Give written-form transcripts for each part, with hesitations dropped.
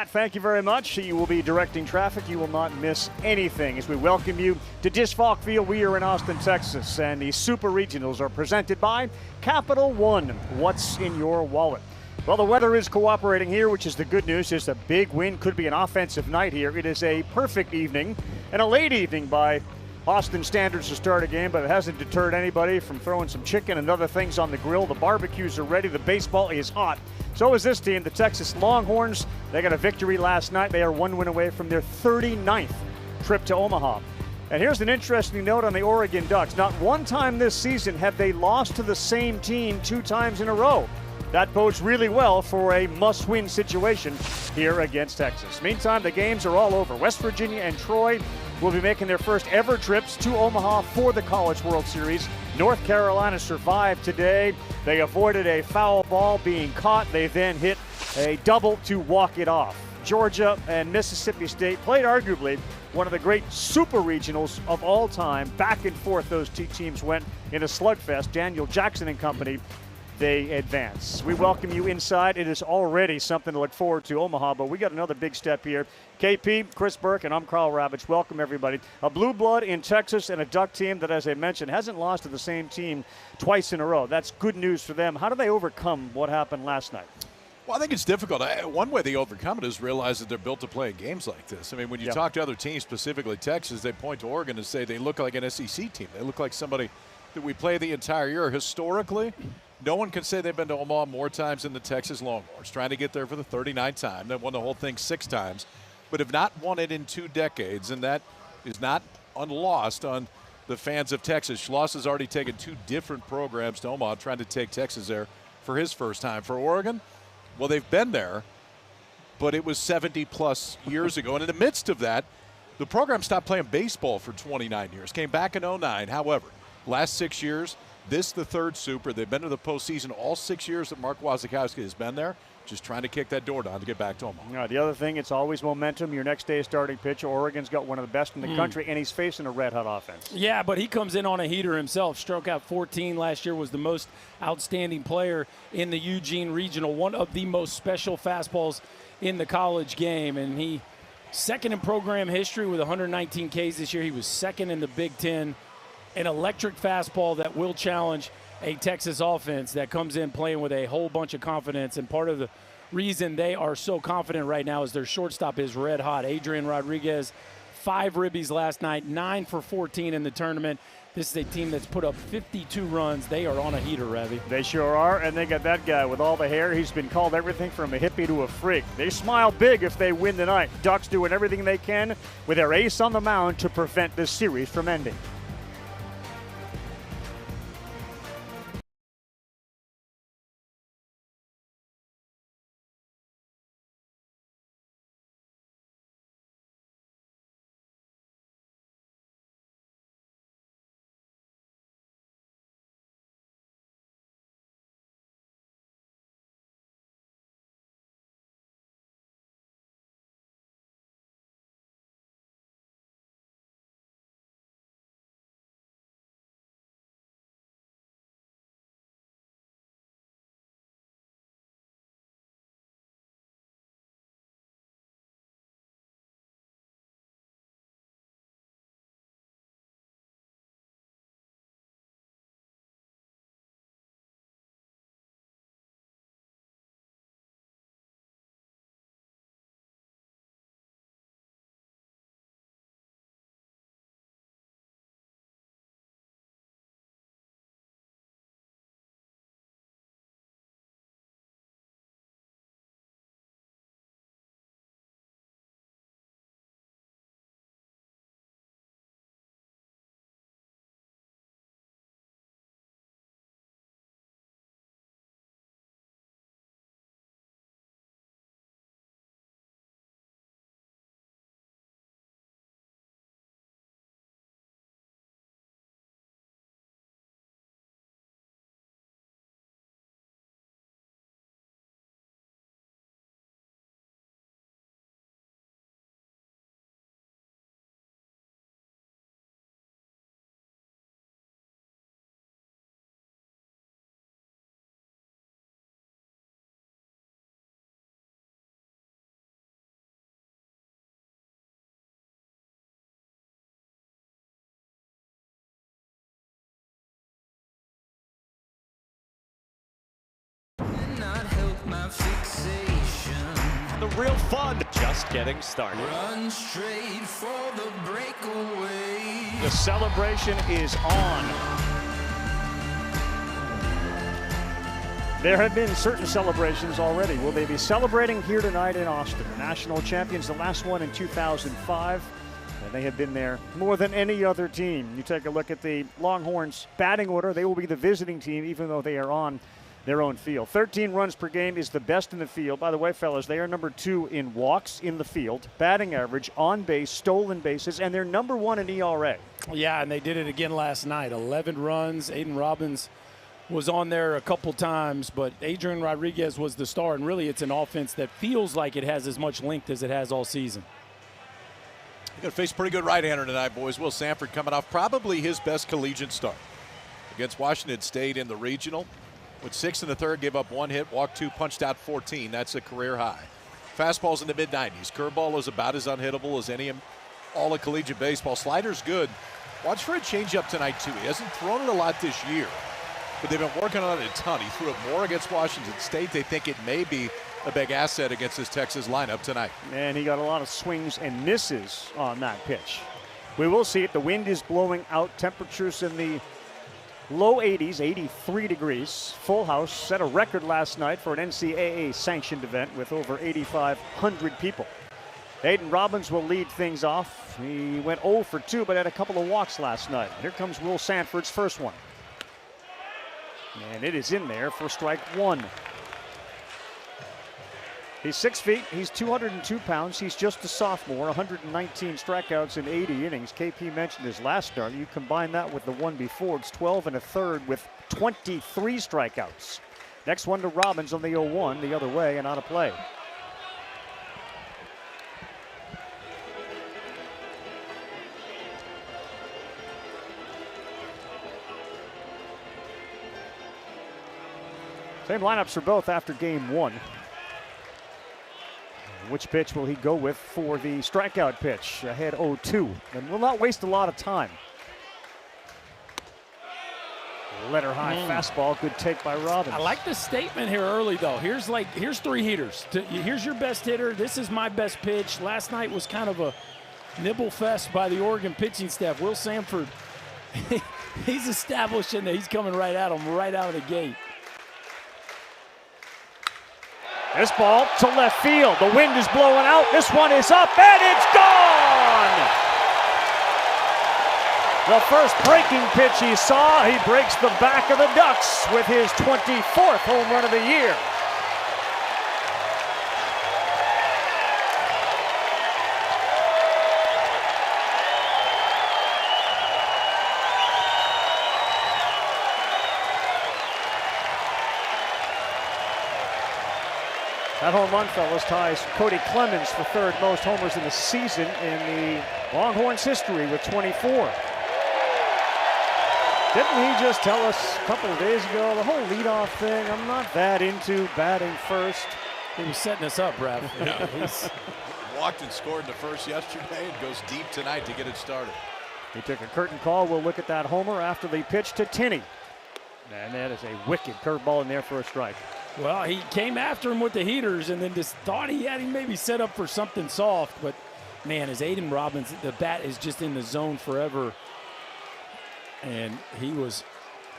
Thank you very much. You will be directing traffic. You will not miss anything as we welcome you to Disc Falk Field. We are in Austin, Texas, and the Super Regionals are presented by Capital One. What's in your wallet? Well, the weather is cooperating here, which is the good news. Just a big win. Could be an offensive night here. It is a perfect evening and a late evening by Austin standards to start a game, but it hasn't deterred anybody from throwing some chicken and other things on the grill. The barbecues are ready. The baseball is hot. So is this team, the Texas Longhorns. They got a victory last night. They are one win away from their 39th trip to Omaha. And here's an interesting note on the Oregon Ducks. Not one time this season have they lost to the same team 2 times in a row. That bodes really well for a must-win situation here against Texas. Meantime, the games are all over. West Virginia and Troy will be making their first ever trips to Omaha for the College World Series. North Carolina survived today. They avoided a foul ball being caught. They then hit a double to walk it off. Georgia and Mississippi State played arguably one of the great super regionals of all time. Back and forth those two teams went in a slugfest. Daniel Jackson and company, they advance. We welcome you inside. It is already something to look forward to, Omaha, but we got another big step here. KP, Chris Burke, and I'm Carl Ravitch. Welcome, everybody. A blue blood in Texas and a Duck team that, as I mentioned, hasn't lost to the same team twice in a row. That's good news for them. How do they overcome what happened last night? Well, I think it's difficult. One way they overcome it is realize that they're built to play in games like this. I mean, when you talk to other teams, specifically Texas, they point to Oregon and say they look like an SEC team. They look like somebody that we play the entire year. Historically, no one can say they've been to Omaha more times than the Texas Longhorns, trying to get there for the 39th time. They won the whole thing 6 times, but have not won it in 2 decades, and that is not unlost on the fans of Texas. Schloss has already taken 2 different programs to Omaha, trying to take Texas there for his first time. For Oregon, well, they've been there, but it was 70-plus years ago, and in the midst of that, the program stopped playing baseball for 29 years, came back in 09. However, last 6 years, this the 3rd Super. They've been to the postseason all 6 years that Mark Wasikowski has been there, just trying to kick that door down to get back to Omaha. The other thing, it's always momentum. Your next day starting pitcher, Oregon's got one of the best in the country, and he's facing a red-hot offense. Yeah, but he comes in on a heater himself. Struck out 14 last year, was the most outstanding player in the Eugene Regional, one of the most special fastballs in the college game, and he second in program history with 119 Ks this year. He was second in the Big Ten. An electric fastball that will challenge a Texas offense that comes in playing with a whole bunch of confidence. And part of the reason they are so confident right now is their shortstop is red hot. Adrian Rodriguez, 5 ribbies last night, 9 for 14 in the tournament. This is a team that's put up 52 runs. They are on a heater, Ravi. They sure are, and they got that guy with all the hair. He's been called everything from a hippie to a freak. They smile big if they win tonight. Ducks doing everything they can with their ace on the mound to prevent this series from ending. The real fun just getting started. Run straight for the breakaway. The celebration is on. There have been certain celebrations already. Will they be celebrating here tonight in Austin? The national champions, the last one in 2005. And they have been there more than any other team. You take a look at the Longhorns batting order. They will be the visiting team even though they are on their own field. 13 runs per game is the best in the field. By the way, fellas, they are number 2 in walks in the field, batting average, on base, stolen bases, and they're number 1 in ERA. Yeah, and they did it again last night. 11 runs. Aiden Robbins was on there a couple times, but Adrian Rodriguez was the star, and really it's an offense that feels like it has as much length as it has all season. You're going to face a pretty good right-hander tonight, boys. Will Sanford coming off probably his best collegiate start against Washington State in the regional. With 6 in the third, gave up 1 hit, walked 2, punched out 14. That's a career high. Fastball's in the mid-90s. Curveball is about as unhittable as any in all of collegiate baseball. Slider's good. Watch for a changeup tonight, too. He hasn't thrown it a lot this year, but they've been working on it a ton. He threw it more against Washington State. They think it may be a big asset against this Texas lineup tonight. And he got a lot of swings and misses on that pitch. We will see it. The wind is blowing out. Temperatures in the low 80s, 83 degrees. Full house. Set a record last night for an NCAA sanctioned event with over 8,500 people. Aiden Robbins will lead things off. He went 0 for 2, but had a couple of walks last night. Here comes Will Sanford's first one. And it is in there for strike 1. He's 6 feet. He's 202 pounds. He's just a sophomore. 119 strikeouts in 80 innings. KP mentioned his last start. You combine that with the one before, it's 12 1/3 with 23 strikeouts. Next one to Robbins on the 0-1, the other way and out of play. Same lineups for both after game 1. Which pitch will he go with for the strikeout pitch? Ahead 0-2, and will not waste a lot of time. Letter high fastball, good take by Robbins. I like the statement here early, though. Here's 3 heaters. Here's your best hitter. This is my best pitch. Last night was kind of a nibble fest by the Oregon pitching staff. Will Sanford, he's establishing that he's coming right at him right out of the gate. This ball to left field. The wind is blowing out. This one is up, and it's gone! The first breaking pitch he saw, he breaks the back of the Ducks with his 24th home run of the year. That home run, fellas, ties Cody Clemens for 3rd most homers in the season in the Longhorns' history with 24. Didn't he just tell us a couple of days ago, the whole leadoff thing, I'm not that into batting first? He was setting us up, Brad. Yeah. Walked and scored in the first yesterday and goes deep tonight to get it started. He took a curtain call. We'll look at that homer after the pitch to Tinney. And that is a wicked curveball in there for a strike. Well, he came after him with the heaters and then just thought he had him maybe set up for something soft. But, man, as Aiden Robbins, the bat is just in the zone forever. And he was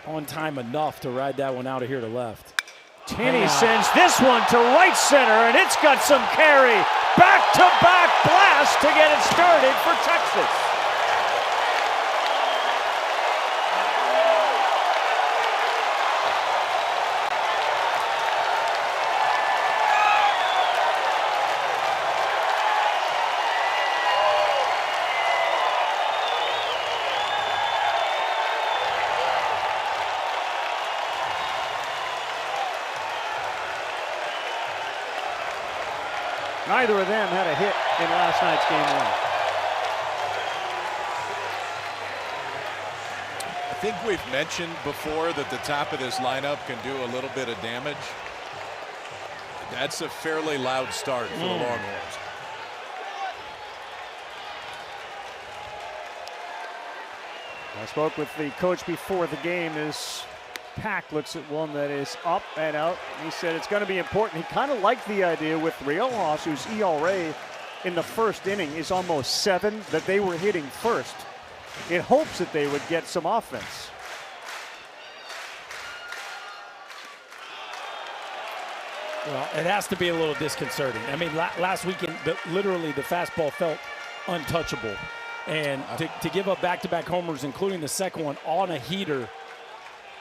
on time enough to ride that one out of here to left. Tinney sends this one to right center, and it's got some carry. Back-to-back blast to get it started for Texas. Neither of them had a hit in last night's game 1. I think we've mentioned before that the top of this lineup can do a little bit of damage. That's a fairly loud start for the Longhorns. I spoke with the coach before the game. His Pack looks at one that is up and out. He said it's going to be important. He kind of liked the idea with Riojas, whose ERA in the first inning is almost 7, that they were hitting first in hopes that they would get some offense. Well, it has to be a little disconcerting. I mean, last weekend, literally the fastball felt untouchable. And to give up back-to-back homers, including the second one on a heater,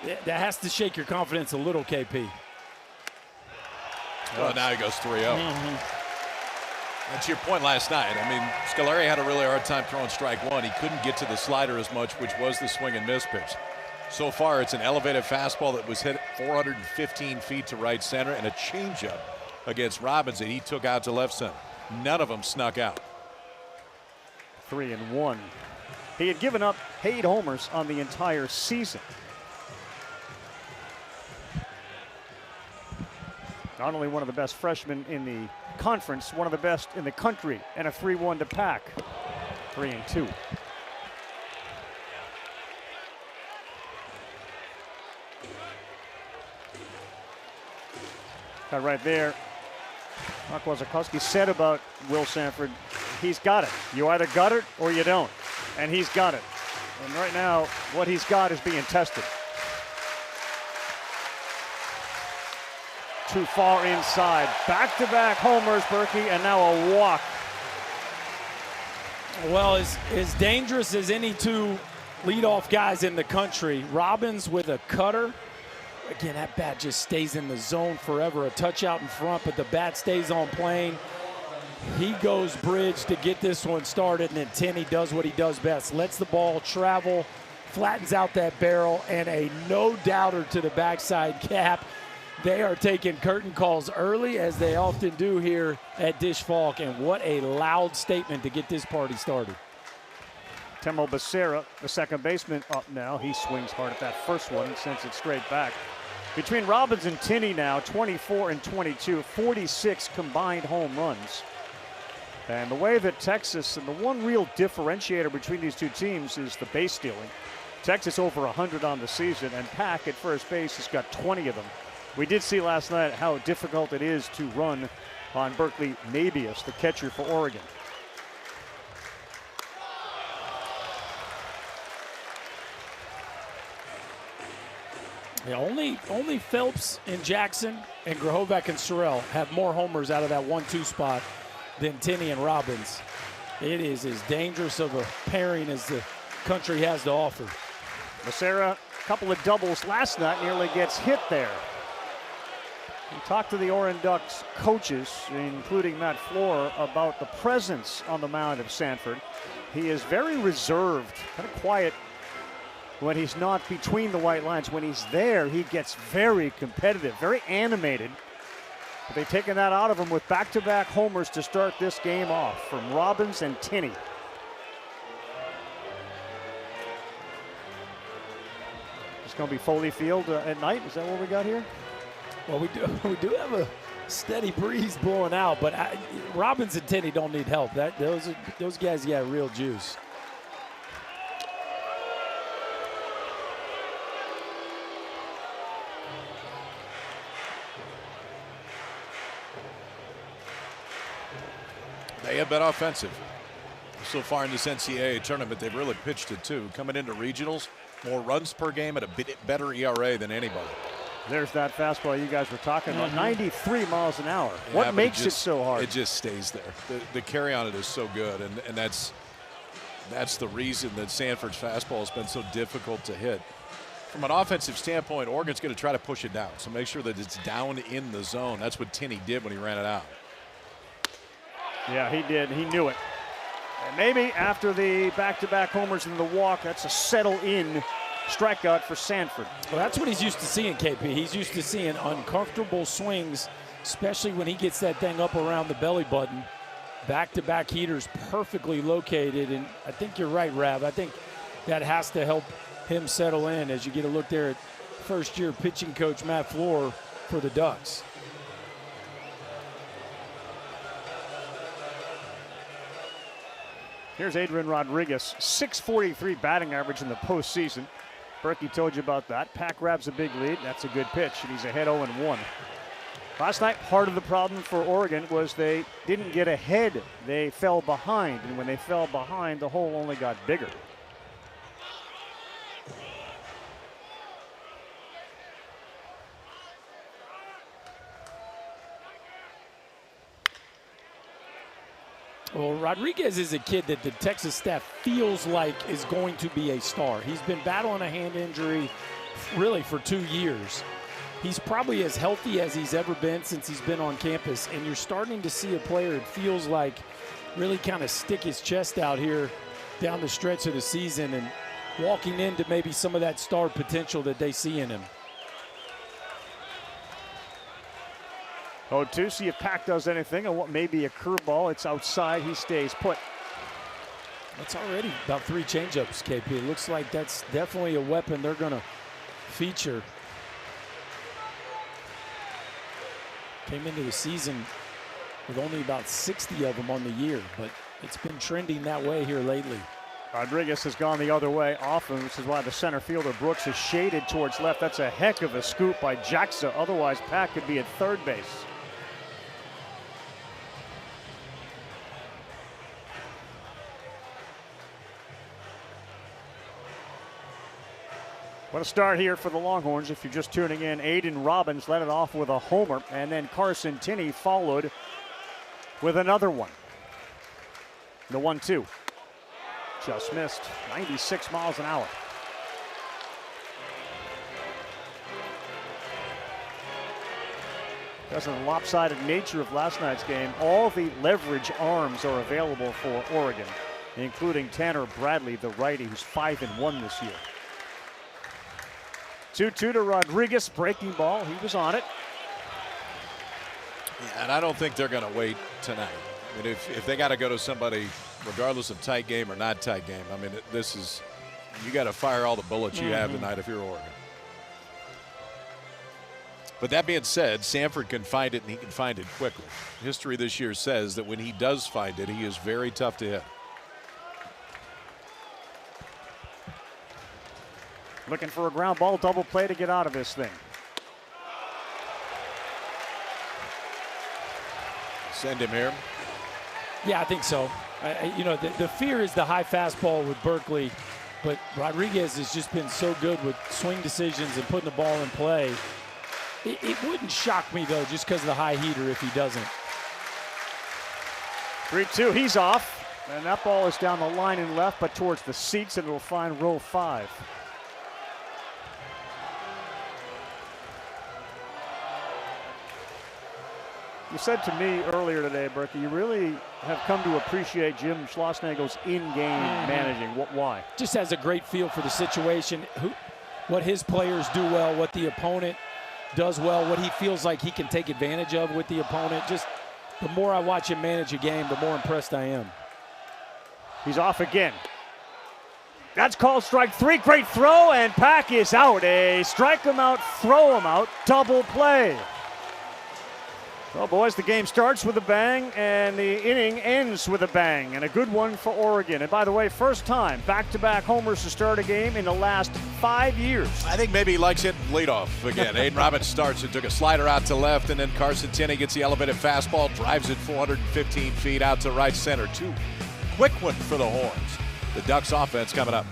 that has to shake your confidence a little, KP. Well, now he goes 3-0. And to your point last night, I mean, Scolari had a really hard time throwing strike one. He couldn't get to the slider as much, which was the swing and miss pitch. So far, it's an elevated fastball that was hit 415 feet to right center and a changeup against Robbins that he took out to left center. None of them snuck out. 3-1. He had given up 8 homers on the entire season. Not only one of the best freshmen in the conference, one of the best in the country, and a 3-1 to Pack. 3-2. That right there, Mark Wasikowski said about Will Sanford, he's got it. You either got it or you don't. And he's got it. And right now, what he's got is being tested. Too far inside. Back-to-back homers, Berkey, and now a walk. Well, as dangerous as any two leadoff guys in the country, Robbins with a cutter. Again, that bat just stays in the zone forever. A touch out in front, but the bat stays on plane. He goes bridge to get this one started, and then Tenney does what he does best. Lets the ball travel, flattens out that barrel, and a no-doubter to the backside cap. They are taking curtain calls early, as they often do here at Dish Falk, and what a loud statement to get this party started. Temo Becerra, the second baseman, up now. He swings hard at that first one and sends it straight back. Between Robbins and Tenney now, 24 and 22, 46 combined home runs. And the way that Texas, and the one real differentiator between these two teams is the base stealing. Texas over 100 on the season, and Pack at first base has got 20 of them. We did see last night how difficult it is to run on Berkeley Mabius, the catcher for Oregon. Yeah, only Phelps and Jackson and Grahovac and Sorrell have more homers out of that 1-2 spot than Tenney and Robbins. It is as dangerous of a pairing as the country has to offer. Becerra, a couple of doubles last night, nearly gets hit there. We talked to the Oregon Ducks coaches, including Matt Floor, about the presence on the mound of Sanford. He is very reserved, kind of quiet when he's not between the white lines. When he's there, he gets very competitive, very animated. But they've taken that out of him with back-to-back homers to start this game off from Robbins and Tenney. It's going to be Foley Field at night. Is that what we got here? Well, we do have a steady breeze blowing out, but Robbins and Tenney don't need help. Those guys got real juice. They have been offensive so far in this NCAA tournament. They've really pitched it too. Coming into regionals, more runs per game at a bit better ERA than anybody. There's that fastball you guys were talking about, 93 miles an hour. Yeah, what makes it so hard? It just stays there. The carry on it is so good, and that's the reason that Sanford's fastball has been so difficult to hit. From an offensive standpoint, Oregon's going to try to push it down, so make sure that it's down in the zone. That's what Tenney did when he ran it out. Yeah, he did. He knew it. And maybe after the back-to-back homers and the walk, that's a settle-in strikeout for Sanford. Well, that's what he's used to seeing, KP. He's used to seeing uncomfortable swings, especially when he gets that thing up around the belly button. Back-to-back heaters perfectly located, and I think you're right, Rav. I think that has to help him settle in as you get a look there at first-year pitching coach Matt Floor for the Ducks. Here's Adrian Rodriguez, .643 batting average in the postseason. Berkey told you about that. Pack grabs a big lead. That's a good pitch, and he's ahead 0-1. Last night, part of the problem for Oregon was they didn't get ahead. They fell behind, and when they fell behind, the hole only got bigger. Well, Rodriguez is a kid that the Texas staff feels like is going to be a star. He's been battling a hand injury really for 2 years. He's probably as healthy as he's ever been since he's been on campus, and you're starting to see a player, it feels like, really kind of stick his chest out here down the stretch of the season and walking into maybe some of that star potential that they see in him. 0-2, see if Pack does anything on what may be a curveball. It's outside, he stays put. That's already about 3 changeups, KP. It looks like that's definitely a weapon they're going to feature. Came into the season with only about 60 of them on the year, but it's been trending that way here lately. Rodriguez has gone the other way often, which is why the center fielder Brooks is shaded towards left. That's a heck of a scoop by Jaxa. Otherwise, Pack could be at third base. What a start here for the Longhorns. If you're just tuning in, Aiden Robbins led it off with a homer, and then Carson Tinney followed with another one. The 1-2. Just missed. 96 miles an hour. Because of the lopsided nature of last night's game, all the leverage arms are available for Oregon, including Tanner Bradley, the righty, who's 5-1 this year. 2-2 to Rodriguez, breaking ball. He was on it. Yeah, and I don't think they're going to wait tonight. I mean, if they got to go to somebody, regardless of tight game or not tight game, I mean, this is, you got to fire all the bullets you have tonight if you're Oregon. But that being said, Sanford can find it, and he can find it quickly. History this year says that when he does find it, he is very tough to hit. Looking for a ground ball, double play to get out of this thing. Send him here. Yeah, I think so. You know, the fear is the high fastball with Berkeley, but Rodriguez has just been so good with swing decisions and putting the ball in play. It wouldn't shock me, though, just because of the high heater if he doesn't. 3-2, he's off. And that ball is down the line and left, but towards the seats, and it'll find row 5. You said to me earlier today, Berkey, you really have come to appreciate Jim Schlossnagel's in-game managing. Why? Just has a great feel for the situation, what his players do well, what the opponent does well, what he feels like he can take advantage of with the opponent. Just the more I watch him manage a game, the more impressed I am. He's off again. That's called strike 3. Great throw, and Pack is out. A strike him out, throw him out, double play. Well, boys, the game starts with a bang, and the inning ends with a bang, and a good one for Oregon. And by the way, first time back-to-back homers to start a game in the last 5 years. I think maybe he likes hitting leadoff again. Aiden Robbins starts and took a slider out to left, and then Carson Tinney gets the elevated fastball, drives it 415 feet out to right center. 2 quick one for the Horns. The Ducks offense coming up.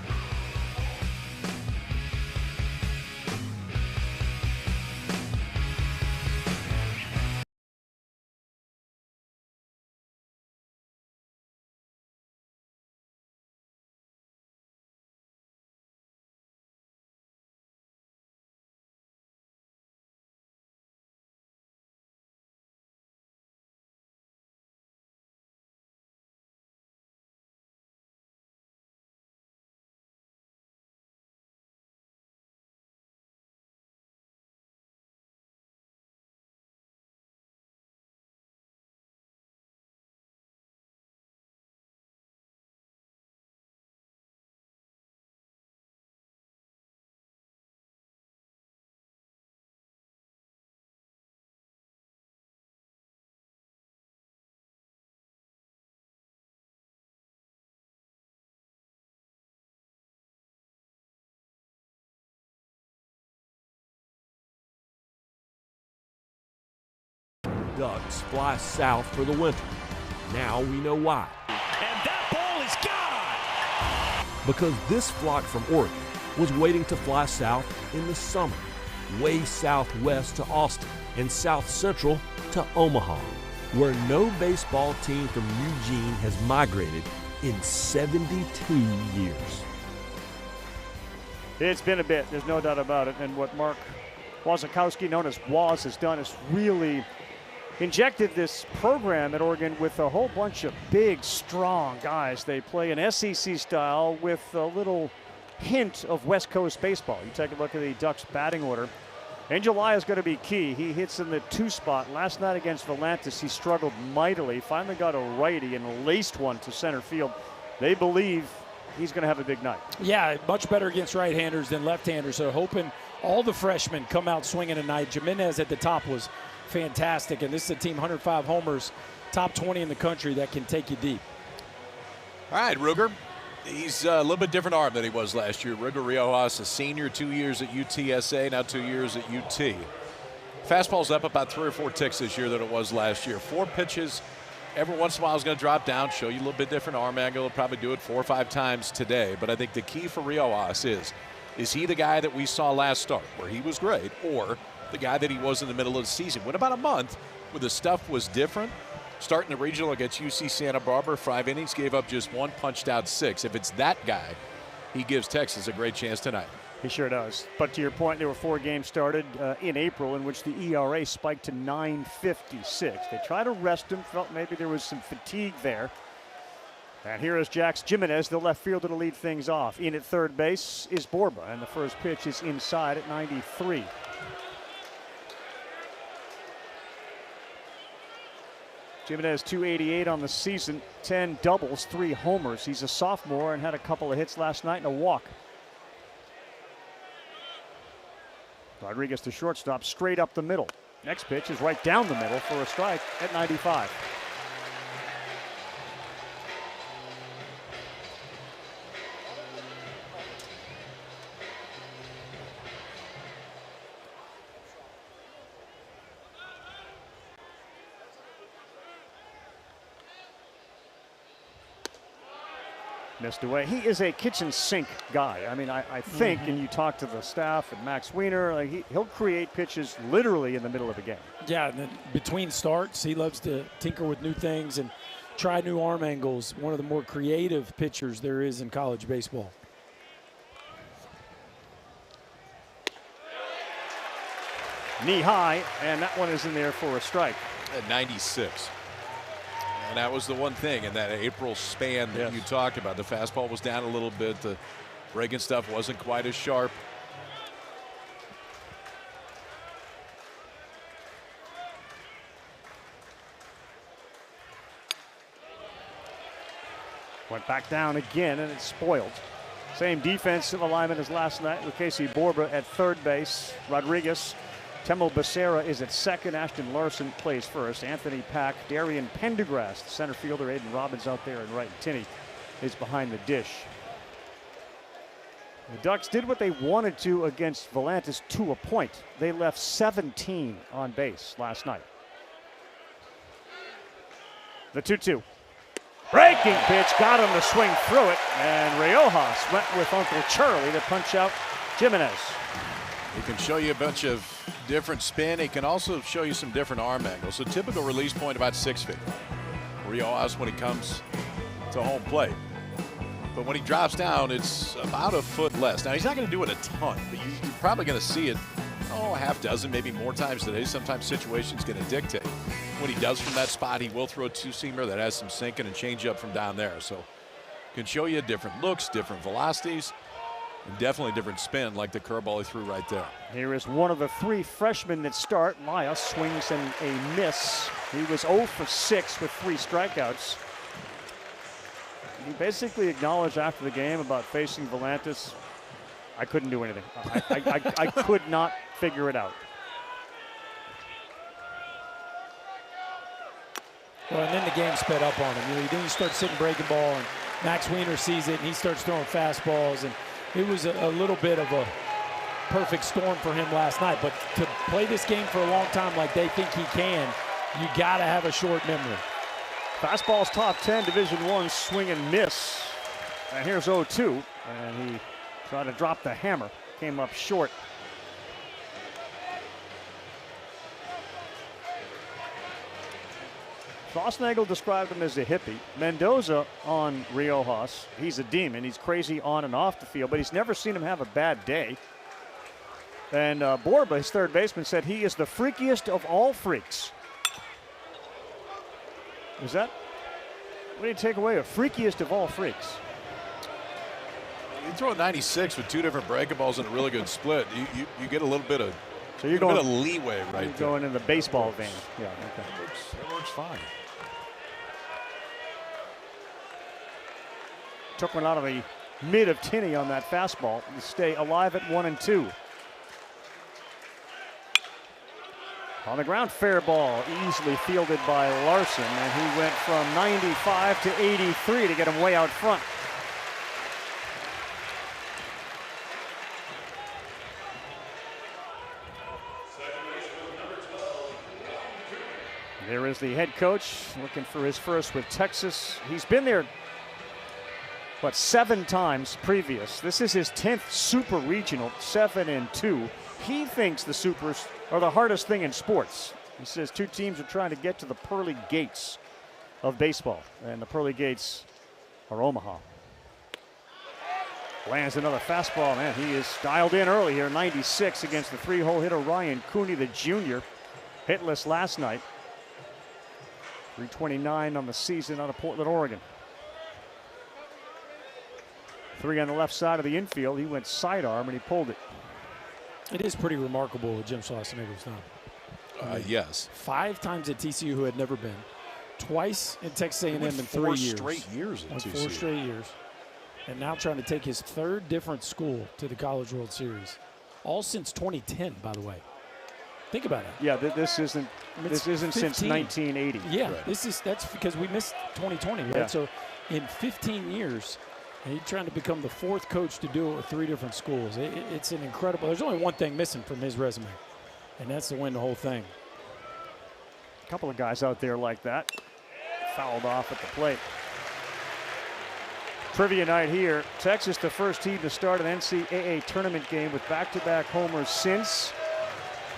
Ducks fly south for the winter. Now we know why. And that ball is gone! Because this flock from Oregon was waiting to fly south in the summer, way southwest to Austin and south central to Omaha, where no baseball team from Eugene has migrated in 72 years. It's been a bit, there's no doubt about it. And what Mark Wazakowski, known as Waz, has done is really injected this program at Oregon with a whole bunch of big, strong guys. They play an SEC style with a little hint of West Coast baseball. You take a look at the Ducks batting order. Angel is going to be key. He hits in the 2 spot. Last night against Volantis, he struggled mightily. Finally got a righty and laced one to center field. They believe he's going to have a big night. Yeah, much better against right-handers than left-handers. So hoping all the freshmen come out swinging tonight. Jimenez at the top was fantastic, and this is a team 105 homers, top 20 in the country that can take you deep. All right, Ruger. He's a little bit different arm than he was last year. Ruger Riojas, a senior, 2 years at UTSA, now 2 years at UT. Fastball's up about 3 or 4 ticks this year than it was last year. 4 pitches. Every once in a while, it's going to drop down, show you a little bit different arm angle. He'll probably do it 4 or 5 times today. But I think the key for Riojas is he the guy that we saw last start, where he was great, or the guy that he was in the middle of the season? When about a month, where the stuff was different, starting the regional against UC Santa Barbara, 5 innings, gave up just 1, punched out 6. If it's that guy, he gives Texas a great chance tonight. He sure does. But to your point, there were 4 games started in April in which the ERA spiked to 9.56. They tried to rest him, felt maybe there was some fatigue there. And here is Jax Jimenez, the left fielder, to lead things off. In at third base is Borba, and the first pitch is inside at 93. Jimenez 288 on the season, 10 doubles, 3 homers. He's a sophomore and had a couple of hits last night and a walk. Rodriguez to shortstop, straight up the middle. Next pitch is right down the middle for a strike at 95. Missed away. He is a kitchen sink guy. I mean, I think, and you talk to the staff and Max Wiener, like he'll create pitches literally in the middle of a game. Yeah, and then between starts, he loves to tinker with new things and try new arm angles. One of the more creative pitchers there is in college baseball. Knee high, and that one is in there for a strike. At 96. And that was the one thing in that April span that you talked about. The fastball was down a little bit. The breaking stuff wasn't quite as sharp. Went back down again, and it's spoiled. Same defensive alignment as last night with Casey Borba at third base. Rodriguez, Temo Becerra is at second. Ashton Larson plays first. Anthony Pack, Darian Pendergrass, the center fielder. Aiden Robbins out there, and right. Tinney is behind the dish. The Ducks did what they wanted to against Volantis to a point. They left 17 on base last night. The 2-2. Breaking pitch, got him to swing through it, and Riojas went with Uncle Charlie to punch out Jimenez. He can show you a bunch of different spin. He can also show you some different arm angles. So typical release point about 6 feet. Riojas when he comes to home plate. But when he drops down, it's about a foot less. Now, he's not going to do it a ton, but you're probably going to see it, a half dozen, maybe more times today. Sometimes situation's going to dictate. When he does from that spot, he will throw a 2-seamer that has some sinking and change up from down there. So can show you different looks, different velocities, and definitely different spin like the curveball he threw right there. Here is one of the 3 freshmen that start. Maya swings and a miss. He was 0 for 6 with 3 strikeouts. He basically acknowledged after the game about facing Volantis. I couldn't do anything. I could not figure it out. Well, and then the game sped up on him. Then you start sitting breaking ball, and Max Wiener sees it, and he starts throwing fastballs. And it was a little bit of a perfect storm for him last night. But to play this game for a long time like they think he can, You got to have a short memory. Fastball's top 10, Division I swing and miss. And here's 0-2, and he tried to drop the hammer. Came up short. Schlossnagel described him as a hippie. Mendoza on Riojas. He's a demon. He's crazy on and off the field, but he's never seen him have a bad day. And Borba, his third baseman, said he is the freakiest of all freaks. Is that, what do you take away? A freakiest of all freaks. You throw a 96 with 2 different breaking balls and a really good split. You get a little bit of, so you're going, bit of leeway right you're there. Going in the baseball vein. Yeah, okay. That works fine. Took one out of the mid of Tinney on that fastball to stay alive at 1-2. On the ground, fair ball, easily fielded by Larson, and he went from 95 to 83 to get him way out front. There is the head coach looking for his first with Texas. He's been there, 7 times previous. This is his 10th Super Regional, 7-2. He thinks the Supers are the hardest thing in sports. He says 2 teams are trying to get to the pearly gates of baseball, and the pearly gates are Omaha. Lands another fastball, man. He is dialed in early here, 96 against the 3-hole hitter Ryan Cooney, the junior. Hitless last night. 329 on the season out of Portland, Oregon. 3 on the left side of the infield. He went sidearm and he pulled it. It is pretty remarkable what Jim Schlossnagel's done. Yes. 5 times at TCU who had never been. Twice in Texas A&M in 3 years. 4 straight years at TCU. 4 straight years. And now trying to take his 3rd different school to the College World Series. All since 2010, by the way. Think about it. Yeah, this isn't since 1980. Yeah, right. that's because we missed 2020, right? Yeah. So in 15 years, he's trying to become the 4th coach to do it with 3 different schools. It's an incredible. There's only one thing missing from his resume, and that's to win the whole thing. A couple of guys out there like that. Fouled off at the plate. Trivia night here. Texas, the first team to start an NCAA tournament game with back-to-back homers since.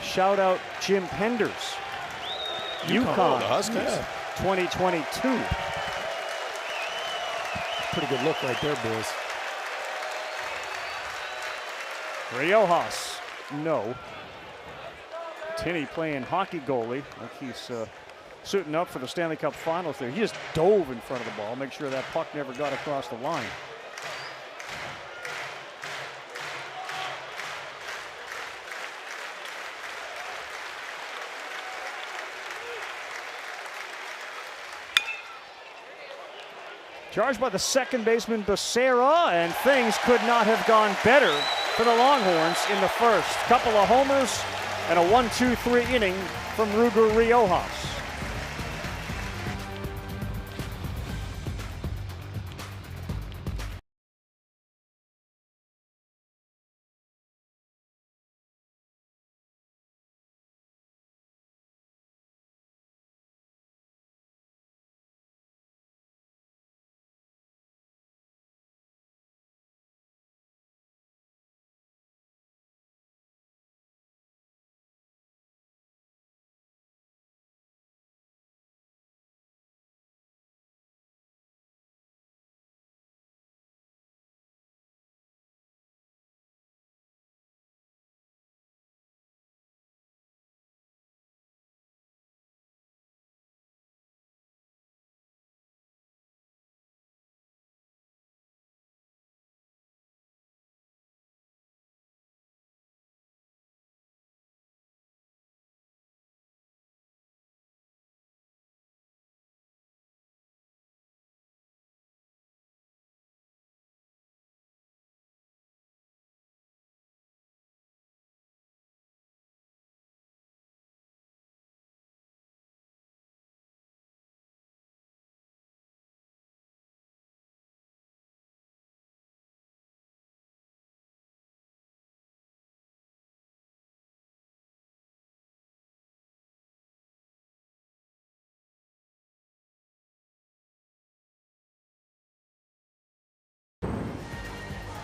Shout out Jim Penders. UConn, the Huskies. 2022. Pretty good look right there, boys. Riojas, no. Tinney playing hockey goalie, like he's suiting up for the Stanley Cup Finals there. He just dove in front of the ball, make sure that puck never got across the line. Charged by the second baseman, Becerra, and things could not have gone better for the Longhorns in the first. Couple of homers and a 1-2-3 inning from Ruger Riojas.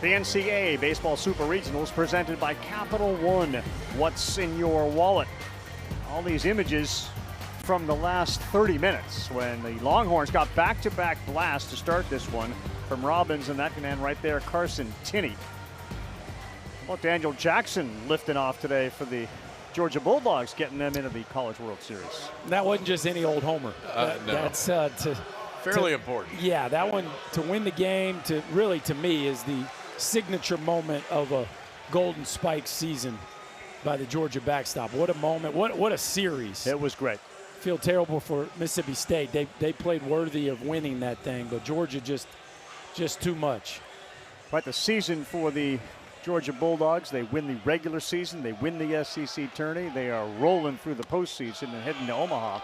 The NCAA Baseball Super Regionals presented by Capital One. What's in your wallet? All these images from the last 30 minutes when the Longhorns got back-to-back blasts to start this one from Robbins, and that man right there, Carson Tinney. How about Daniel Jackson lifting off today for the Georgia Bulldogs, getting them into the College World Series? That wasn't just any old homer. No. That's fairly important. Yeah, that one to win the game, to me, is the signature moment of a Golden Spike season by the Georgia backstop. What a moment. What a series. It was great. Feel terrible for Mississippi State. They played worthy of winning that thing, but Georgia just too much. Quite the season for the Georgia Bulldogs. They win the regular season. They win the SEC tourney. They are rolling through the postseason and heading to Omaha.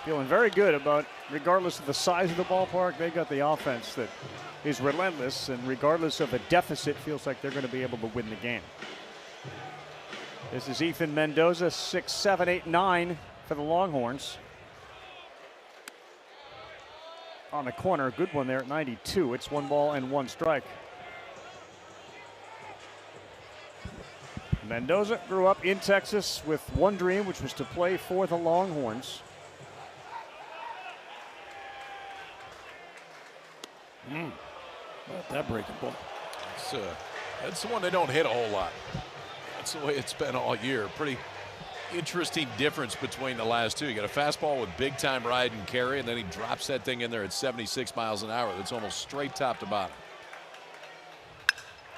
Feeling very good about, regardless of the size of the ballpark, they got the offense that is relentless, and regardless of a deficit, feels like they're going to be able to win the game. This is Ethan Mendoza, 6, 7, 8, 9 for the Longhorns. On the corner, good one there at 92. It's 1 ball and 1 strike. Mendoza grew up in Texas with one dream, which was to play for the Longhorns. About that breaking ball. That's the one they don't hit a whole lot. That's the way it's been all year. Pretty interesting difference between the last two. You got a fastball with big-time ride and carry, and then he drops that thing in there at 76 miles an hour. That's almost straight top to bottom.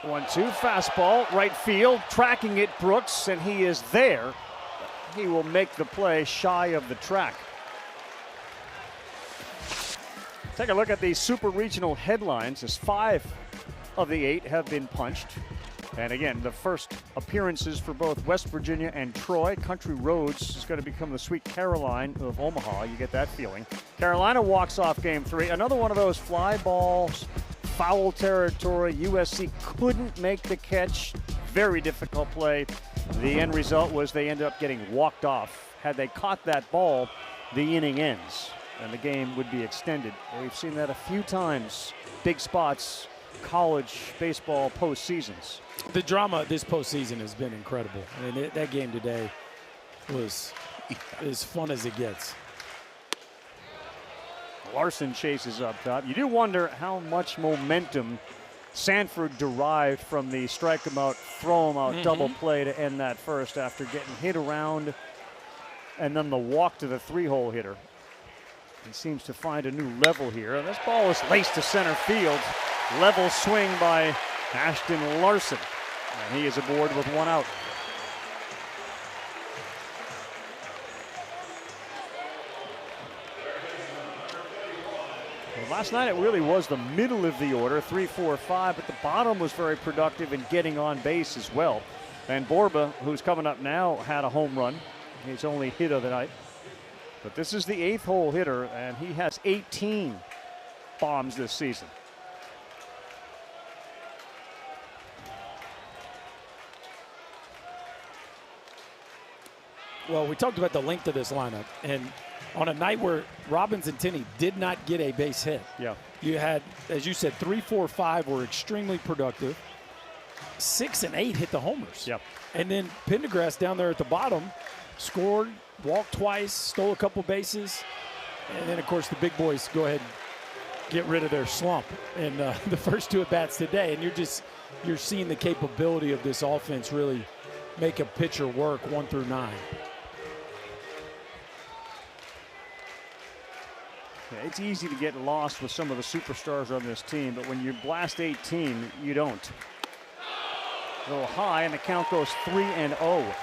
1-2, fastball, right field, tracking it, Brooks, and he is there. He will make the play shy of the track. Take a look at the Super Regional headlines, as 5 of the 8 have been punched. And again, the first appearances for both West Virginia and Troy. Country Roads is going to become the Sweet Caroline of Omaha. You get that feeling. Carolina walks off game 3. Another one of those fly balls, foul territory. USC couldn't make the catch. Very difficult play. The end result was they ended up getting walked off. Had they caught that ball, the inning ends and the game would be extended. We've seen that a few times. Big spots, college baseball postseasons. The drama this postseason has been incredible. I mean, that game today was as fun as it gets. Larson chases up top. You do wonder how much momentum Sanford derived from the strike him out, throw him out double play to end that first after getting hit around, and then the walk to the 3-hole hitter. He seems to find a new level here. And this ball is laced to center field. Level swing by Ashton Larson. And he is aboard with 1 out. Well, last night it really was the middle of the order, 3, 4, 5, but the bottom was very productive in getting on base as well. And Borba, who's coming up now, had a home run. His only hit of the night. But this is the 8th hole hitter, and he has 18 bombs this season. Well, we talked about the length of this lineup, and on a night where Robbins and Tinney did not get a base hit, you had, as you said, 3, 4, 5 were extremely productive. 6 and 8 hit the homers. And then Pendergrass down there at the bottom scored, walked twice, stole a couple bases, and then, of course, the big boys go ahead and get rid of their slump in the first 2 at-bats today, and you're seeing the capability of this offense really make a pitcher work 1 through 9. Yeah, it's easy to get lost with some of the superstars on this team, but when you blast 18, you don't. A little high, and the count goes 3-0.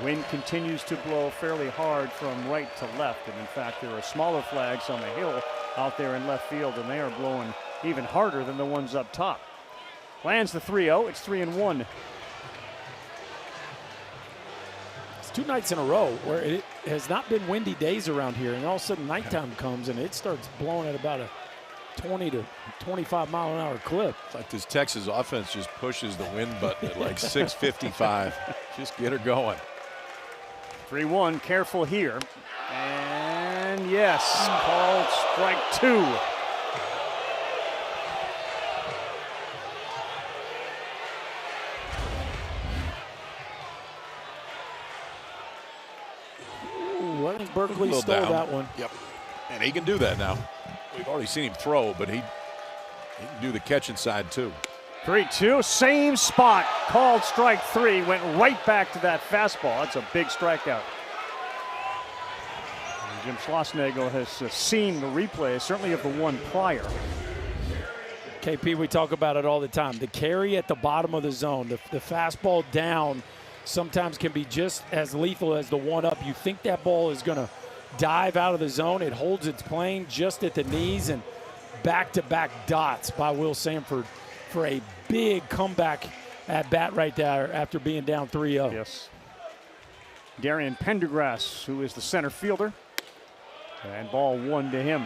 Wind continues to blow fairly hard from right to left, and in fact there are smaller flags on the hill out there in left field, and they are blowing even harder than the ones up top. Lands the 3-0, it's 3-1. It's 2 nights in a row where it has not been windy days around here, and all of a sudden nighttime comes and it starts blowing at about a 20 to 25 mile an hour clip. It's like this Texas offense just pushes the wind button at like 6:55. Just get her going. 3-1, careful here. And and yes, called strike 2. I think Berkeley stole that one. Yep. And he can do that now. We've already seen him throw, but he can do the catch inside too. 3-2, same spot. Called strike 3, went right back to that fastball. That's a big strikeout. And Jim Schlossnagle has seen the replay, certainly of the one prior. KP, we talk about it all the time. The carry at the bottom of the zone, the fastball down sometimes can be just as lethal as the one up. You think that ball is going to dive out of the zone. It holds its plane just at the knees, and back-to-back dots by Will Sanford for a big comeback at bat right there after being down 3-0. Yes. Darian Pendergrass, who is the center fielder, and ball 1 to him.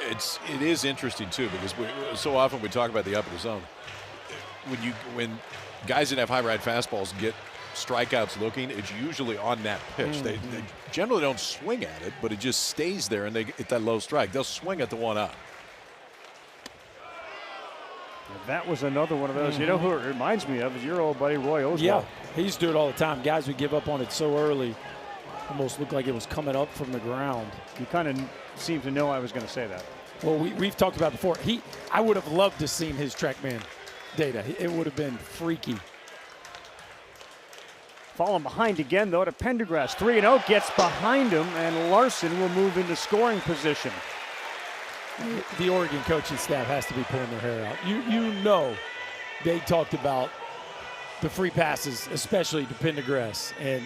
It is interesting too, because so often we talk about the upper zone. When guys that have high ride fastballs get strikeouts looking, it's usually on that pitch. They generally don't swing at it, but it just stays there and they get that low strike. They'll swing at the one up. That was another one of those. You know who it reminds me of is your old buddy Roy Oswald. Yeah, he used to do it all the time. Guys would give up on it so early, almost looked like it was coming up from the ground. You kind of seem to know I was going to say that. Well, we've talked about it before. I would have loved to seen his TrackMan data. It would have been freaky. Falling behind again, though, to Pendergrass. 3-0, gets behind him, and Larson will move into scoring position. The Oregon coaching staff has to be pulling their hair out. You know they talked about the free passes, especially to Pendergrass. And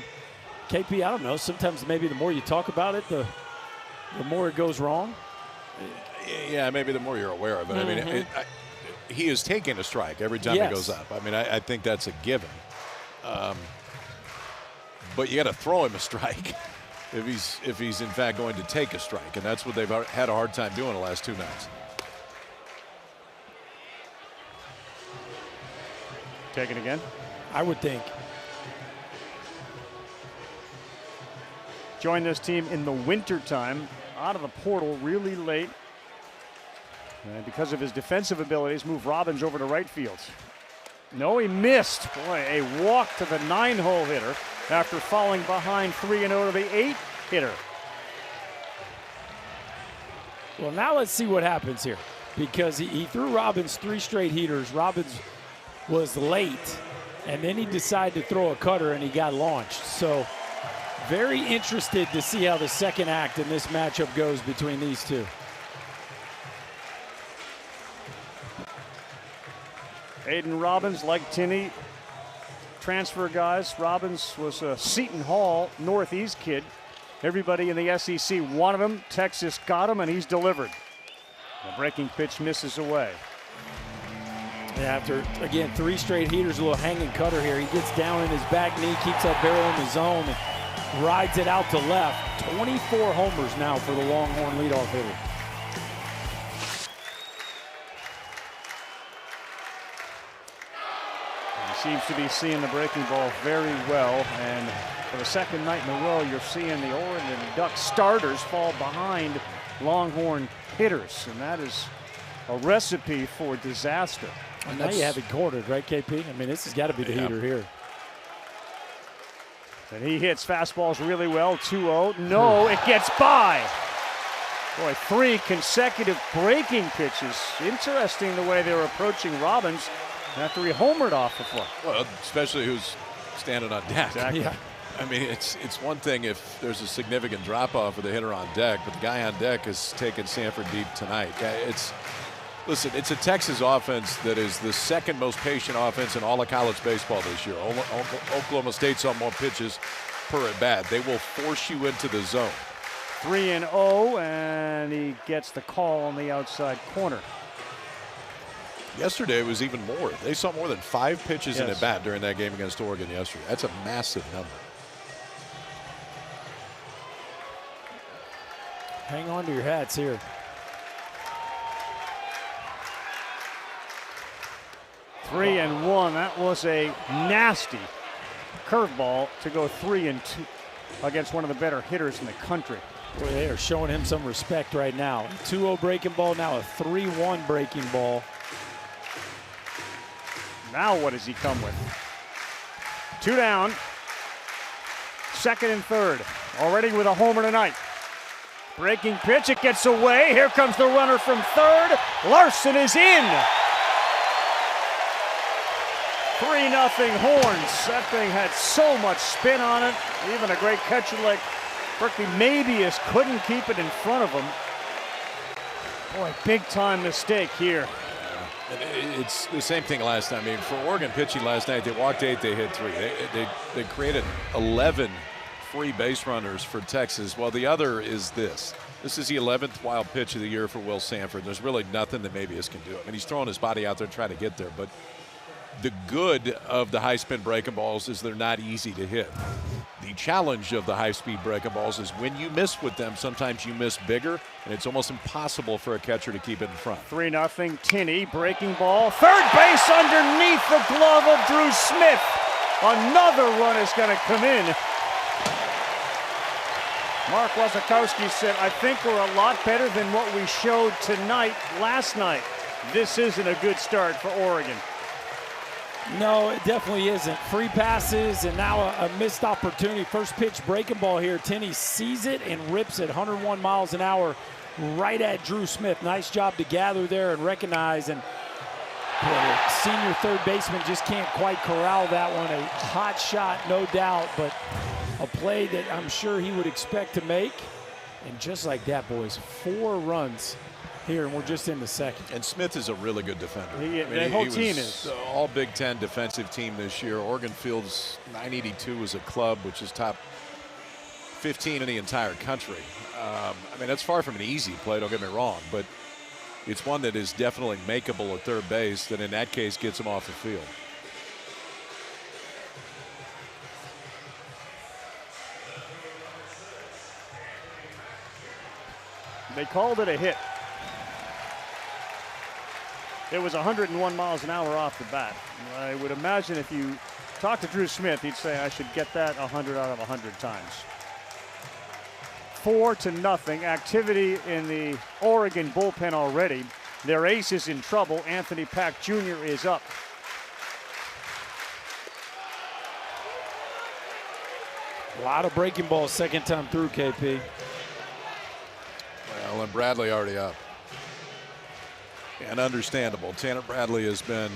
KP, I don't know, sometimes maybe the more you talk about it, the more it goes wrong. Yeah, maybe the more you're aware of it. I mean, he is taking a strike every time he goes up. I mean, I think that's a given. But you got to throw him a strike if he's in fact going to take a strike, and that's what they've had a hard time doing the last 2 nights. Take it again. I would think. Joined this team in the wintertime, out of the portal really late. And because of his defensive abilities, moved Robbins over to right field. No, he missed. Boy, a walk to the 9-hole hitter after falling behind 3-0 to the 8-hitter. Well, now let's see what happens here, because he threw Robbins 3 straight heaters. Robbins was late, and then he decided to throw a cutter, and he got launched. So very interested to see how the second act in this matchup goes between these two. Aiden Robbins, like Tinney, transfer guys. Robbins was a Seton Hall Northeast kid. Everybody in the SEC wanted him. Texas got him, and he's delivered. The breaking pitch misses away. Yeah, after, again, 3 straight heaters, a little hanging cutter here. He gets down in his back knee, keeps that barrel in the zone, and rides it out to left. 24 homers now for the Longhorn leadoff hitter. Seems to be seeing the breaking ball very well, and for the second night in a row, you're seeing the Oregon Ducks starters fall behind Longhorn hitters, and that is a recipe for disaster. And now you have it cornered, right, KP? I mean, this has got to be the heater here. And he hits fastballs really well. 2-0. No, it gets by. Boy, 3 consecutive breaking pitches. Interesting the way they were approaching Robbins after he homered off the foot. Well, especially who's standing on deck. Exactly. Yeah. I mean, it's one thing if there's a significant drop-off with the hitter on deck, but the guy on deck is taking Sanford deep tonight. Listen, it's a Texas offense that is the second most patient offense in all of college baseball this year. Oklahoma State's on more pitches per at bat. They will force you into the zone. 3-0, and he gets the call on the outside corner. Yesterday was even more. They saw more than 5 pitches in at bat during that game against Oregon yesterday. That's a massive number. Hang on to your hats here. Three and one. That was a nasty curveball to go 3-2 against one of the better hitters in the country. Boy, they are showing him some respect right now. A 2-0 breaking ball, now a 3-1 breaking ball. Now what does he come with? 2 down. Second and third. Already with a homer tonight. Breaking pitch, it gets away. Here comes the runner from third. Larson is in. 3-0 Horns. That thing had so much spin on it. Even a great catcher like Berkeley Mabius couldn't keep it in front of him. Boy, big time mistake here. And it's the same thing last time. I mean, for Oregon pitching last night, they walked 8, they hit 3. They created 11 free base runners for Texas. Well, the other is this. This is the 11th wild pitch of the year for Will Sanford. There's really nothing that Mabius can do. I mean, he's throwing his body out there trying to get there, but the good of the high-spin breaking balls is they're not easy to hit. The challenge of the high-speed breaking balls is when you miss with them, sometimes you miss bigger, and it's almost impossible for a catcher to keep it in front. 3-0 Tinney, breaking ball. Third base underneath the glove of Drew Smith. Another run is going to come in. Mark Wasikowski said, I think we're a lot better than what we showed last night. This isn't a good start for Oregon. No, it definitely isn't. Free passes and now a missed opportunity. First pitch breaking ball here. Tinney sees it and rips it 101 miles an hour right at Drew Smith. Nice job to gather there and recognize. And the senior third baseman just can't quite corral that one. A hot shot, no doubt, but a play that I'm sure he would expect to make. And just like that, boys, 4 runs here, and we're just in the second. And Smith is a really good defender. The whole team is. All Big Ten defensive team this year. Oregon fields 982 as a club, which is top 15 in the entire country. I mean, that's far from an easy play, don't get me wrong, but it's one that is definitely makeable at third base that in that case gets him off the field. They called it a hit. It was 101 miles an hour off the bat. I would imagine if you talk to Drew Smith, he'd say I should get that 100 out of 100 times. 4-0. Activity in the Oregon bullpen already. Their ace is in trouble. Anthony Pack Jr. is up. A lot of breaking balls second time through, KP. Well, and Bradley already up. And understandable. Tanner Bradley has been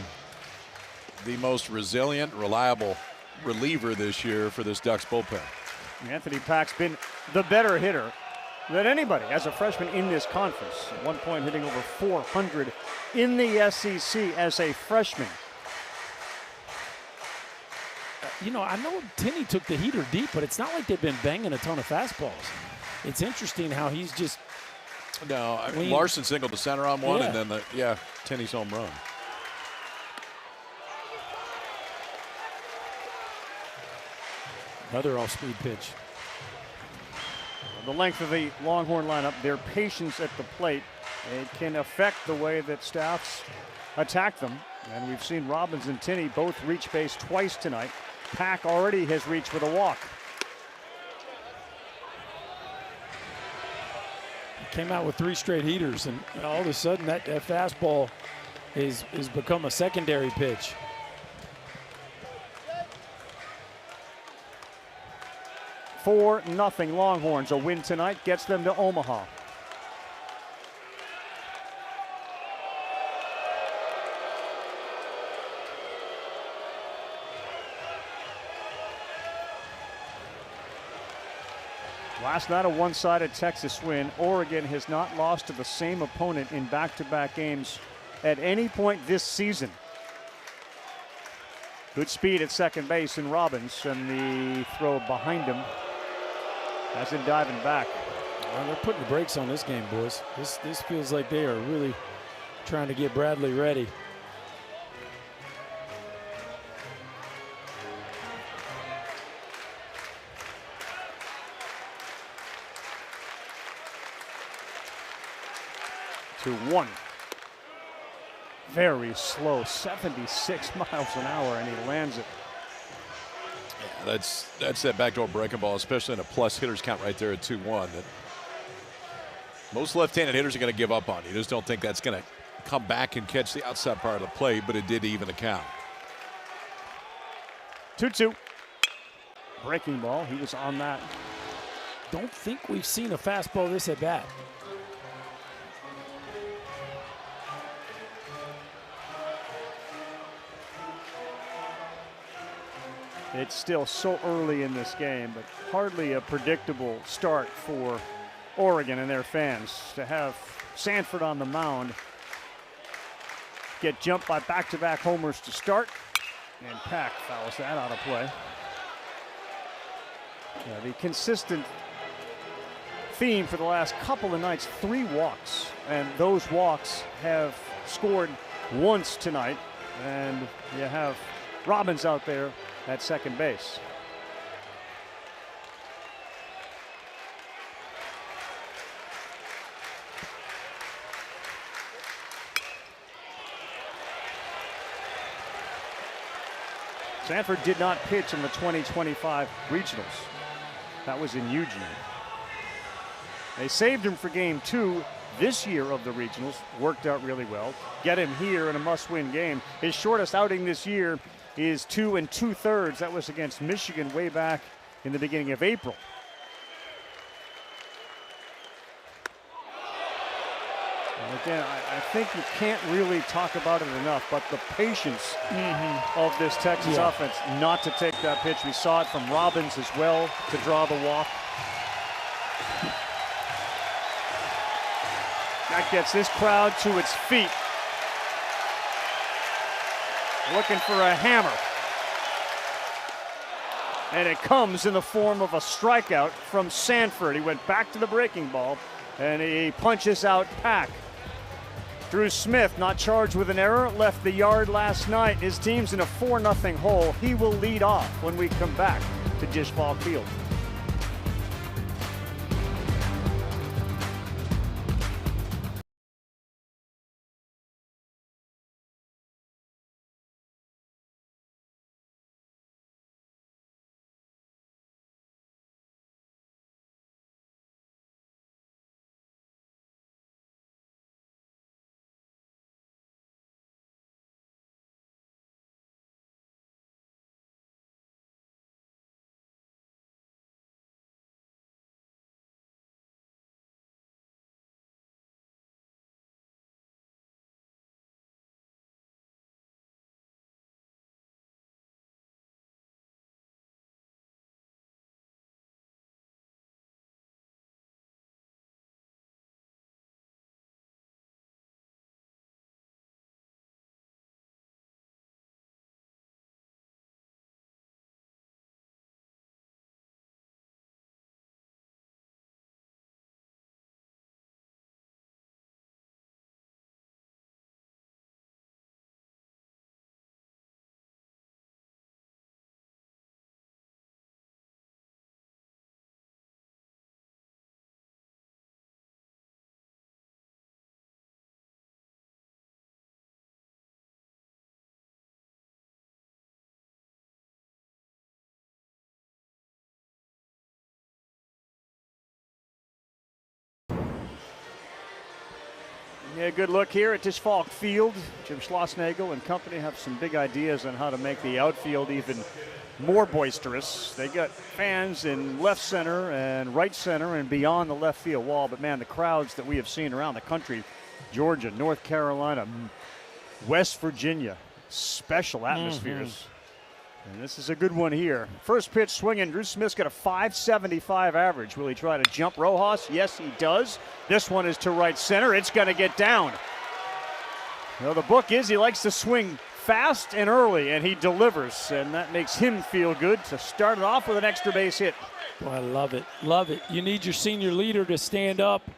the most resilient, reliable reliever this year for this Ducks bullpen. Anthony Pack's been the better hitter than anybody as a freshman in this conference. At one point hitting over 400 in the SEC as a freshman. You know, I know Tinney took the heater deep, but it's not like they've been banging a ton of fastballs. It's interesting how he's just. No, I mean, Larson singled the center on one, and then Tinney's home run. Another off-speed pitch. The length of the Longhorn lineup, their patience at the plate, it can affect the way that staffs attack them. And we've seen Robbins and Tinney both reach base twice tonight. Pack already has reached with a walk. Came out with 3 straight heaters, and all of a sudden that fastball is become a secondary pitch. $4-0 Longhorns. A win tonight gets them to Omaha. Last night, a one-sided Texas win. Oregon has not lost to the same opponent in back-to-back games at any point this season. Good speed at second base in Robbins, and the throw behind him has him diving back. Well, they're putting the brakes on this game, boys. This feels like they are really trying to get Bradley ready. To 1. Very slow, 76 miles an hour, and he lands it. Yeah, that's that backdoor breaking ball, especially in a plus hitters count right there at 2-1. That Most left-handed hitters are going to give up on you. Just don't think that's going to come back and catch the outside part of the plate, but it did even the count. 2-2. Breaking ball. He was on that. Don't think we've seen a fastball this at bat. It's still so early in this game, but hardly a predictable start for Oregon and their fans to have Sanford on the mound, get jumped by back-to-back homers to start, and Pack fouls that out of play. Yeah, the consistent theme for the last couple of nights, 3 walks, and those walks have scored once tonight, and you have Robbins out there at second base. Sanford did not pitch in the 2025 regionals. That was in Eugene. They saved him for game 2 this year of the regionals. Worked out really well. Get him here in a must-win game. His shortest outing this year is 2 2/3. That was against Michigan way back in the beginning of April. And again, I think you can't really talk about it enough, but the patience of this Texas offense not to take that pitch. We saw it from Robbins as well to draw the walk. That gets this crowd to its feet. Looking for a hammer. And it comes in the form of a strikeout from Sanford. He went back to the breaking ball, and he punches out Pack. Drew Smith, not charged with an error, left the yard last night. His team's in a 4-0 hole. He will lead off when we come back to Disch Falk Field. Yeah, good look here at Disch Falk Field. Jim Schlossnagle and company have some big ideas on how to make the outfield even more boisterous. They got fans in left center and right center and beyond the left field wall. But, man, the crowds that we have seen around the country, Georgia, North Carolina, West Virginia, special atmospheres. And this is a good one here. First pitch swinging. Drew Smith's got a .575 average. Will he try to jump Rojas? Yes, he does. This one is to right center. It's going to get down. Well, the book is he likes to swing fast and early, and he delivers. And that makes him feel good to start it off with an extra base hit. Boy, I love it. Love it. You need your senior leader to stand up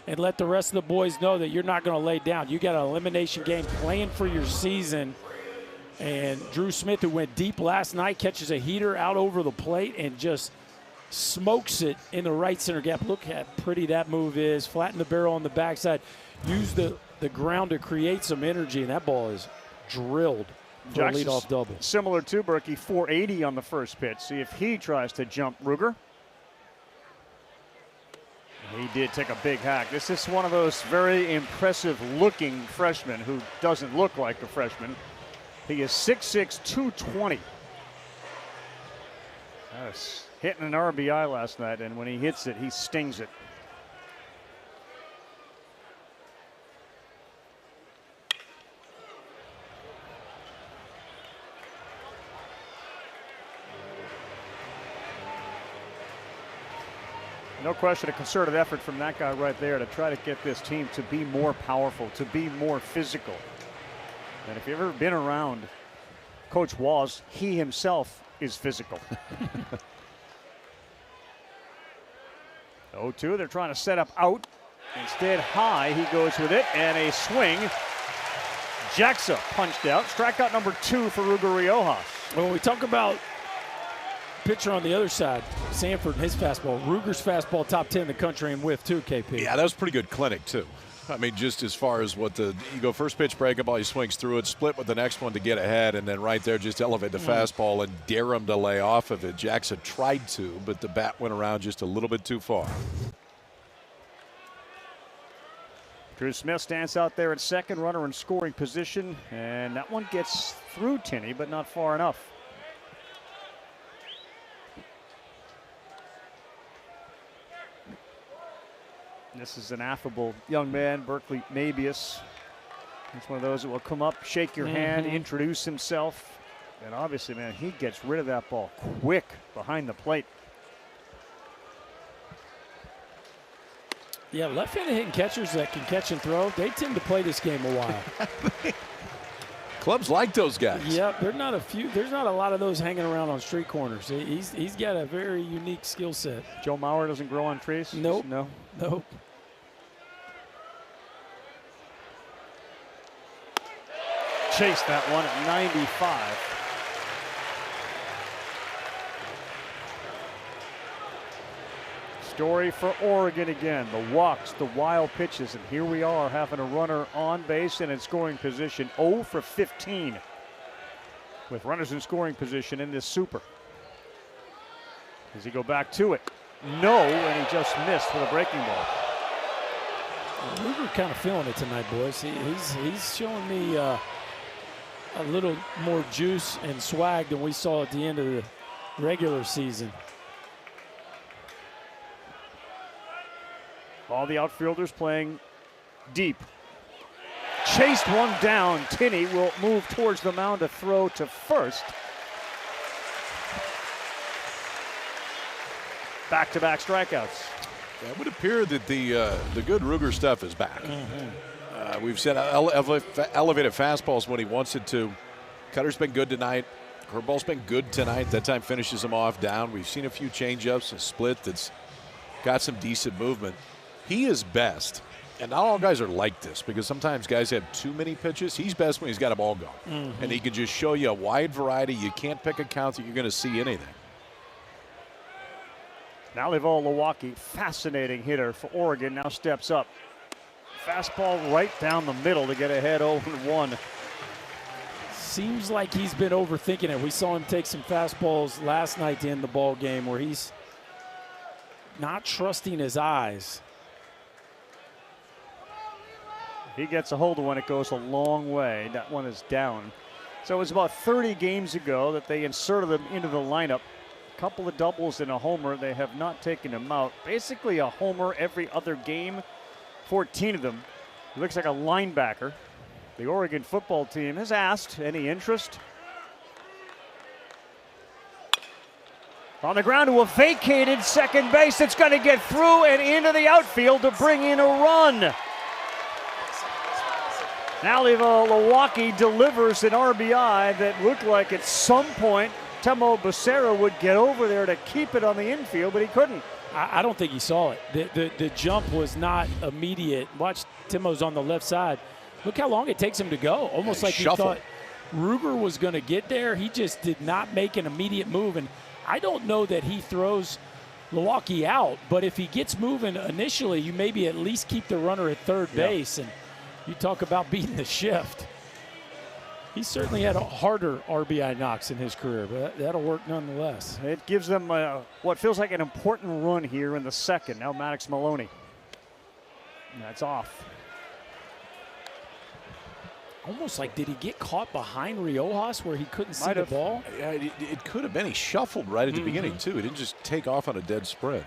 and let the rest of the boys know that you're not going to lay down. You got an elimination game playing for your season. And Drew Smith, who went deep last night, catches a heater out over the plate and just smokes it in the right center gap. Look how pretty that move is. Flatten the barrel on the backside. Use the ground to create some energy, and that ball is drilled for a leadoff double. Similar to Berkey, 480 on the first pitch. See if he tries to jump Ruger. He did take a big hack. This is one of those very impressive looking freshmen who doesn't look like a freshman. He is 6'6", 220. Was hitting an RBI last night, and when he hits it, he stings it. No question, a concerted effort from that guy right there to try to get this team to be more powerful, to be more physical. And if you've ever been around Coach Waz, he himself is physical. 0-2, they're trying to set up out. Instead, high, he goes with it, and a swing. Jaxa punched out. Strikeout number 2 for Ruger Riojas. When we talk about pitcher on the other side, Sanford and his fastball, Ruger's fastball top 10 in the country and whiff too, KP. Yeah, that was pretty good clinic too. I mean, just as far as what you go first pitch breaking ball, he swings through it, split with the next one to get ahead, and then right there just elevate the fastball and dare him to lay off of it. Jackson tried to, but the bat went around just a little bit too far. Drew Smith stands out there at second, runner in scoring position, and that one gets through Tinney, but not far enough. This is an affable young man, Berkeley Mabius. He's one of those that will come up, shake your hand, introduce himself. And obviously, man, he gets rid of that ball quick behind the plate. Yeah, left-handed hitting catchers that can catch and throw, they tend to play this game a while. Clubs like those guys. Yeah, there's not a lot of those hanging around on street corners. He's got a very unique skill set. Joe Mauer doesn't grow on trees? Nope. No. Nope. Chased that one at 95. Story for Oregon again. The walks, the wild pitches, and here we are having a runner on base and in scoring position. 0 for 15 with runners in scoring position in this super. Does he go back to it? No, and he just missed with a breaking ball. Ruger kind of feeling it tonight, boys. He's showing me a little more juice and swag than we saw at the end of the regular season. All the outfielders playing deep. Chased one down. Tinney will move towards the mound to throw to first. Back-to-back strikeouts. Yeah, it would appear that the good Ruger stuff is back. We've said elevated fastballs when he wants it to. Cutter's been good tonight. Curveball's been good tonight. That time finishes him off down. We've seen a few changeups, a split that's got some decent movement. He is best, and not all guys are like this because sometimes guys have too many pitches. He's best when he's got a ball going, and he can just show you a wide variety. You can't pick a count that you're going to see anything. Now Milwaukee, fascinating hitter for Oregon, now steps up. Fastball right down the middle to get ahead 0-1. Seems like he's been overthinking it. We saw him take some fastballs last night to end the ball game where he's not trusting his eyes. He gets a hold of one, it goes a long way. That one is down. So it was about 30 games ago that they inserted him into the lineup. A couple of doubles and a homer. They have not taken him out. Basically a homer every other game, 14 of them. He looks like a linebacker. The Oregon football team has asked, any interest? On the ground to a vacated second base. It's going to get through and into the outfield to bring in a run. Now Milwaukee delivers an RBI that looked like at some point Temo Becerra would get over there to keep it on the infield, but he couldn't. I don't think he saw it. The jump was not immediate. Watch, Temo's on the left side. Look how long it takes him to go. Almost like he thought Ruger was going to get there. He just did not make an immediate move. And I don't know that he throws Milwaukee out, but if he gets moving initially, you maybe at least keep the runner at third base. And you talk about beating the shift. He certainly had harder RBI knocks in his career, but that'll work nonetheless. It gives them what feels like an important run here in the second. Now Maddox Maloney. That's off. Almost like, did he get caught behind Riojas where he couldn't see the ball? Yeah, it could have been. He shuffled right at the beginning, too. He didn't just take off on a dead spread.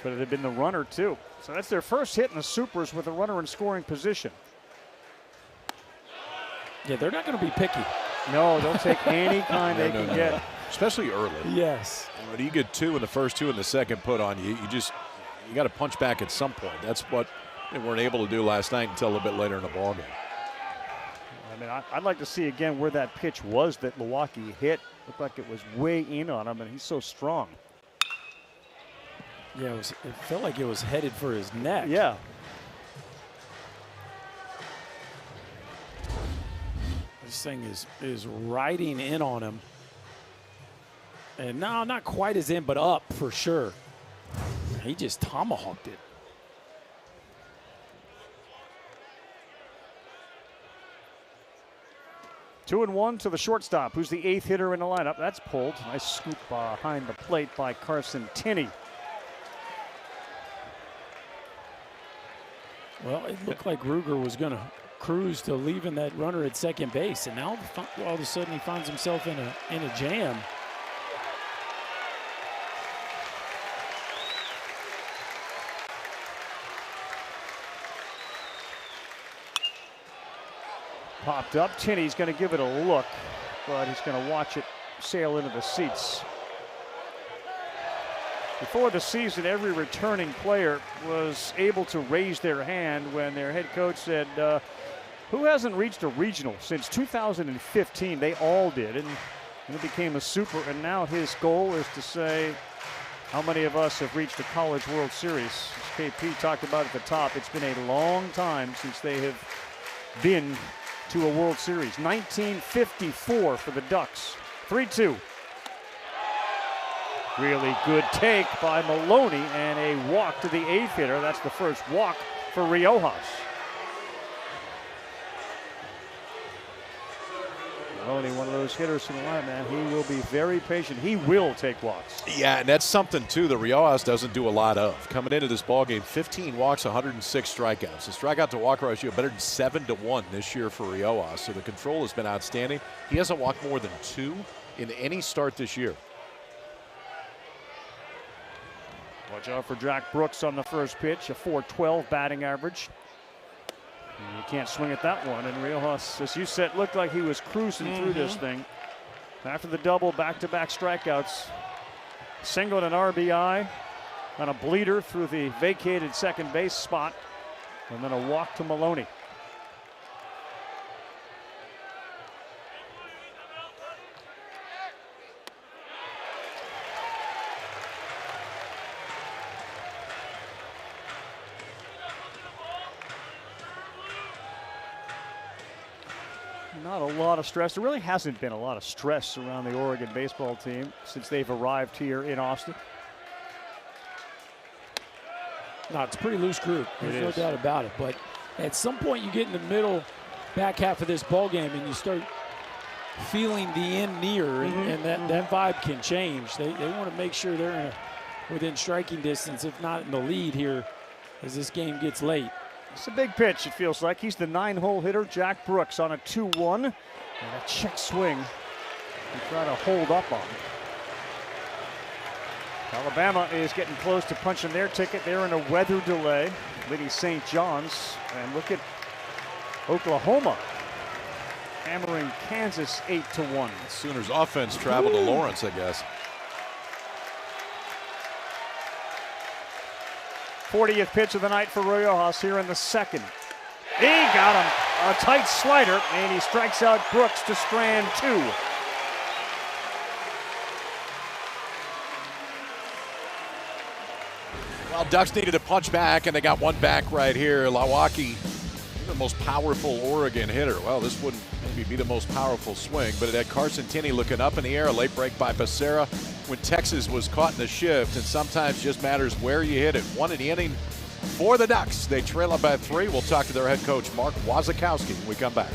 Could have been the runner, too. So that's their first hit in the Supers with a runner in scoring position. Yeah, they're not going to be picky. No, they'll take any kind they can get. Especially early. Yes. When you get 2 in the first, 2 in the second put on you, you got to punch back at some point. That's what they weren't able to do last night until a little bit later in the ballgame. I mean, I'd like to see again where that pitch was that Milwaukee hit. Looked like it was way in on him, and he's so strong. Yeah, it felt like it was headed for his neck. Yeah. This thing is riding in on him. And no, not quite as in, but up for sure. He just tomahawked it. Two and one to the shortstop, who's the 8th hitter in the lineup. That's pulled. Nice scoop behind the plate by Carson Tinney. Well, it looked like Ruger was going to cruise to leaving that runner at second base, and now all of a sudden he finds himself in a jam. Popped up. Tinney's going to give it a look, but he's going to watch it sail into the seats. Before the season, every returning player was able to raise their hand when their head coach said, who hasn't reached a regional since 2015? They all did, and it became a super, and now his goal is to say, how many of us have reached a College World Series? As KP talked about at the top, it's been a long time since they have been to a World Series. 1954 for the Ducks. 3-2. Really good take by Maloney and a walk to the 8th hitter. That's the first walk for Riojas. Maloney, one of those hitters in the line, man. He will be very patient. He will take walks. Yeah, and that's something, too, that Riojas doesn't do a lot of. Coming into this ballgame, 15 walks, 106 strikeouts. The strikeout-to-walk ratio better than 7-1 this year for Riojas, so the control has been outstanding. He hasn't walked more than 2 in any start this year. Watch out for Jack Brooks on the first pitch, a .412 batting average. And you can't swing at that one. And Riojas, as you said, looked like he was cruising through this thing. After the double, back-to-back strikeouts. Singled an RBI on a bleeder through the vacated second base spot. And then a walk to Maloney. Not a lot of stress. There really hasn't been a lot of stress around the Oregon baseball team since they've arrived here in Austin. No, it's a pretty loose group. There's no doubt about it. But at some point you get in the middle, back half of this ball game, and you start feeling the end near, and that vibe can change. They want to make sure they're within striking distance, if not in the lead here, as this game gets late. It's a big pitch, it feels like. He's the 9-hole hitter, Jack Brooks, on a 2-1. And a check swing to try to hold up on him. Alabama is getting close to punching their ticket. They're in a weather delay, leading St. John's. And look at Oklahoma hammering Kansas 8-1. Sooners offense traveled to Lawrence, I guess. 40th pitch of the night for Riojas here in the second. He got him. A tight slider, and he strikes out Brooks to strand 2. Well, Ducks needed to punch back, and they got one back right here. Milwaukee, the most powerful Oregon hitter. Well, this wouldn't maybe be the most powerful swing, but it had Carson Tinney looking up in the air. A late break by Becerra when Texas was caught in the shift, and sometimes just matters where you hit it. 1 in the inning for the Ducks. They trail up by 3. We'll talk to their head coach, Mark Wazakowski, when we come back.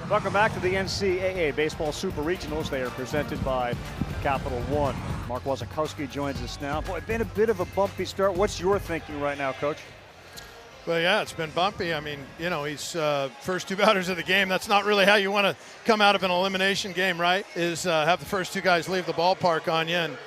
Welcome back to the NCAA Baseball Super Regionals. They are presented by Capital One. Mark Wasikowski joins us now. Boy, been a bit of a bumpy start. What's your thinking right now, Coach? Well, yeah, it's been bumpy. I mean, you know, he's first two batters of the game. That's not really how you want to come out of an elimination game, right? Is have the first two guys leave the ballpark on you. And,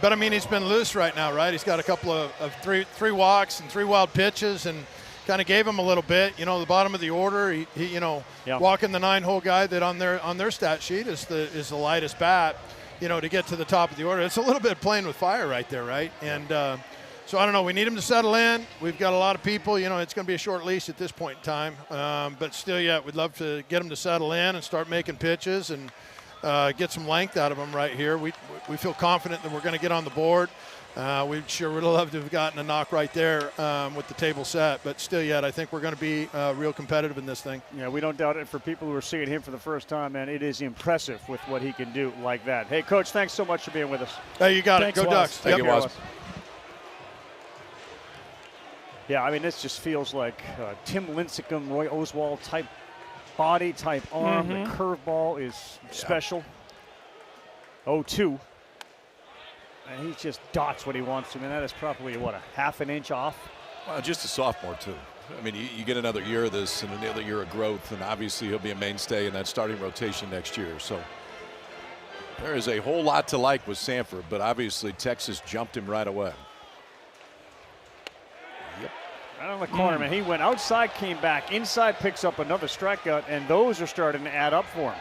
but, I mean, he's been loose right now, right? He's got a couple of three walks and 3 wild pitches and kind of gave him a little bit. You know, the bottom of the order, he you know, walking the 9-hole guy that on their stat sheet is the lightest bat, you know, to get to the top of the order. It's a little bit playing with fire right there, right? And so, I don't know. We need him to settle in. We've got a lot of people. You know, it's going to be a short leash at this point in time. But still, yeah, we'd love to get him to settle in and start making pitches and get some length out of him right here. We feel confident that we're going to get on the board. We sure would love to have gotten a knock right there with the table set. But still yet, I think we're going to be real competitive in this thing. Yeah, we don't doubt it. For people who are seeing him for the first time, man, it is impressive with what he can do like that. Hey, Coach, thanks so much for being with us. Hey, you got Thanks, it. Go Waz. Ducks. Thank you, Waz. Yeah, I mean, this just feels like Tim Lincecum, Roy Oswald type body, type arm. The curveball is special. 0-2. And he just dots what he wants to. I mean, that is probably, what, a half an inch off? Well, just a sophomore, too. I mean, you get another year of this and another year of growth, and obviously he'll be a mainstay in that starting rotation next year. So there is a whole lot to like with Sanford, but obviously Texas jumped him right away. Right on the corner, man. He went outside, came back, inside, picks up another strikeout, and those are starting to add up for him.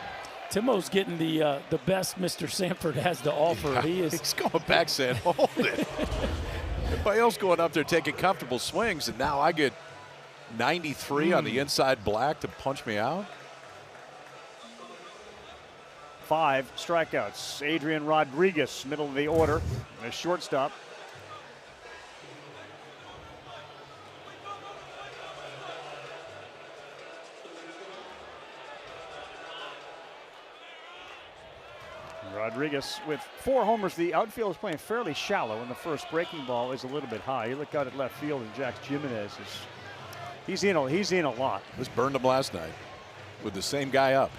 Timo's getting the best Mr. Sanford has to offer. Yeah, he's going back saying, hold it. Everybody else going up there taking comfortable swings, and now I get 93 on the inside black to punch me out. 5 strikeouts. Adrian Rodriguez, middle of the order, a shortstop. Rodriguez with 4 homers. The outfield is playing fairly shallow, and the first breaking ball is a little bit high. You look out at left field, and Jack Jimenez he's in a lot. This burned him last night with the same guy up.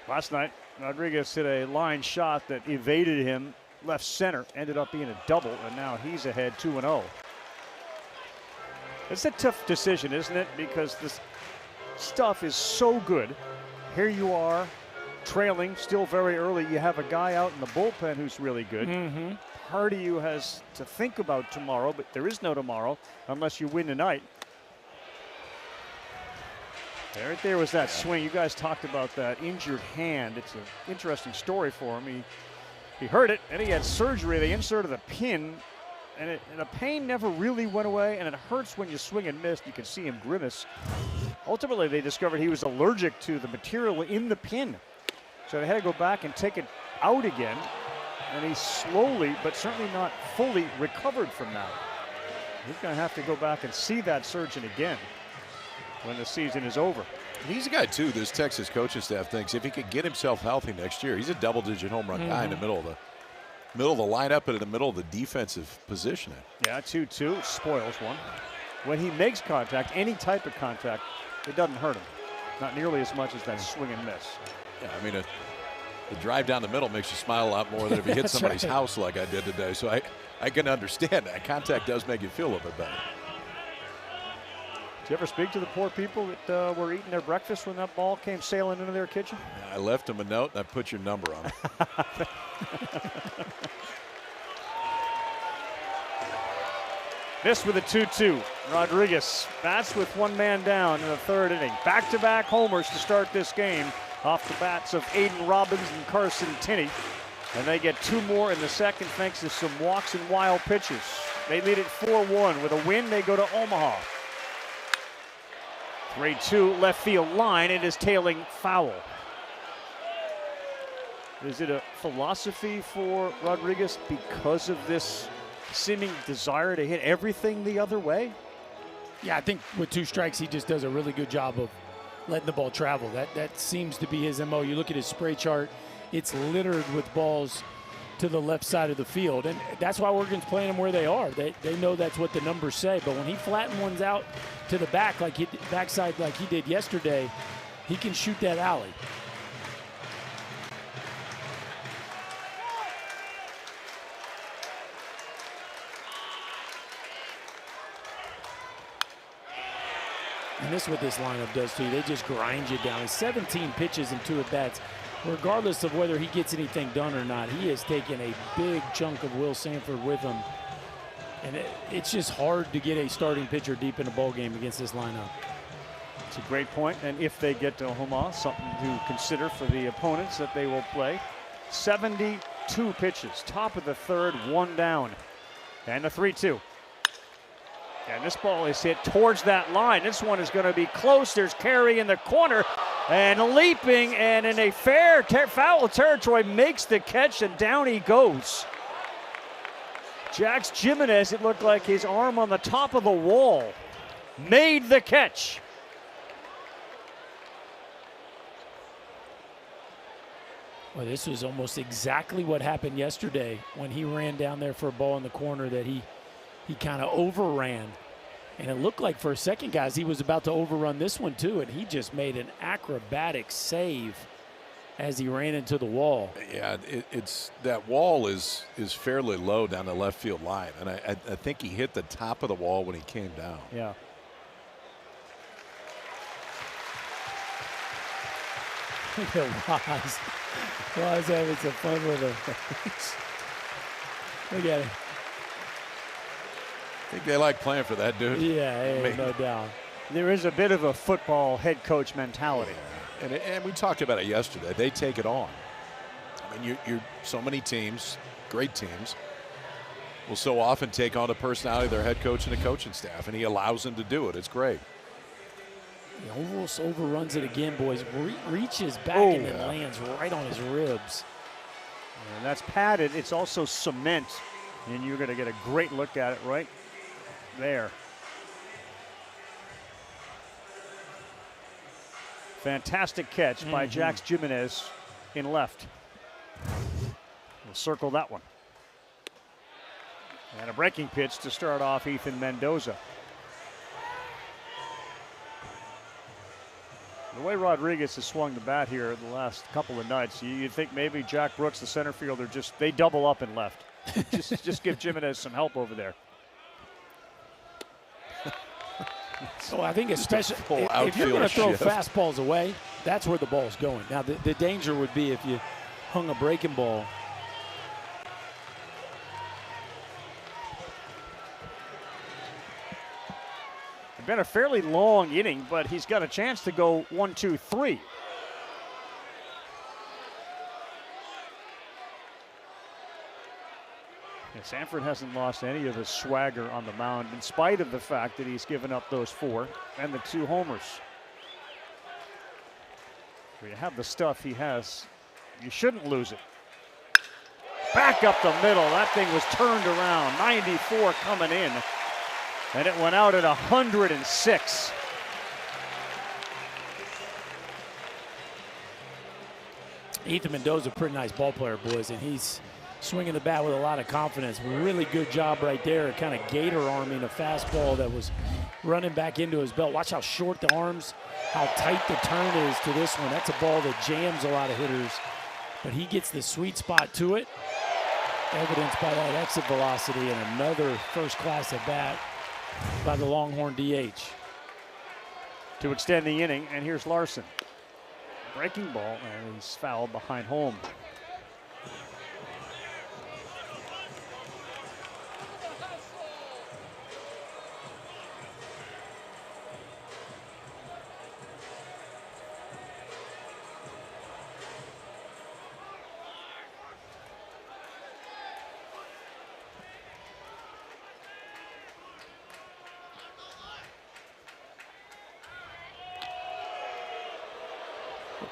Last night, Rodriguez hit a line shot that evaded him left center, ended up being a double, and now he's ahead 2-0. It's a tough decision, isn't it? Because this stuff is so good. Here you are, trailing, still very early. You have a guy out in the bullpen who's really good. Part of you has to think about tomorrow, but there is no tomorrow unless you win tonight. Right there was that swing. You guys talked about that injured hand. It's an interesting story for him. He hurt it, and he had surgery. They inserted a pin, and the pain never really went away, and it hurts when you swing and miss. You can see him grimace. Ultimately, they discovered he was allergic to the material in the pin. So they had to go back and take it out again. And he's slowly, but certainly not fully, recovered from that. He's going to have to go back and see that surgeon again when the season is over. He's a guy, too, this Texas coaching staff thinks if he could get himself healthy next year, he's a double-digit home run guy in the middle of the lineup and in the middle of the defensive positioning. Yeah, 2-2 spoils one. When he makes contact, any type of contact, it doesn't hurt him. Not nearly as much as that swing and miss. Yeah, I mean, the drive down the middle makes you smile a lot more than if you hit somebody's house like I did today. So I can understand that. Contact does make you feel a little bit better. Did you ever speak to the poor people that were eating their breakfast when that ball came sailing into their kitchen? I left them a note, and I put your number on it. This with a 2-2. Rodriguez bats with 1 man down in the 3rd inning. Back-to-back homers to start this game off the bats of Aiden Robbins and Carson Tinney. And they get 2 more in the 2nd thanks to some walks and wild pitches. They lead it 4-1. With a win, they go to Omaha. 3-2 left field line. It is tailing foul. Is it a philosophy for Rodriguez because of this seeming desire to hit everything the other way? Yeah, I think with 2 strikes, he just does a really good job of letting the ball travel. That seems to be his MO. You look at his spray chart, it's littered with balls to the left side of the field. And that's why Oregon's playing them where they are. They know that's what the numbers say. But when he flattens ones out to the backside like he did yesterday, he can shoot that alley. And this is what this lineup does to you. They just grind you down. 17 pitches and 2 at-bats. Regardless of whether he gets anything done or not, he has taken a big chunk of Will Sanford with him. And it's just hard to get a starting pitcher deep in a ball game against this lineup. It's a great point. And if they get to Omaha, something to consider for the opponents that they will play. 72 pitches. Top of the third, 1 down. And a 3-2. And this ball is hit towards that line. This one is going to be close. There's Carey in the corner and leaping, and in a foul territory makes the catch, and down he goes. Jax Jimenez, it looked like his arm on the top of the wall, made the catch. Well, this was almost exactly what happened yesterday when he ran down there for a ball in the corner that he kind of overran. And it looked like for a second, guys, he was about to overrun this one too, and he just made an acrobatic save as he ran into the wall. Yeah, it's that wall is fairly low down the left field line, and I think he hit the top of the wall when he came down. Yeah. Look at Waz. Waz having some fun with him. Look at him. I think they like playing for that dude. Yeah, no doubt. There is a bit of a football head coach mentality. And we talked about it yesterday. They take it on. I mean, you're so many teams, great teams, will so often take on the personality of their head coach and the coaching staff, and he allows them to do it. It's great. He almost overruns it again, boys. Reaches back and then lands right on his ribs. And that's padded. It's also cement, and you're going to get a great look at it right there. Fantastic catch by Jax Jimenez in left. We'll circle that one. And a breaking pitch to start off Ethan Mendoza. The way Rodriguez has swung the bat here the last couple of nights, you'd think maybe Jack Brooks, the center fielder, they double up in left. just give Jimenez some help over there. So I think especially if you're going to throw fastballs away, that's where the ball's going. Now the danger would be if you hung a breaking ball. It's been a fairly long inning, but he's got a chance to go 1, 2, 3. Sanford hasn't lost any of his swagger on the mound in spite of the fact that he's given up those 4 and the 2 homers. When you have the stuff he has, you shouldn't lose it. Back up the middle. That thing was turned around. 94 coming in. And it went out at 106. Ethan Mendoza, pretty nice ball player, boys, and he's swinging the bat with a lot of confidence. Really good job right there, kind of gator arming a fastball that was running back into his belt. Watch how short the arms, how tight the turn is to this one. That's a ball that jams a lot of hitters, but he gets the sweet spot to it, evidenced by that exit velocity, and another first-class at bat by the Longhorn DH. To extend the inning, and here's Larson. Breaking ball, and he's fouled behind home.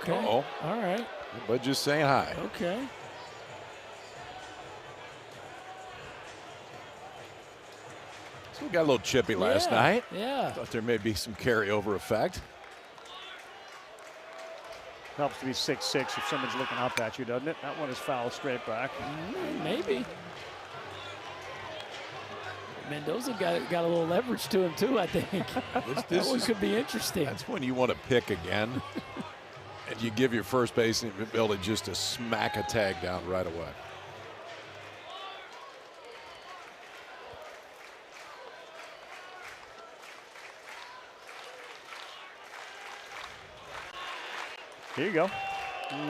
Okay. Uh-oh. All right. But just saying hi. Okay. So we got a little chippy last night. Yeah. Thought there may be some carryover effect. Helps to be 6'6" if someone's looking up at you, doesn't it? That one is foul straight back. Maybe. Mendoza got a little leverage to him too, I think. That one could be interesting. That's when you want to pick again, and you give your first baseman ability just to smack a tag down right away. Here you go.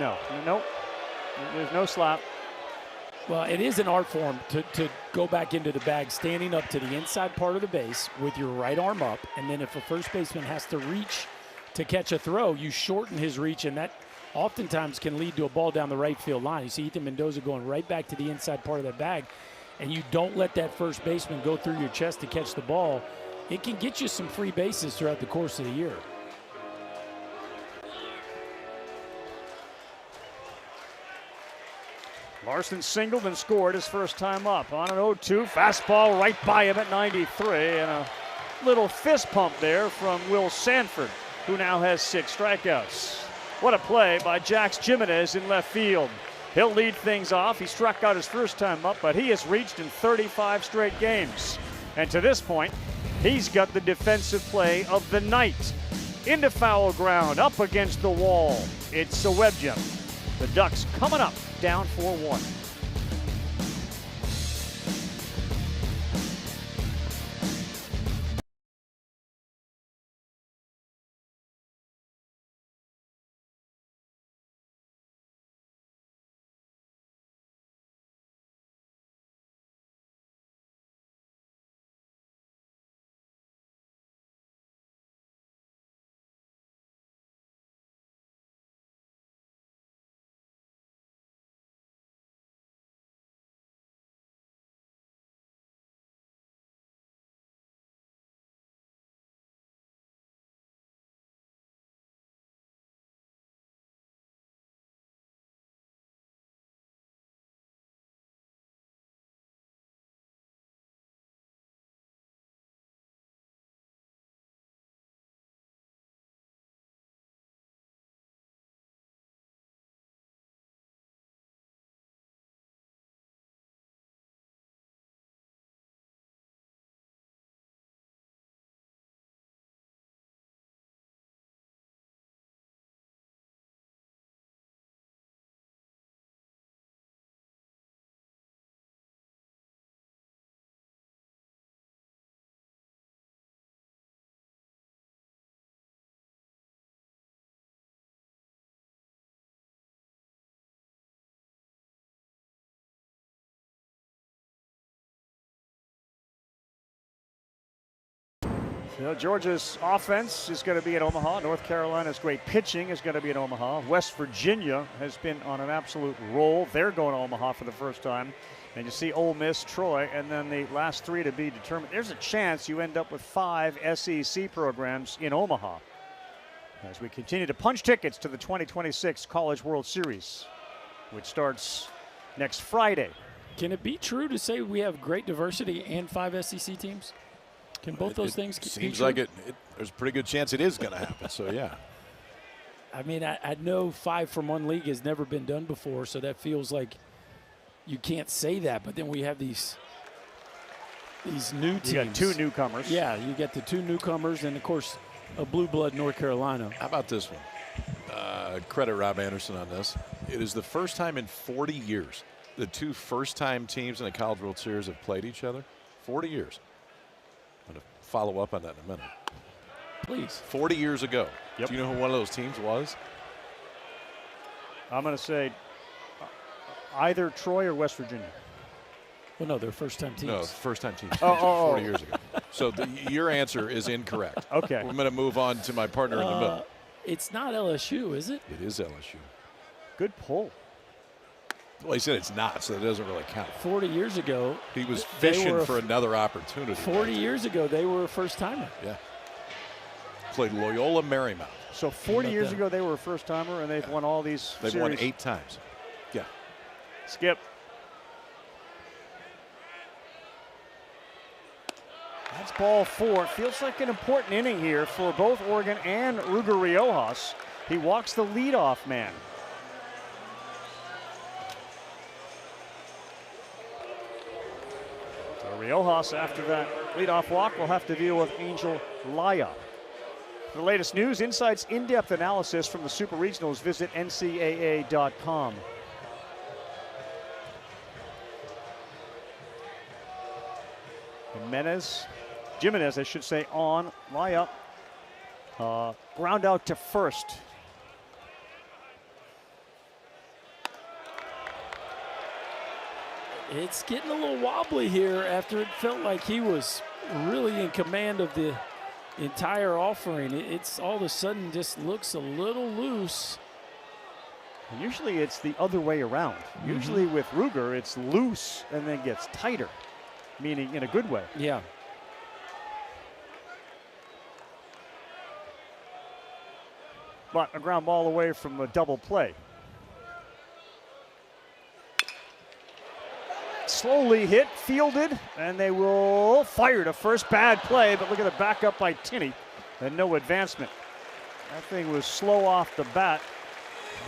No. Nope. There's no slap. Well, it is an art form to go back into the bag, standing up to the inside part of the base with your right arm up, and then if a first baseman has to reach to catch a throw, you shorten his reach, and that oftentimes can lead to a ball down the right field line. You see Ethan Mendoza going right back to the inside part of that bag, and you don't let that first baseman go through your chest to catch the ball. It can get you some free bases throughout the course of the year. Larson singled and scored his first time up on an 0-2. Fastball right by him at 93, and a little fist pump there from Will Sanford, who now has 6 strikeouts. What a play by Jax Jimenez in left field. He'll lead things off. He struck out his first time up, but he has reached in 35 straight games. And to this point, he's got the defensive play of the night. Into foul ground, up against the wall. It's a web gem. The Ducks coming up, down 4-1. So Georgia's offense is going to be in Omaha. North Carolina's great pitching is going to be in Omaha. West Virginia has been on an absolute roll. They're going to Omaha for the first time. And you see Ole Miss, Troy, and then the last 3 to be determined. There's a chance you end up with 5 SEC programs in Omaha as we continue to punch tickets to the 2026 College World Series, which starts next Friday. Can it be true to say we have great diversity and 5 SEC teams? Can both those things be true? Seems like there's a pretty good chance it is going to happen, so yeah. I mean, I know 5 from one league has never been done before, so that feels like you can't say that. But then we have these new teams. You got 2 newcomers. Yeah, you get the 2 newcomers, and, of course, a blue blood North Carolina. How about this one? Credit Rob Anderson on this. It is the first time in 40 years the 2 first-time teams in the College World Series have played each other. 40 years. I'm going to follow up on that in a minute. Please. 40 years ago. Yep. Do you know who one of those teams was? I'm going to say either Troy or West Virginia. Well, no, they're first-time teams. No, first-time teams. 40 Oh. years ago. So your answer is incorrect. Okay. I'm going to move on to my partner in the middle. It's not LSU, is it? It is LSU. Good pull. Well, he said it's not, so that doesn't really count. 40 years ago. He was fishing for another opportunity. 40 years ago, they were a first-timer. Yeah. Played Loyola Marymount. So 40 years ago, they were a first-timer, and they've won all these They've series. won 8 times. Yeah. Skip. That's ball 4. Feels like an important inning here for both Oregon and Ruger Riojas. He walks the leadoff man. So Riojas, after that leadoff walk, will have to deal with Angel Laya. For the latest news, insights, in-depth analysis from the Super Regionals, visit ncaa.com. Jimenez, I should say, on Laya. Ground out to first. It's getting a little wobbly here after it felt like he was really in command of the entire offering. It's all of a sudden just looks a little loose. And usually it's the other way around. Usually with Ruger, it's loose and then gets tighter, meaning in a good way. Yeah. But a ground ball away from a double play. Slowly hit, fielded, and they will fire to first. Bad play, but look at the backup by Tinney and no advancement. That thing was slow off the bat.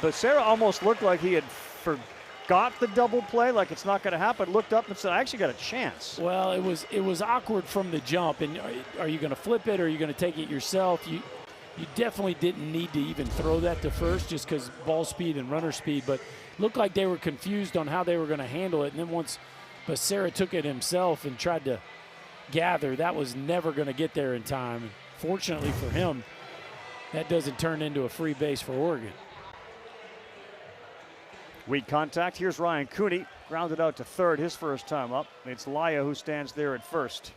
Becerra almost looked like he had forgot the double play, like it's not going to happen. Looked up and said, I actually got a chance. Well, it was awkward from the jump. And are you going to flip it or are you going to take it yourself? You definitely didn't need to even throw that to first just because ball speed and runner speed, but looked like they were confused on how they were going to handle it. And then once Becerra took it himself and tried to gather, that was never going to get there in time. Fortunately for him, that doesn't turn into a free base for Oregon. Weak contact. Here's Ryan Cooney, grounded out to third his first time up. It's Laya who stands there at first.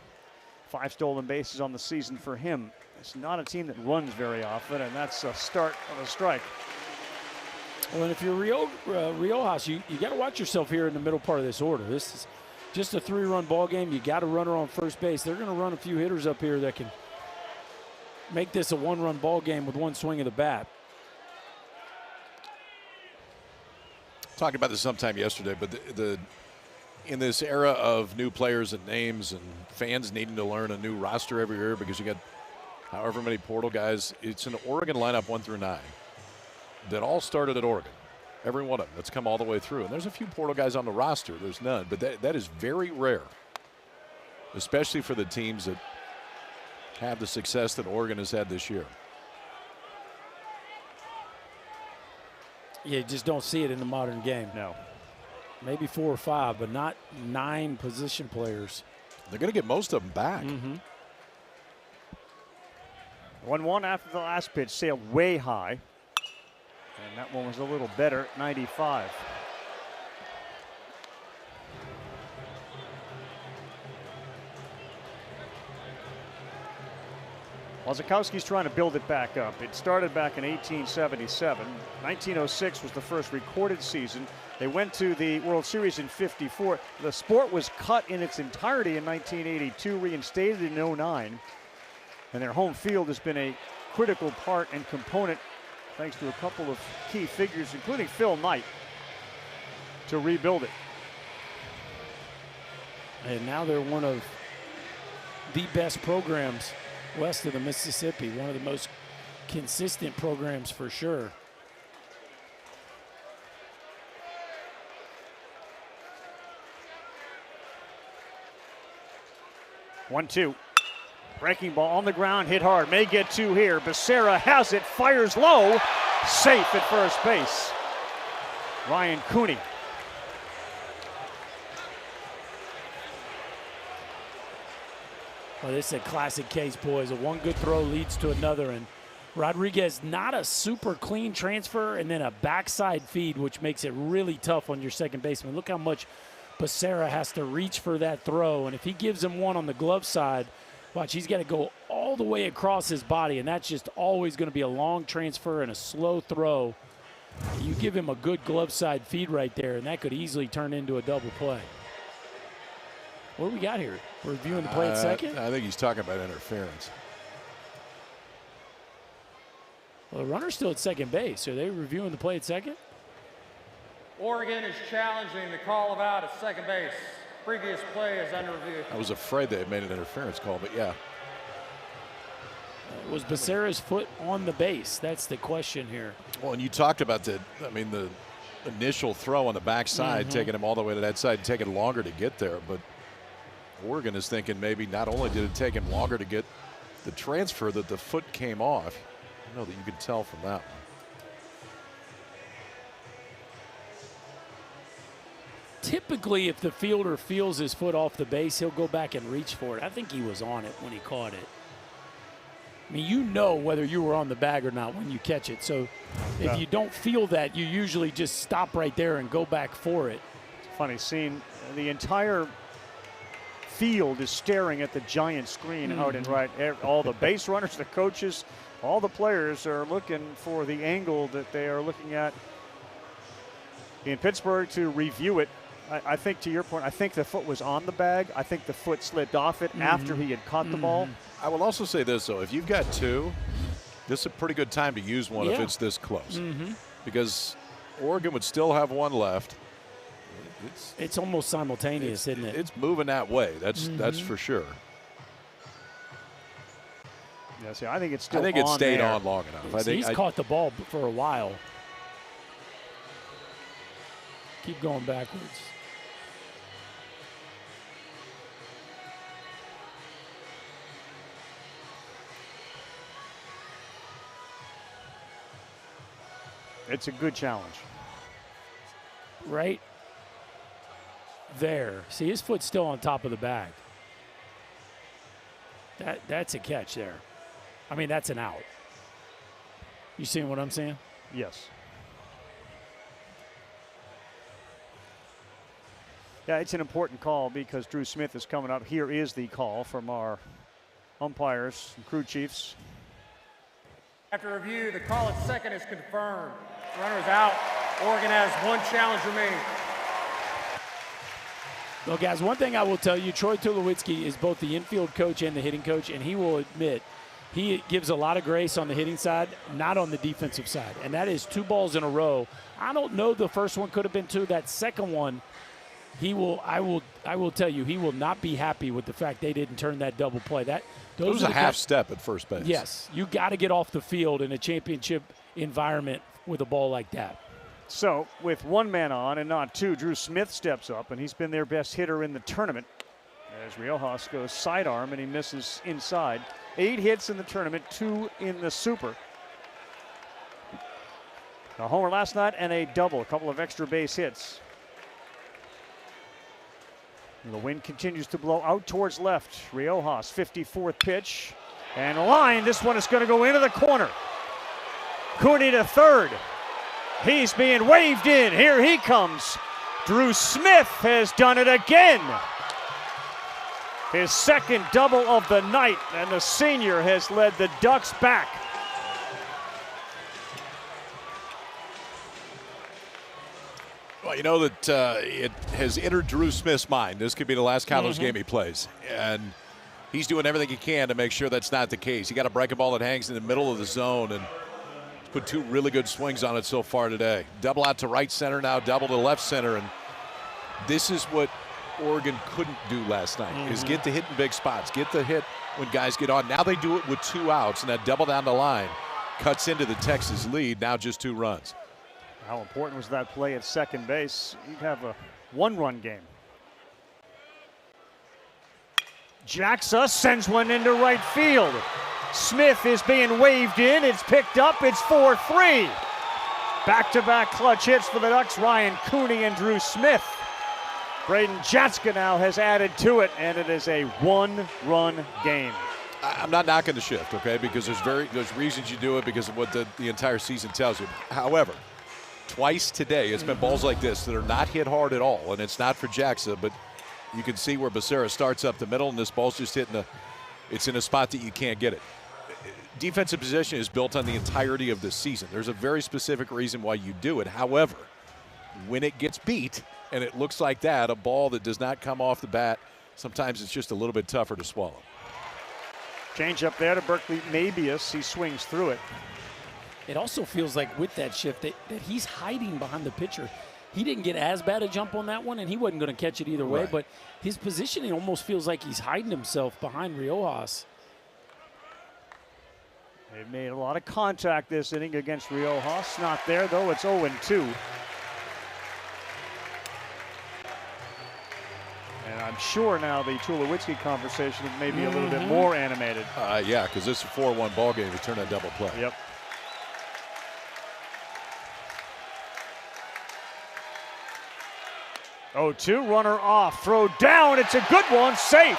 5 stolen bases on the season for him. It's not a team that runs very often, and that's a start of a strike. Well, and if you're Riojas, you got to watch yourself here in the middle part of this order. This is just a 3-run ball game. You got a runner on first base. They're going to run a few hitters up here that can make this a 1-run ball game with one swing of the bat. Talked about this sometime yesterday, but in this era of new players and names and fans needing to learn a new roster every year because you got however many portal guys, it's an Oregon lineup 1 through 9 that all started at Oregon. Every one of them that's come all the way through. And there's a few portal guys on the roster. There's none, but that is very rare, especially for the teams that have the success that Oregon has had this year. Yeah, you just don't see it in the modern game. No. Maybe 4 or 5, but not 9 position players. They're going to get most of them back. 1-1 after the last pitch, sailed way high. And that one was a little better, 95. Wazakowski's trying to build it back up. It started back in 1877. 1906 was the first recorded season. They went to the World Series in '54. The sport was cut in its entirety in 1982, reinstated in '09. And their home field has been a critical part and component, thanks to a couple of key figures, including Phil Knight, to rebuild it. And now they're one of the best programs west of the Mississippi, one of the most consistent programs for sure. One-two. Breaking ball on the ground, hit hard, may get 2 here. Becerra has it, fires low, safe at first base. Ryan Cooney. Well, this is a classic case, boys. One good throw leads to another, and Rodriguez, not a super clean transfer, and then a backside feed, which makes it really tough on your second baseman. Look how much Becerra has to reach for that throw, and if he gives him one on the glove side, watch, he's got to go all the way across his body, and that's just always going to be a long transfer and a slow throw. You give him a good glove side feed right there, and that could easily turn into a double play. What do we got here? We're reviewing the play at second? I think he's talking about interference. Well, the runner's still at second base. Are they reviewing the play at second? Oregon is challenging the call of out at second base. Previous play is under review. I was afraid they had made an interference call, but yeah. Was Becerra's foot on the base? That's the question here. Well, and you talked about the initial throw on the backside, taking him all the way to that side and taking longer to get there. But Oregon is thinking maybe not only did it take him longer to get the transfer, that the foot came off. I know that you can tell from that one. Typically, if the fielder feels his foot off the base, he'll go back and reach for it. I think he was on it when he caught it. I mean, you know whether you were on the bag or not when you catch it. So if you don't feel that, you usually just stop right there and go back for it. It's funny seeing the entire field is staring at the giant screen out in right. All the base runners, the coaches, all the players are looking for the angle that they are looking at in Pittsburgh to review it. I think, to your point, I think the foot was on the bag. I think the foot slipped off it after he had caught the ball. I will also say this, though. If you've got two, this is a pretty good time to use one if it's this close. Because Oregon would still have one left. It's almost simultaneous, isn't it? It's moving that way. That's for sure. Yeah, see, I think it's still I think it stayed there. on long enough. I think he's caught the ball for a while. Keep going backwards. It's a good challenge. Right there. See, his foot's still on top of the bag. That's a catch there. I mean, that's an out. You seeing what I'm saying? Yes. Yeah, it's an important call because Drew Smith is coming up. Here is the call from our umpires and crew chiefs. After review, the call at second is confirmed. Runners out. Oregon has one challenge remaining. Well, guys, one thing I will tell you, Troy Tulowitzki is both the infield coach and the hitting coach, and he will admit he gives a lot of grace on the hitting side, not on the defensive side. And that is 2 balls in a row. I don't know, the first one could have been 2. That second one, I will tell you, he will not be happy with the fact they didn't turn that double play. It was a half step at first base. Yes, you got to get off the field in a championship environment with a ball like that. So, with 1 man on and not 2, Drew Smith steps up, and he's been their best hitter in the tournament. As Riojas goes sidearm, and he misses inside. 8 hits in the tournament, 2 in the Super. A homer last night and a double, a couple of extra base hits. And the wind continues to blow out towards left. Riojas, 54th pitch. And a line, this one is going to go into the corner. Cooney to third. He's being waved in. Here he comes. Drew Smith has done it again. His second double of the night, and the senior has led the Ducks back. Well, you know that it has entered Drew Smith's mind. This could be the last Kylo's game he plays. And he's doing everything he can to make sure that's not the case. He got a breaking ball that hangs in the middle of the zone, and he's put 2 really good swings on it so far today. Double out to right center now, double to left center. And this is what Oregon couldn't do last night, is get the hit in big spots, get the hit when guys get on. Now they do it with 2 outs, and that double down the line cuts into the Texas lead, now just 2 runs. How important was that play at second base? You'd have a 1-run game. Jaxa sends one into right field. Smith is being waved in. It's picked up. It's 4-3. Back-to-back clutch hits for the Ducks. Ryan Cooney and Drew Smith. Braden Jatzka now has added to it, and it is a 1-run game. I'm not knocking the shift, okay, because there's reasons you do it because of what the entire season tells you. However, twice today it's been balls like this that are not hit hard at all, and it's not for Jackson, but you can see where Becerra starts up the middle, and this ball's just hitting it's in a spot that you can't get it. Defensive position is built on the entirety of the season. There's a very specific reason why you do it. However, when it gets beat and it looks like that, a ball that does not come off the bat, sometimes it's just a little bit tougher to swallow. Change up there to Berkeley Mabius. He swings through it. It also feels like with that shift that he's hiding behind the pitcher. He didn't get as bad a jump on that one, and he wasn't going to catch it either way, but his positioning almost feels like he's hiding himself behind Riojas. They've made a lot of contact this inning against Riojas. Not there, though. It's 0-2. And I'm sure now the Tulowitzki conversation is maybe a little bit more animated. Yeah, because this is a 4-1 ball game. We turn a double play. Yep. 0-2, runner off, throw down, it's a good one, safe.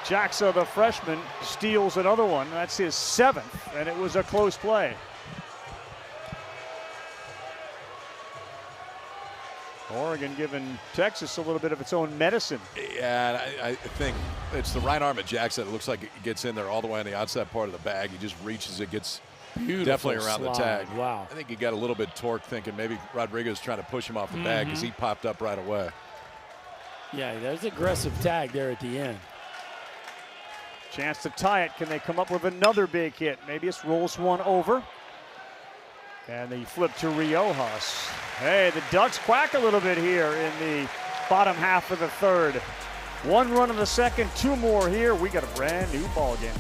Jaxa, the freshman, steals another one. That's his 7th, and it was a close play. Oregon giving Texas a little bit of its own medicine. Yeah, I think it's the right arm of Jackson. It looks like it gets in there all the way on the outside part of the bag. He just reaches it, gets definitely around the tag. Wow. I think he got a little bit torque, thinking maybe Rodriguez trying to push him off the bag because he popped up right away. Yeah, there's aggressive tag there at the end. Chance to tie it. Can they come up with another big hit? Maybe it's rolls one over. And the flip to Riojas. Hey, the Ducks quack a little bit here in the bottom half of the 3rd. 1 run in the 2nd, 2 more here. We got a brand new ball game.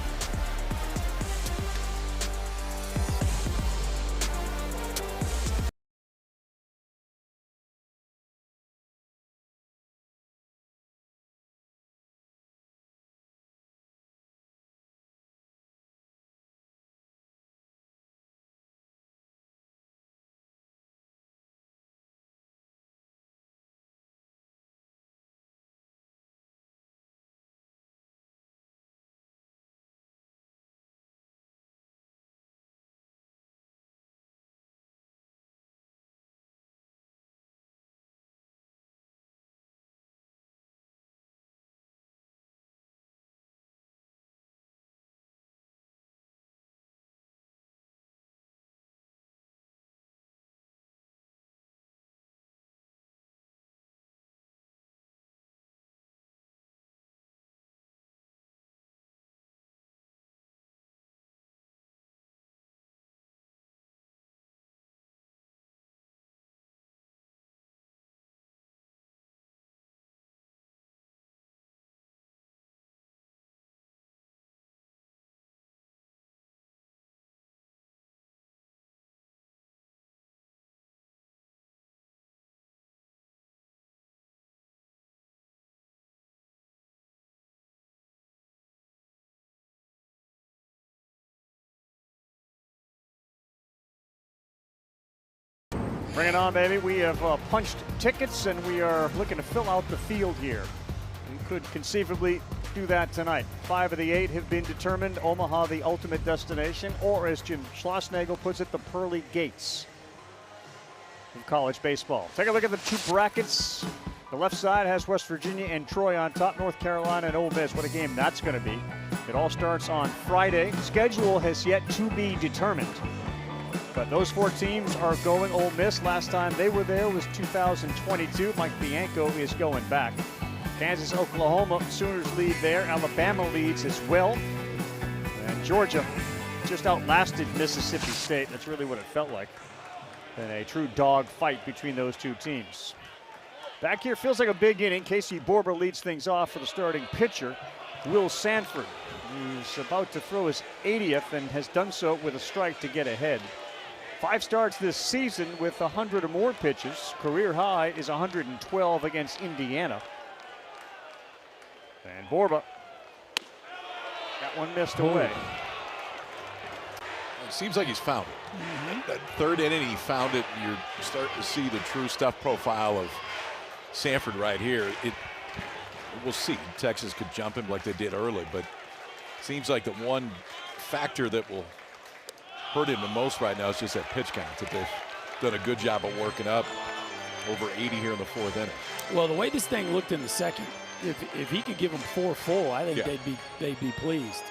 Bring it on, baby. We have punched tickets, and we are looking to fill out the field here. We could conceivably do that tonight. 5 of the 8 have been determined. Omaha, the ultimate destination, or as Jim Schlossnagle puts it, the pearly gates of college baseball. Take a look at the 2 brackets. The left side has West Virginia and Troy on top, North Carolina and Ole Miss. What a game that's going to be. It all starts on Friday. Schedule has yet to be determined. But those 4 teams are going. Ole Miss, last time they were there was 2022. Mike Bianco is going back. Kansas, Oklahoma, Sooners lead there. Alabama leads as well. And Georgia just outlasted Mississippi State. That's really what it felt like. And a true dog fight between those 2 teams. Back here feels like a big inning. Casey Borber leads things off for the starting pitcher, Will Sanford, who's about to throw his 80th and has done so with a strike to get ahead. 5 starts this season with 100 or more pitches. Career high is 112 against Indiana. And Borba got one missed away. It seems like he's found it. That 3rd inning, he found it. And you're starting to see the true stuff profile of Sanford right here. We'll see. Texas could jump him like they did early, but it seems like the one factor that will hurt him the most right now is just that pitch count that they've done a good job of working up. Over 80 here in the 4th inning. Well, the way this thing looked in the 2nd, if he could give them 4 full, I think they'd be pleased.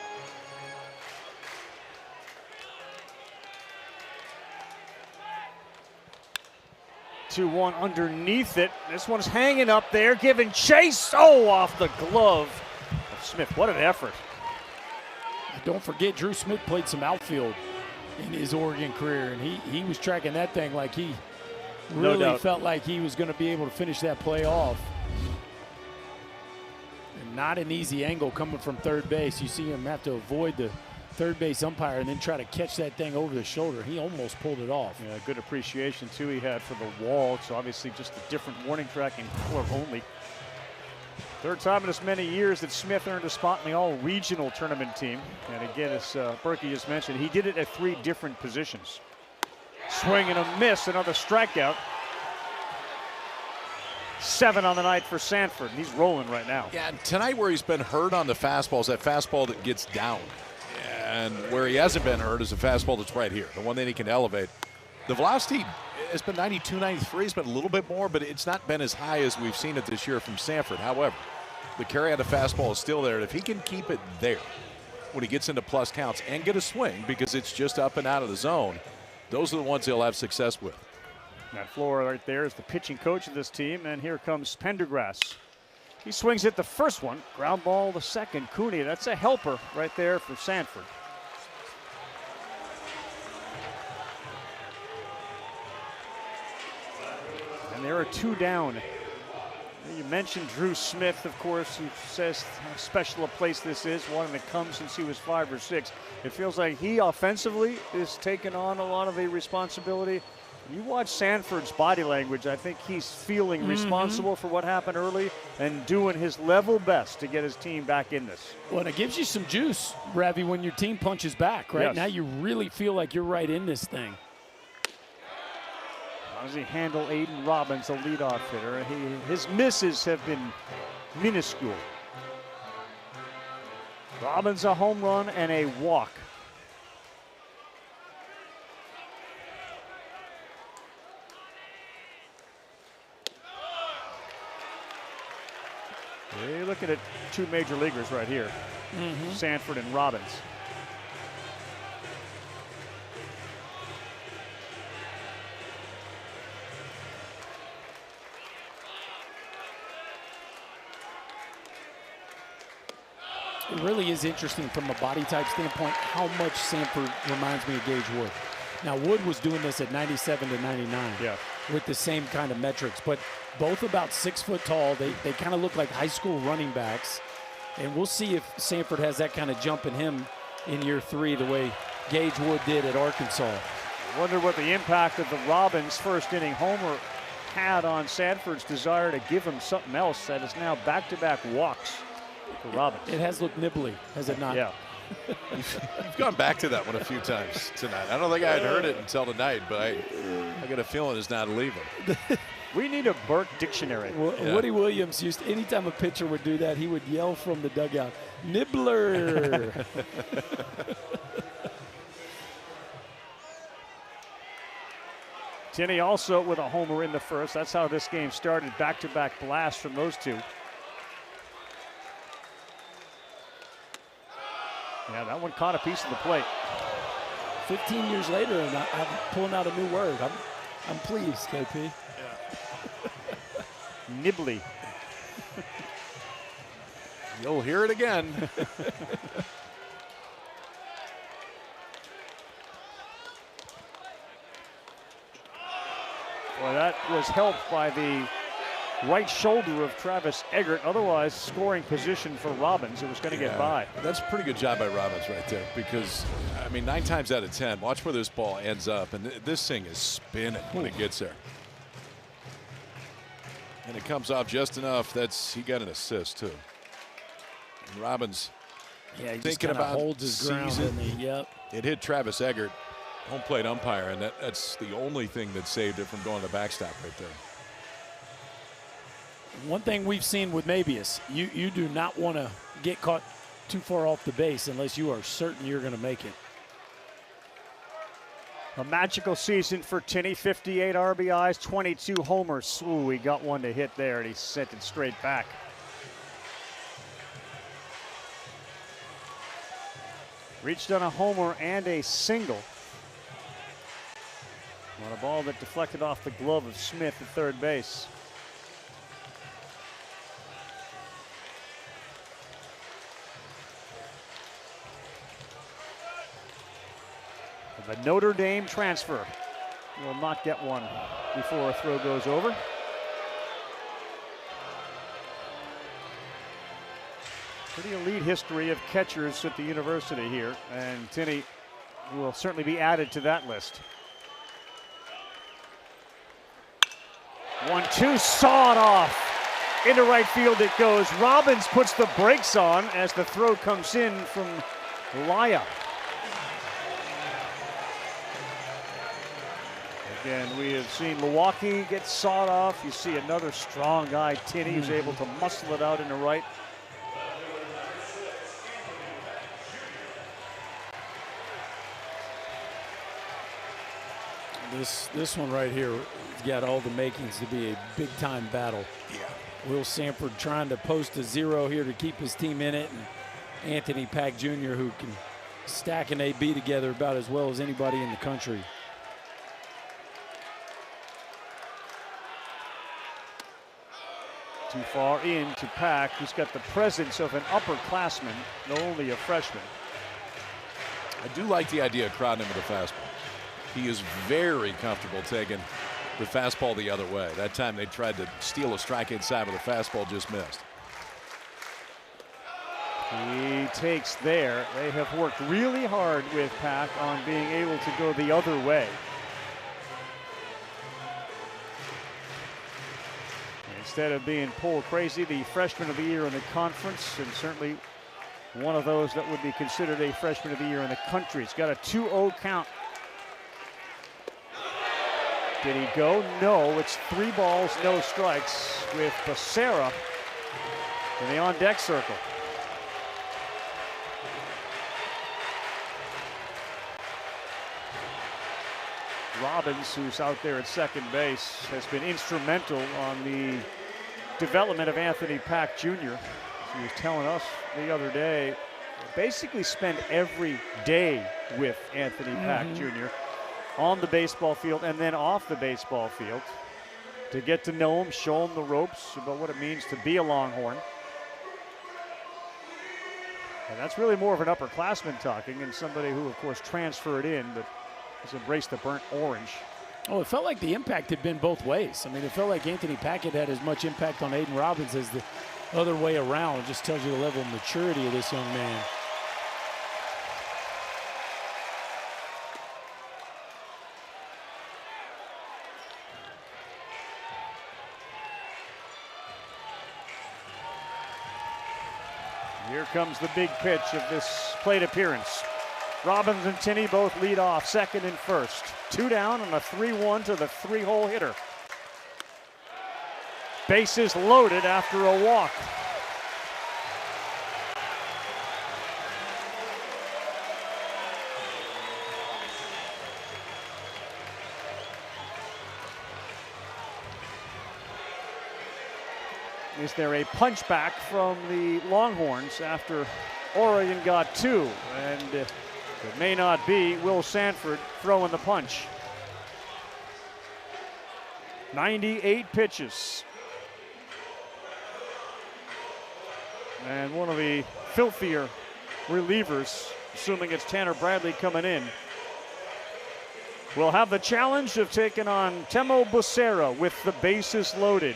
Two one underneath it. This one's hanging up there, giving chase. Oh, off the glove of Smith. What an effort. Don't forget, Drew Smith played some outfield in his Oregon career, and he was tracking that thing like he really felt like he was going to be able to finish that play off. And not an easy angle coming from third base. You see him have to avoid the third base umpire and then try to catch that thing over the shoulder. He almost pulled it off. Yeah, good appreciation, too, he had for the wall. So obviously just a different warning track in color only. Third time in as many years that Smith earned a spot in the all-regional tournament team. And again, as Berkey just mentioned, he did it at 3 different positions. Swing and a miss, another strikeout. 7 on the night for Sanford, and he's rolling right now. Yeah, tonight where he's been hurt on the fastballs, that fastball that gets down. And where he hasn't been hurt is a fastball that's right here, the one that he can elevate. The velocity has been 92, 93. It's been a little bit more, but it's not been as high as we've seen it this year from Sanford. However, the carry out of fastball is still there. And if he can keep it there when he gets into plus counts and get a swing because it's just up and out of the zone, those are the ones he'll have success with. That Flora right there is the pitching coach of this team, and here comes Pendergrass. He swings at the first one, ground ball the second. Cooney, that's a helper right there for Sanford. And there are 2 down. You mentioned Drew Smith, of course, who says how special a place this is, wanting to come since he was 5 or 6. It feels like he offensively is taking on a lot of the responsibility. You watch Sanford's body language, I think he's feeling responsible for what happened early and doing his level best to get his team back in this. Well, and it gives you some juice, Ravi, when your team punches back, right? Yes. Now you really feel like you're right in this thing. How does he handle Aiden Robbins, the leadoff hitter? His misses have been minuscule. Robbins a home run and a walk. You're looking at 2 major leaguers right here, Sanford and Robbins. It really is interesting from a body type standpoint how much Sanford reminds me of Gage Wood. Now, Wood was doing this at 97 to 99 with the same kind of metrics, but both about 6 foot tall. They kind of look like high school running backs, and we'll see if Sanford has that kind of jump in him in year 3 the way Gage Wood did at Arkansas. I wonder what the impact of the Robbins first inning homer had on Sanford's desire to give him something else that is now back-to-back walks for Robbins. It has looked nibbly, has it not? Yeah. You've gone back to that one a few times tonight. I don't think I had heard it until tonight, but I got a feeling it's not leaving. We need a Burke dictionary. Woody Williams used to, anytime a pitcher would do that, he would yell from the dugout, "Nibbler!" Tinney also with a homer in the first. That's how this game started. Back-to-back blasts from those 2. Yeah, that one caught a piece of the plate. 15 years later, and I'm pulling out a new word. I'm pleased, KP. Nibbly. You'll hear it again. Well, that was helped by the right shoulder of Travis Eggert. Otherwise, scoring position for Robbins. It was going to get by. That's a pretty good job by Robbins right there because, I mean, 9 times out of 10, watch where this ball ends up. And this thing is spinning when it gets there. And it comes off just enough. He got an assist, too. And Robbins he thinking just about holds his ground, doesn't he? Yep. It hit Travis Eggert, home plate umpire, and that's the only thing that saved it from going to the backstop right there. One thing we've seen with Mabius, you do not want to get caught too far off the base unless you are certain you're going to make it. A magical season for Tinney. 58 RBIs, 22 homers. Ooh, he got one to hit there, and he sent it straight back. Reached on a homer and a single. On a ball that deflected off the glove of Smith at third base. The Notre Dame transfer will not get one before a throw goes over. Pretty elite history of catchers at the university here, and Tinney will certainly be added to that list. 1-2, sawed off. Into right field it goes. Robbins puts the brakes on as the throw comes in from Laya. Again, we have seen Milwaukee get sawed off. You see another strong guy, Tinney, who's able to muscle it out into right. This one right here has got all the makings to be a big-time battle. Yeah. Will Sanford trying to post a 0 here to keep his team in it, and Anthony Pack Jr., who can stack an AB together about as well as anybody in the country. Too far in to Pack, who's got the presence of an upperclassman, not only a freshman. I do like the idea of crowding him with a fastball. He is very comfortable taking the fastball the other way. That time they tried to steal a strike inside with a fastball, just missed. He takes there. They have worked really hard with Pack on being able to go the other way. Instead of being pulled crazy, the freshman of the year in the conference, and certainly one of those that would be considered a freshman of the year in the country. It's got a 2-0 count. Did he go? No, it's 3 balls, no strikes with Becerra in the on-deck circle. Robbins, who's out there at second base, has been instrumental on the development of Anthony Pack Jr. He was telling us the other day, basically spend every day with Anthony Pack Jr. on the baseball field and then off the baseball field to get to know him, show him the ropes about what it means to be a Longhorn. And that's really more of an upperclassman talking, and somebody who, of course, transferred in, but has embraced the burnt orange. Oh, it felt like the impact had been both ways. I mean, it felt like Anthony Pack had as much impact on Aiden Robbins as the other way around. It just tells you the level of maturity of this young man. Here comes the big pitch of this plate appearance. Robbins and Tinney both lead off, second and first. 2 down on a 3-1 to the 3-hole hitter. Bases loaded after a walk. Is there a punchback from the Longhorns after Oregon got 2? And it may not be. Will Sanford throwing the punch. 98 pitches. And one of the filthier relievers, assuming it's Tanner Bradley coming in, will have the challenge of taking on Temo Becerra with the bases loaded.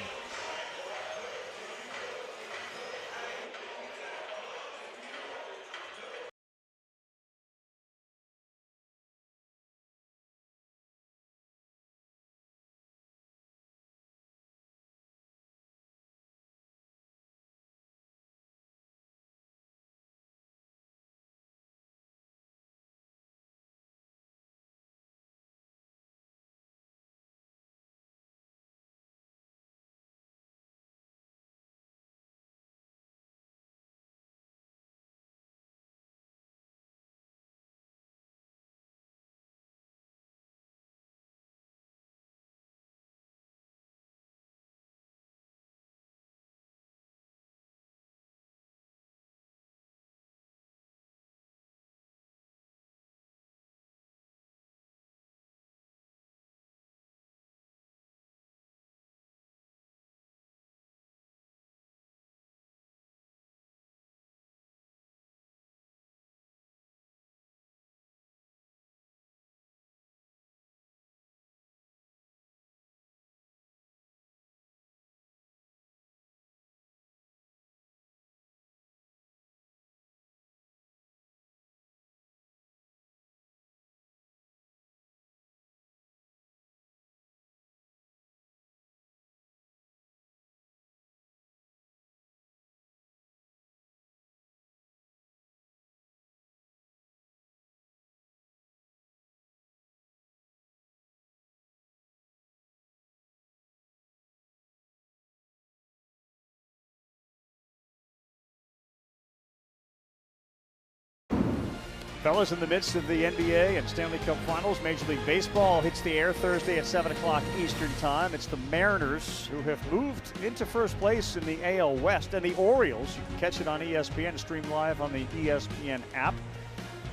Fellas, in the midst of the NBA and Stanley Cup Finals, Major League Baseball hits the air Thursday at 7 o'clock Eastern Time. It's the Mariners who have moved into first place in the AL West, and the Orioles, you can catch it on ESPN, stream live on the ESPN app.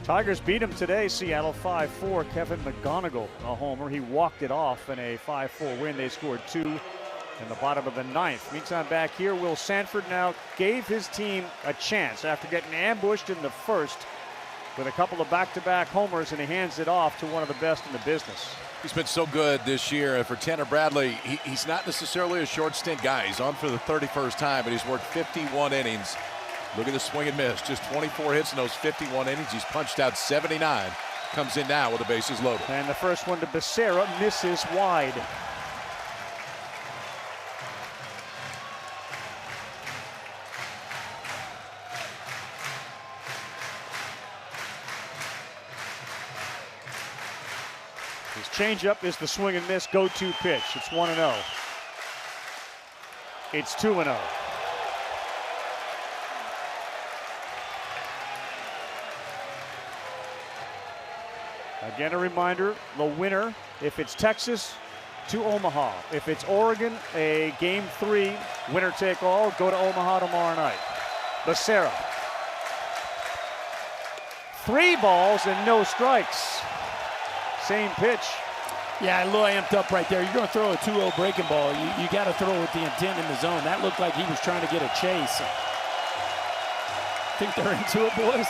Tigers beat them today, Seattle 5-4. Kevin McGonigal, a homer. He walked it off in a 5-4 win. They scored 2 in the bottom of the ninth. Meantime, back here, Will Sanford now gave his team a chance after getting ambushed in the first with a couple of back-to-back homers, and he hands it off to one of the best in the business. He's been so good this year. And for Tanner Bradley, he's not necessarily a short stint guy. He's on for the 31st time, but he's worked 51 innings. Look at the swing and miss. Just 24 hits in those 51 innings. He's punched out 79. Comes in now with the bases loaded. And the first one to Becerra misses wide. His changeup is the swing and miss go-to pitch. It's 1-0. It's 2-0. Again, a reminder, the winner, if it's Texas, to Omaha. If it's Oregon, a Game 3, winner take all, go to Omaha tomorrow night. Becerra. 3 balls and no strikes. Same pitch. Yeah, a little amped up right there. You're going to throw a 2-0 breaking ball. You got to throw with the intent in the zone. That looked like he was trying to get a chase. Think they're into it, boys?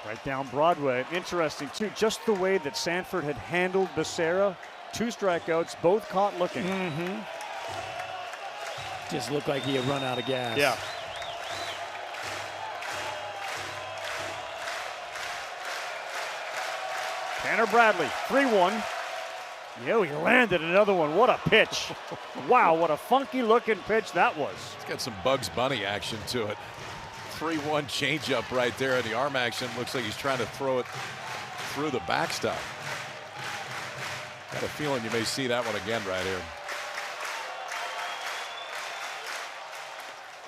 Right down Broadway. Interesting, too, just the way that Sanford had handled Becerra. 2 strikeouts, both caught looking. Just looked like he had run out of gas. Yeah. Tanner Bradley, 3-1. Yeah, he landed another one. What a pitch. Wow, what a funky-looking pitch that was. It's got some Bugs Bunny action to it. 3-1 changeup right there, and the arm action looks like he's trying to throw it through the backstop. Got a feeling you may see that one again right here.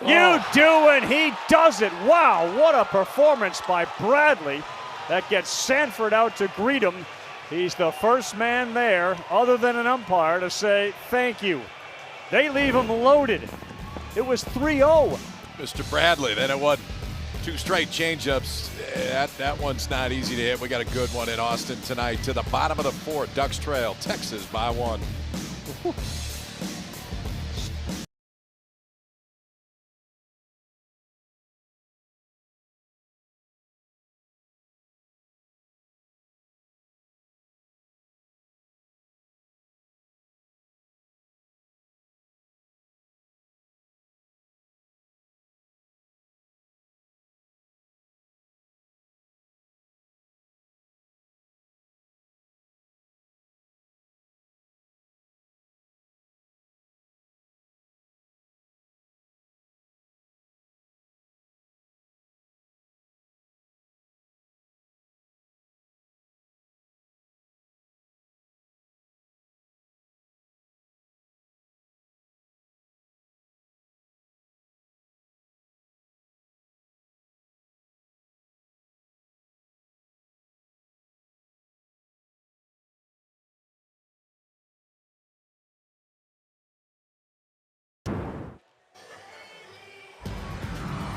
You do, and he does it. Wow, what a performance by Bradley. That gets Sanford out to greet him. He's the first man there, other than an umpire, to say thank you. They leave him loaded. It was 3-0. Mr. Bradley, then it wasn't 2 straight changeups. That one's not easy to hit. We got a good one in Austin tonight. To the bottom of the 4th, Ducks trail, Texas by 1.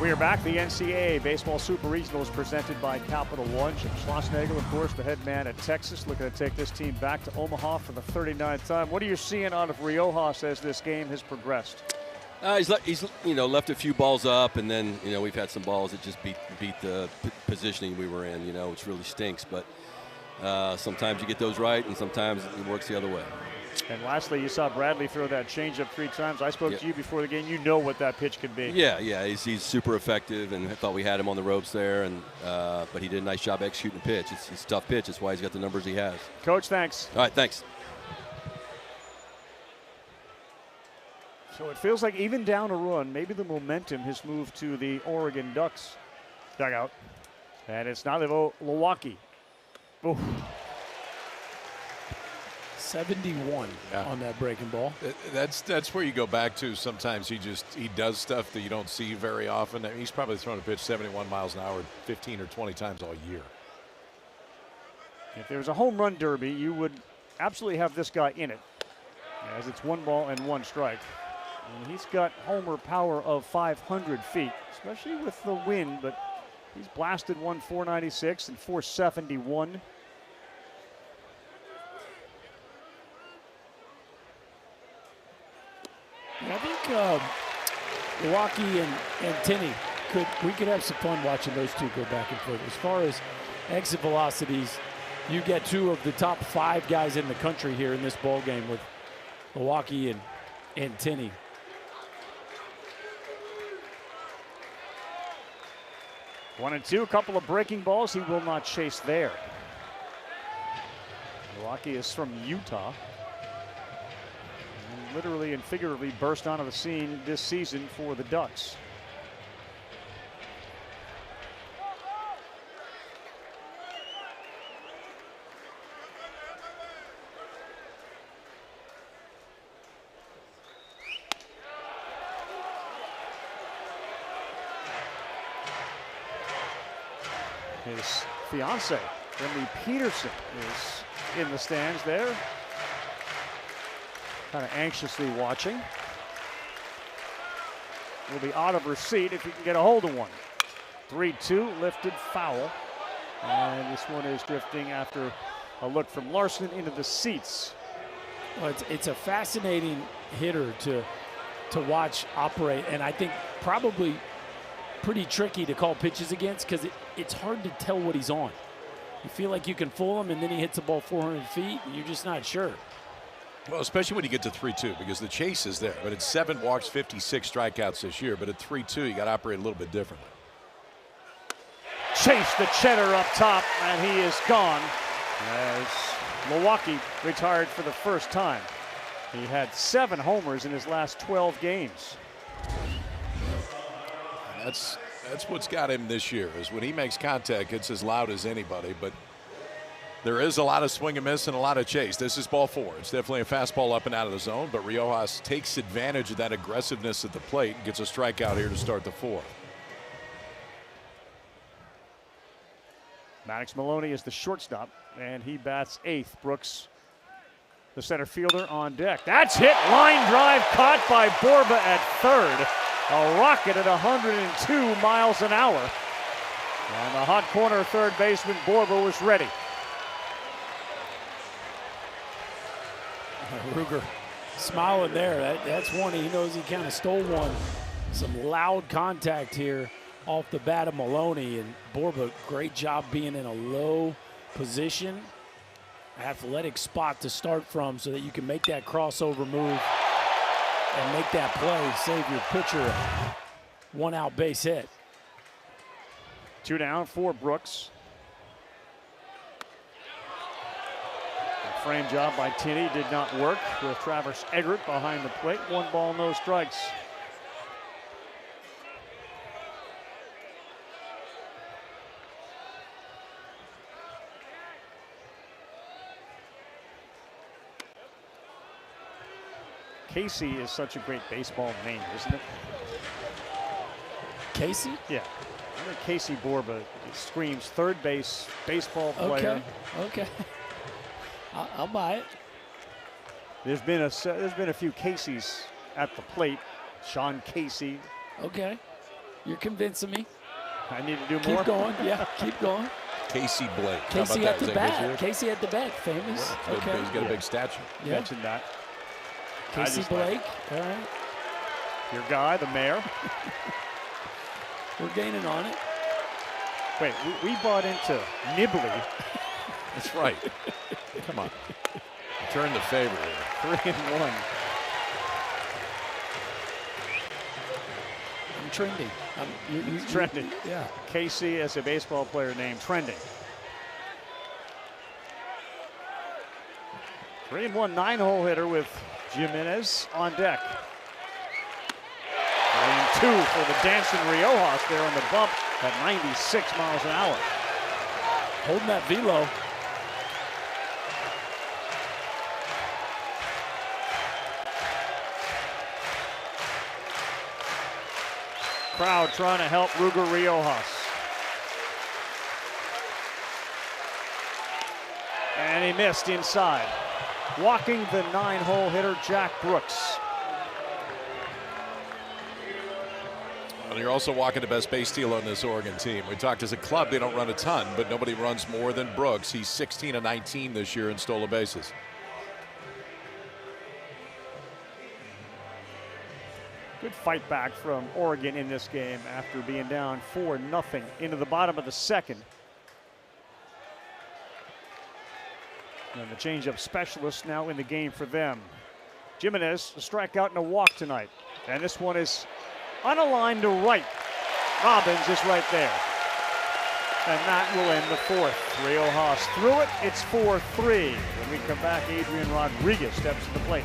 We are back. The NCAA Baseball Super Regional is presented by Capital One. Jim Schlossnagle, of course, the head man at Texas, looking to take this team back to Omaha for the 39th time. What are you seeing out of Riojas as this game has progressed? He's left a few balls up, and then we've had some balls that just beat the positioning we were in, which really stinks. But sometimes you get those right, and sometimes it works the other way. And lastly, you saw Bradley throw that changeup 3 times. I spoke to you before the game. You know what that pitch can be. Yeah, he's super effective, and I thought we had him on the ropes there, and but he did a nice job executing the pitch. It's a tough pitch. That's why he's got the numbers he has. Coach, thanks. All right, thanks. So it feels like even down a run, maybe the momentum has moved to the Oregon Ducks dugout. And it's now Milwaukee. Ooh. 71 on that breaking ball. That's where you go back to. Sometimes he does stuff that you don't see very often. I mean, he's probably thrown a pitch 71 miles an hour 15 or 20 times all year. If there was a home run derby, you would absolutely have this guy in it, as it's 1 ball and 1 strike. And he's got homer power of 500 feet, especially with the wind, but he's blasted one 496 and 471. I think Milwaukee and Tinney we could have some fun watching those two go back and forth. As far as exit velocities, you get 2 of the top 5 guys in the country here in this ball game with Milwaukee and Tinney. One and 2, a couple of breaking balls. He will not chase there. Milwaukee is from Utah. And literally and figuratively burst onto the scene this season for the Ducks. His fiance, Emily Peterson, is in the stands there, kind of anxiously watching. Will be out of her seat if he can get a hold of one. 3-2, lifted, foul. And this one is drifting after a look from Larson into the seats. Well, it's a fascinating hitter to watch operate, and I think probably pretty tricky to call pitches against because it's hard to tell what he's on. You feel like you can fool him, and then he hits the ball 400 feet, and you're just not sure. Well, especially when you get to 3-2, because the chase is there. But it's 7 walks, 56 strikeouts this year. But at 3-2, you got to operate a little bit differently. Chase the cheddar up top, and he is gone as Milwaukee retired for the first time. He had 7 homers in his last 12 games. That's what's got him this year, is when he makes contact, it's as loud as anybody. But there is a lot of swing and miss and a lot of chase. This is ball 4. It's definitely a fastball up and out of the zone, but Riojas takes advantage of that aggressiveness at the plate and gets a strikeout here to start the 4th. Maddox Maloney is the shortstop, and he bats 8th. Brooks, the center fielder, on deck. That's hit, line drive caught by Borba at 3rd. A rocket at 102 miles an hour. And the hot corner third baseman Borba was ready. Ruger smiling there. That's one he knows he kind of stole one. Some loud contact here off the bat of Maloney, and Borba, great job being in a low position, athletic spot to start from so that you can make that crossover move and make that play, save your pitcher a 1-out base hit. 2 down for Brooks. Frame job by Tinney did not work with Travis Eggert behind the plate. 1 ball, no strikes. Casey is such a great baseball name, isn't it? Casey? Yeah. I think Casey Borba screams third base baseball player. Okay. I'll buy it. There's been a few Caseys at the plate. Sean Casey. Okay. You're convincing me. I need to do more. Keep going. Yeah, keep going. Casey Blake. Casey at the bat. Casey at the bat. Famous. Yeah, okay. He's got a big stature. Yeah. Mentioned that. Casey Blake. All right. Your guy, the mayor. We're gaining on it. Wait, we bought into Nibley. That's right. Come on. Return the favor here. 3-1. I'm trending. He's trending. Yeah. Casey as a baseball player named trending. 3-1, 9-hole hitter with Jimenez on deck. 3-2 for the dancing Riojas there on the bump at 96 miles an hour. Holding that velo. Crowd trying to help Ruger Riojas. And he missed inside. Walking the 9-hole hitter, Jack Brooks. Well, you're also walking the best base steal on this Oregon team. We talked as a club, they don't run a ton, but nobody runs more than Brooks. He's 16 of 19 this year in stolen bases. Good fight back from Oregon in this game after being down 4-0 into the bottom of the second. And the changeup specialist now in the game for them. Jimenez, a strikeout and a walk tonight. And this one is on a line to right. Robbins is right there. And that will end the fourth. Riojas threw it. It's 4-3. When we come back, Adrian Rodriguez steps to the plate.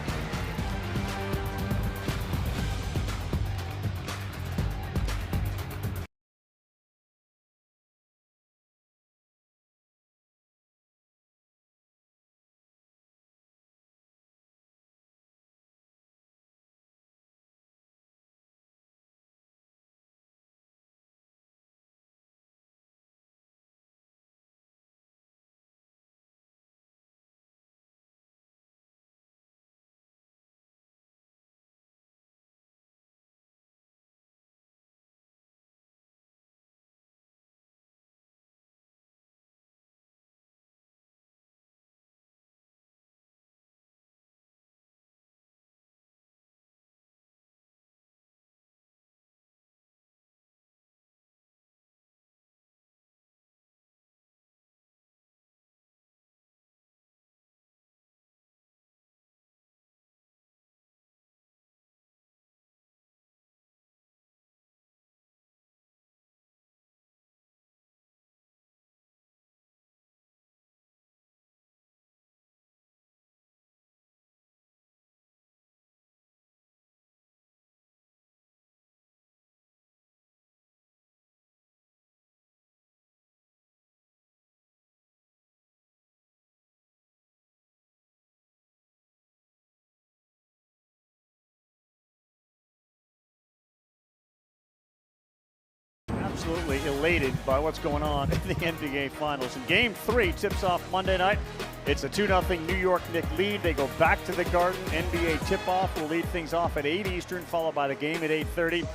Absolutely elated by what's going on in the NBA Finals. And Game 3 tips off Monday night. It's a 2-0 New York Knicks lead. They go back to the Garden. NBA tip-off will lead things off at 8 Eastern, followed by the game at 8:30.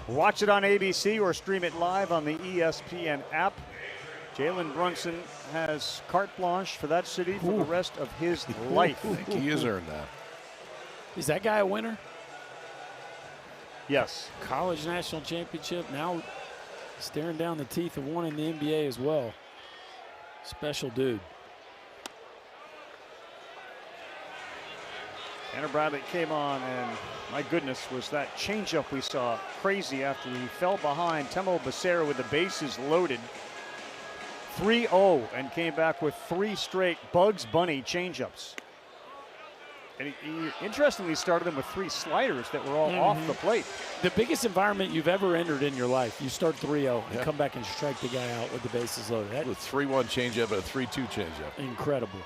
Watch it on ABC or stream it live on the ESPN app. Jalen Brunson has carte blanche for that city for the rest of his life. I think he has earned that. Is that guy a winner? Yes. College national championship, now staring down the teeth of one in the NBA as well. Special dude. Tanner Bradley came on, and my goodness, was that changeup we saw crazy after he fell behind Temo Becerra with the bases loaded. 3-0 and came back with 3 straight Bugs Bunny changeups. And he interestingly started them with 3 sliders that were all off the plate. The biggest environment you've ever entered in your life. You start 3-0 and come back and strike the guy out with the bases loaded. That, with 3-1 changeup and a 3-2 changeup. Incredible.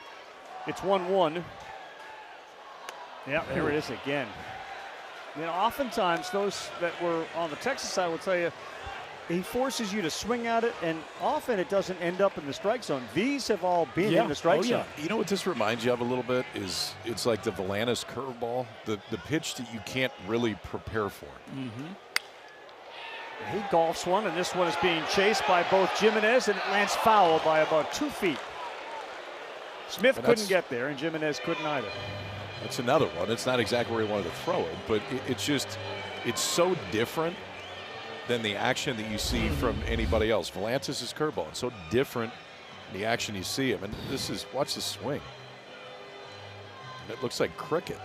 It's 1-1. Yeah, there it is again. You know, oftentimes those that were on the Texas side will tell you he forces you to swing at it, and often it doesn't end up in the strike zone. These have all been in the strike zone. You know what this reminds you of a little bit is it's like the Volantis curveball, the pitch that you can't really prepare for. He golfs one, and this one is being chased by both Jimenez, and it lands foul by about 2 feet. Smith couldn't get there, and Jimenez couldn't either. That's another one. It's not exactly where he wanted to throw it, but it's so different than the action that you see from anybody else. Volantis' curveball, it's so different the action you see him. And watch this swing. It looks like cricket.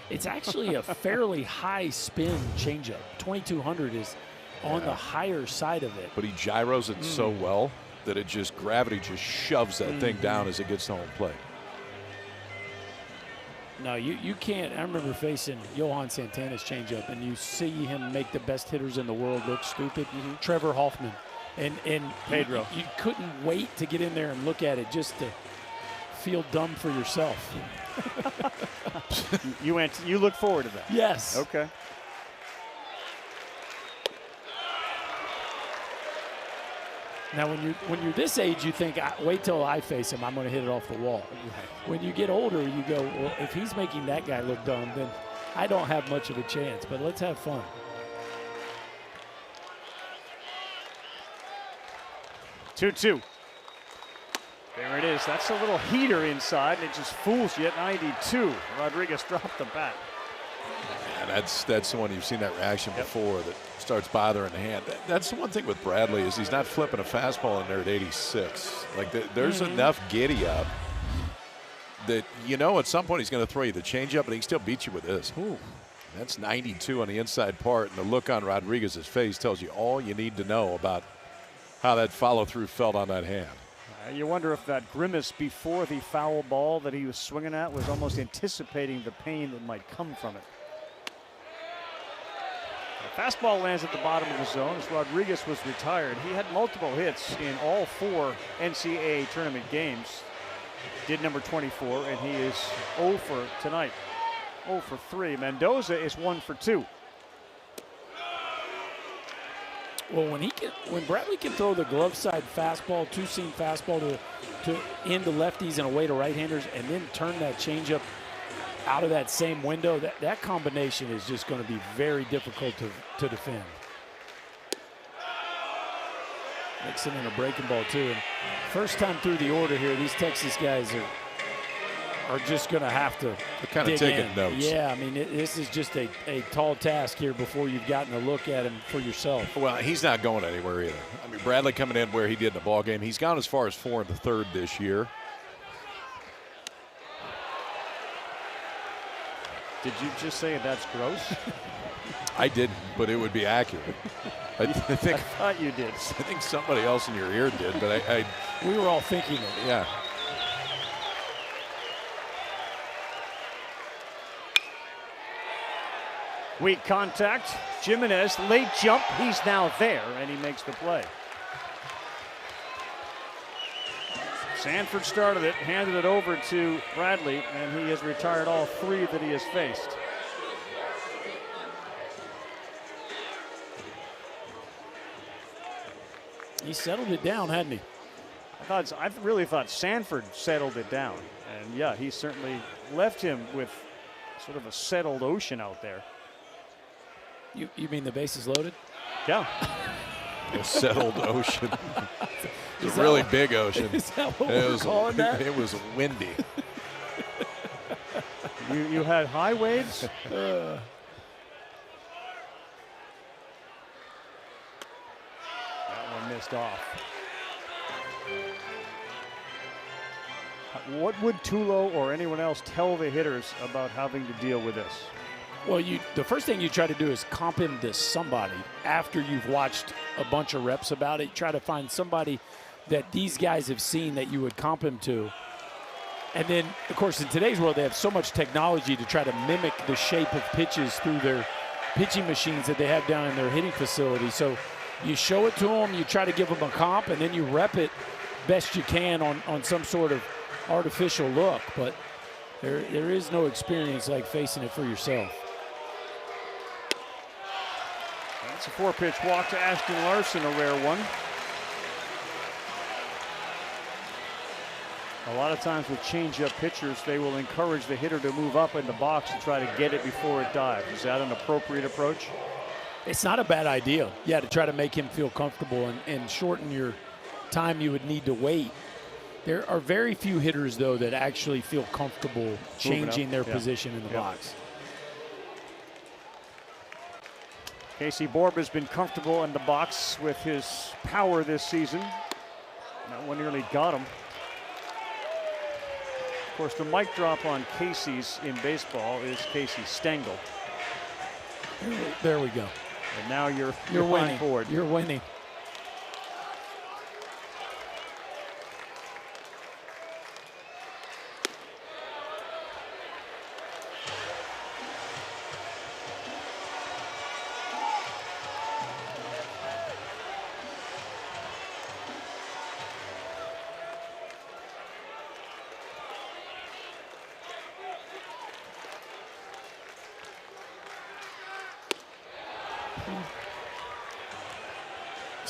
It's actually a fairly high spin changeup. 2200 is on the higher side of it. But he gyros it so well that gravity just shoves that thing down as it gets to home plate. No, you can't. I remember facing Johan Santana's changeup, and you see him make the best hitters in the world look stupid. Trevor Hoffman and Pedro. You couldn't wait to get in there and look at it just to feel dumb for yourself. You look forward to that? Yes. Okay. Now, when you're this age, you think, wait till I face him, I'm going to hit it off the wall. When you get older, you go, well, if he's making that guy look dumb, then I don't have much of a chance. But let's have fun. 2-2. There it is. That's a little heater inside, and it just fools you at 92. Rodriguez dropped the bat. Yeah, that's the one you've seen that reaction before that starts bothering the hand. That's the one thing with Bradley is he's not flipping a fastball in there at 86. Like there's enough giddy up that at some point he's going to throw you the changeup, but he can still beat you with this. Ooh. That's 92 on the inside part, and the look on Rodriguez's face tells you all you need to know about how that follow-through felt on that hand. You wonder if that grimace before the foul ball that he was swinging at was almost anticipating the pain that might come from it. The fastball lands at the bottom of the zone as Rodriguez was retired. He had multiple hits in all 4 NCAA tournament games. Did number 24, and he is 0 for tonight. 0 for 3. Mendoza is 1 for 2. Well, when Bradley can throw the glove side fastball, two-seam fastball to into lefties and away to right-handers, and then turn that changeup out of that same window, that combination is just going to be very difficult to defend. Mixing in a breaking ball too, and first time through the order here, these Texas guys are just going to have to kind of taking notes. Yeah, I mean, this is just a tall task here before you've gotten a look at him for yourself. Well, he's not going anywhere either. I mean, Bradley coming in where he did in the ball game, he's gone as far as 4 in the 3rd this year. Did you just say that's gross? I didn't, but it would be accurate. I think I thought you did. I think somebody else in your ear did, but we were all thinking it. Yeah. Weak contact. Jimenez, late jump. He's now there, and he makes the play. Sanford started it, handed it over to Bradley, and he has retired all 3 that he has faced. He settled it down, hadn't he? I really thought Sanford settled it down. And yeah, he certainly left him with sort of a settled ocean out there. You mean the bases loaded? Yeah. A settled ocean. It's a really big ocean. Is that what we're calling that? It was windy. You had high waves? That one missed off. What would Tulo or anyone else tell the hitters about having to deal with this? Well, the first thing you try to do is comp him to somebody after you've watched a bunch of reps about it. You try to find somebody that these guys have seen that you would comp him to. And then, of course, in today's world, they have so much technology to try to mimic the shape of pitches through their pitching machines that they have down in their hitting facility. So you show it to them, you try to give them a comp, and then you rep it best you can on some sort of artificial look. But there is no experience like facing it for yourself. That's a 4-pitch walk to Ashton Larson, a rare one. A lot of times with change-up pitchers, they will encourage the hitter to move up in the box and try to get it before it dives. Is that an appropriate approach? It's not a bad idea, yeah, to try to make him feel comfortable and shorten your time you would need to wait. There are very few hitters, though, that actually feel comfortable changing their position in the box. Casey Borb has been comfortable in the box with his power this season. That one nearly got him. Of course, the mic drop on Casey's in baseball is Casey Stengel. There we go. And now you're winning. on board. You're winning.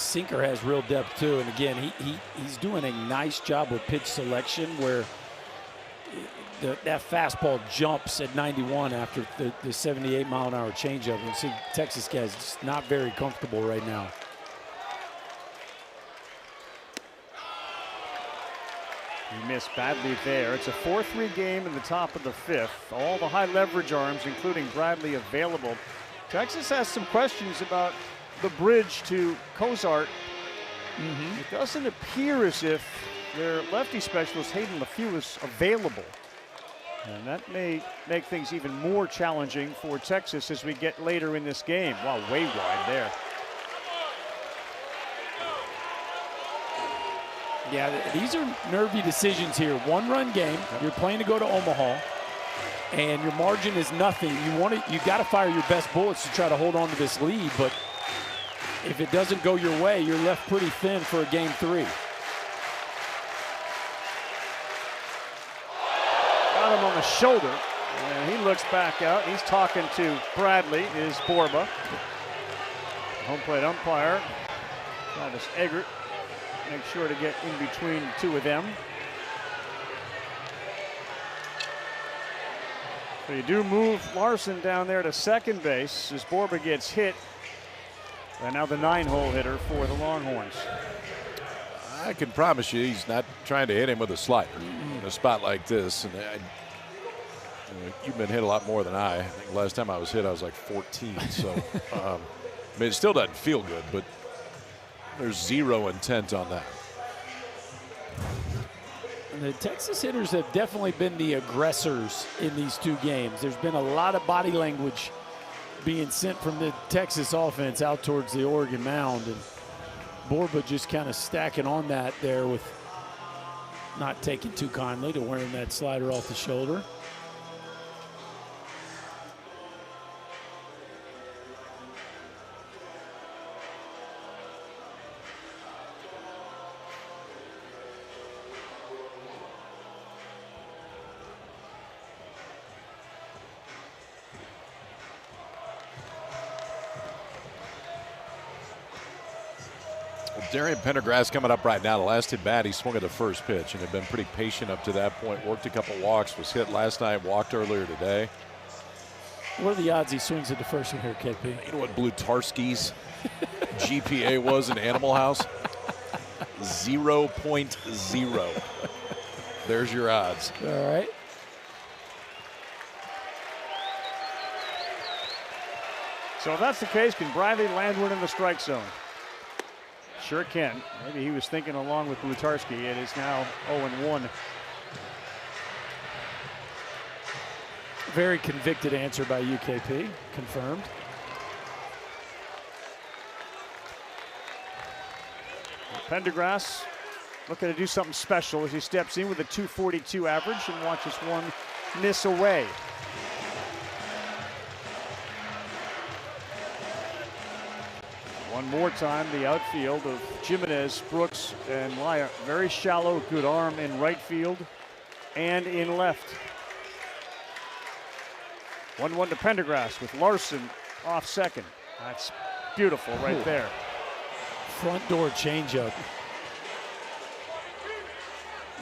sinker has real depth too. And again, he's doing a nice job with pitch selection where that fastball jumps at 91 after the 78-mile-an-hour changeup. You see Texas guys just not very comfortable right now. He missed badly there. It's a 4-3 game in the top of the 5th. All the high leverage arms, including Bradley, available. Texas has some questions about the bridge to Cozart. It doesn't appear as if their lefty specialist, Hayden LeFew, is available. And that may make things even more challenging for Texas as we get later in this game. Wow, way wide there. Yeah, these are nervy decisions here. One-run game. You're playing to go to Omaha, and your margin is nothing. You got to fire your best bullets to try to hold on to this lead. But if it doesn't go your way, you're left pretty thin for a game 3. Got him on the shoulder, and he looks back out. He's talking to Bradley, is Borba. Home plate umpire, Travis Eggert, make sure to get in between the two of them. So you do move Larson down there to second base as Borba gets hit. And now the 9-hole hitter for the Longhorns. I can promise you he's not trying to hit him with a slider in a spot like this. And you've been hit a lot more than I think last time I was hit, I was like 14. So, I mean, it still doesn't feel good, but there's zero intent on that. And the Texas hitters have definitely been the aggressors in these 2 games. There's been a lot of body language being sent from the Texas offense out towards the Oregon mound. And Borba just kind of stacking on that there with not taking too kindly to wearing that slider off the shoulder. Darian Pendergrass coming up right now. The last at bat, he swung at the first pitch and had been pretty patient up to that point. Worked a couple walks, was hit last night, walked earlier today. What are the odds he swings at the first one here, KP? You know what Blutarski's GPA was in Animal House? 0.0. There's your odds. All right. So if that's the case, can Bradley land one in the strike zone? Sure can. Maybe he was thinking along with Blutarski. It is now 0-1. Very convicted answer by UKP. Confirmed. Pendergrass looking to do something special as he steps in with a .242 average and watches one miss away. One more time, the outfield of Jimenez, Brooks, and Laya. Very shallow, good arm in right field and in left. 1-1 to Pendergrass with Larson off second. That's beautiful right there. Front door changeup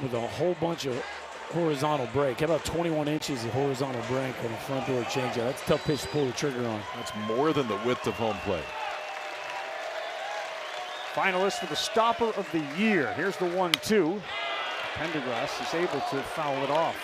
with a whole bunch of horizontal break. How about 21 inches of horizontal break on a front door changeup? That's a tough pitch to pull the trigger on. That's more than the width of home plate. Finalist for the stopper of the year. Here's the 1-2. Pendergrass is able to foul it off.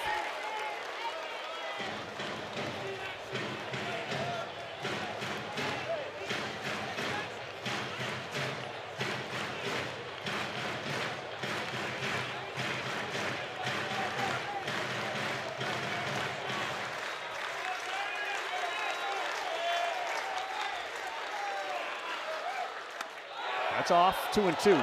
That's off, 2-2.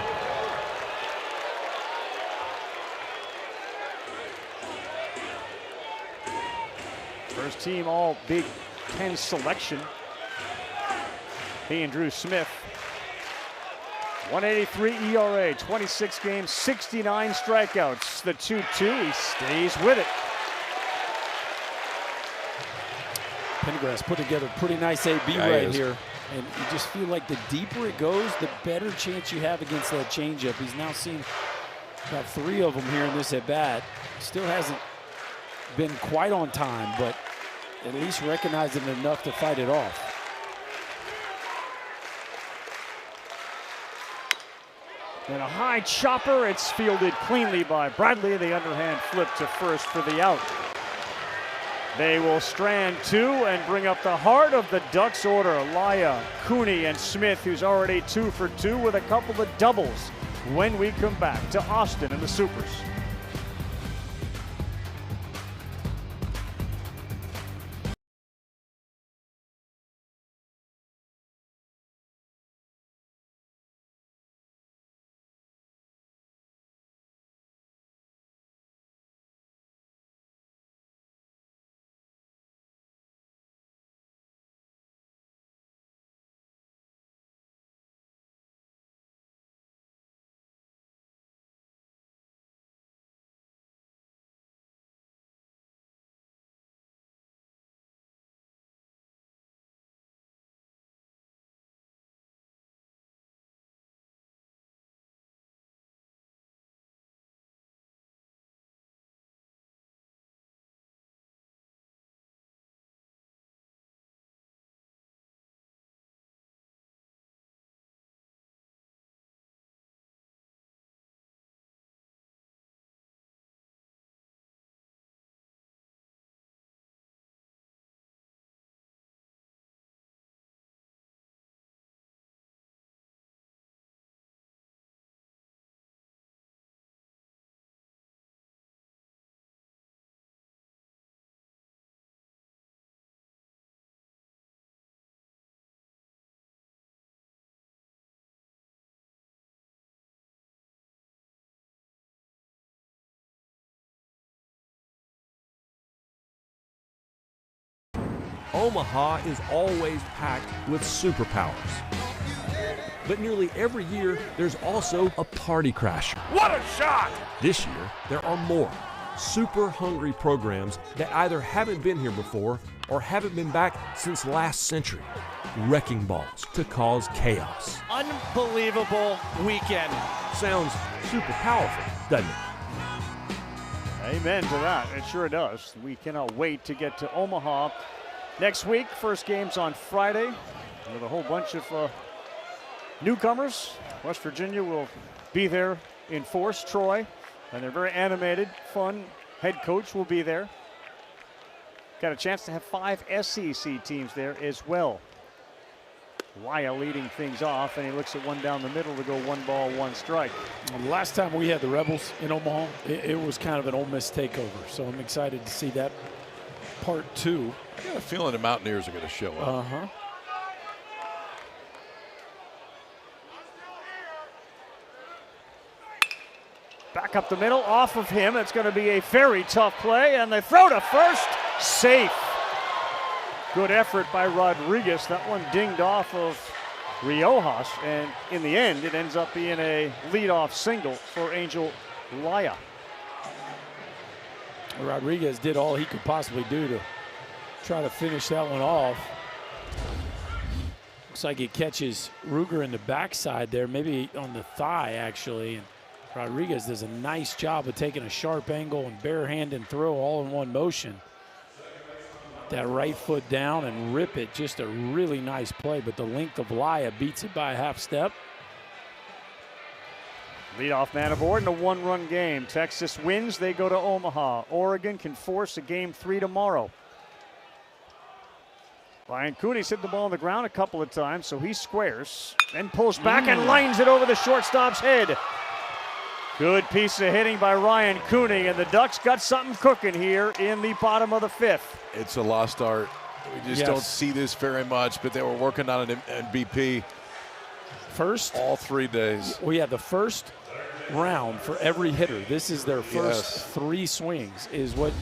First team all Big Ten selection. He and Drew Smith. 1.83 ERA, 26 games, 69 strikeouts. The 2-2, he stays with it. Pendergrass put together a pretty nice AB right here. And you just feel like the deeper it goes, the better chance you have against that changeup. He's now seen about 3 of them here in this at-bat. Still hasn't been quite on time, but at least recognized it enough to fight it off. And a high chopper. It's fielded cleanly by Bradley. The underhand flip to first for the out. They will strand 2 and bring up the heart of the Ducks order. Laya, Cooney, and Smith, who's already 2 for 2 with a couple of doubles when we come back to Austin and the Supers. Omaha is always packed with superpowers. But nearly every year, there's also a party crasher. What a shot! This year, there are more super hungry programs that either haven't been here before or haven't been back since last century. Wrecking balls to cause chaos. Unbelievable weekend. Sounds super powerful, doesn't it? Amen to that. It sure does. We cannot wait to get to Omaha next week. First game's on Friday with a whole bunch of newcomers. West Virginia will be there in force, Troy, and they're very animated, fun. Head coach will be there. Got a chance to have 5 SEC teams there as well. Laya leading things off, and he looks at one down the middle to go 1 ball, 1 strike. Well, last time we had the Rebels in Omaha, it was kind of an Ole Miss takeover, so I'm excited to see that part 2. I got a feeling the Mountaineers are going to show up. Back up the middle, off of him. It's going to be a very tough play, and they throw to first. Safe. Good effort by Rodriguez. That one dinged off of Riojas, and in the end, it ends up being a leadoff single for Angel Laya. Rodriguez did all he could possibly do to try to finish that one off. Looks like it catches Ruger in the backside there, maybe on the thigh actually. And Rodriguez does a nice job of taking a sharp angle and bare-hand and throw all in one motion. That right foot down and rip it. Just a really nice play, but the length of Laya beats it by a half step. Leadoff man aboard in a 1-run game. Texas wins, they go to Omaha. Oregon can force a game 3 tomorrow. Ryan Cooney's hit the ball on the ground a couple of times, so he squares, then pulls back and lines it over the shortstop's head. Good piece of hitting by Ryan Cooney, and the Ducks got something cooking here in the bottom of the 5th. It's a lost art. We just don't see this very much, but they were working on an MVP first all 3 days. We had the first round for every hitter. This is their first 3 swings, is what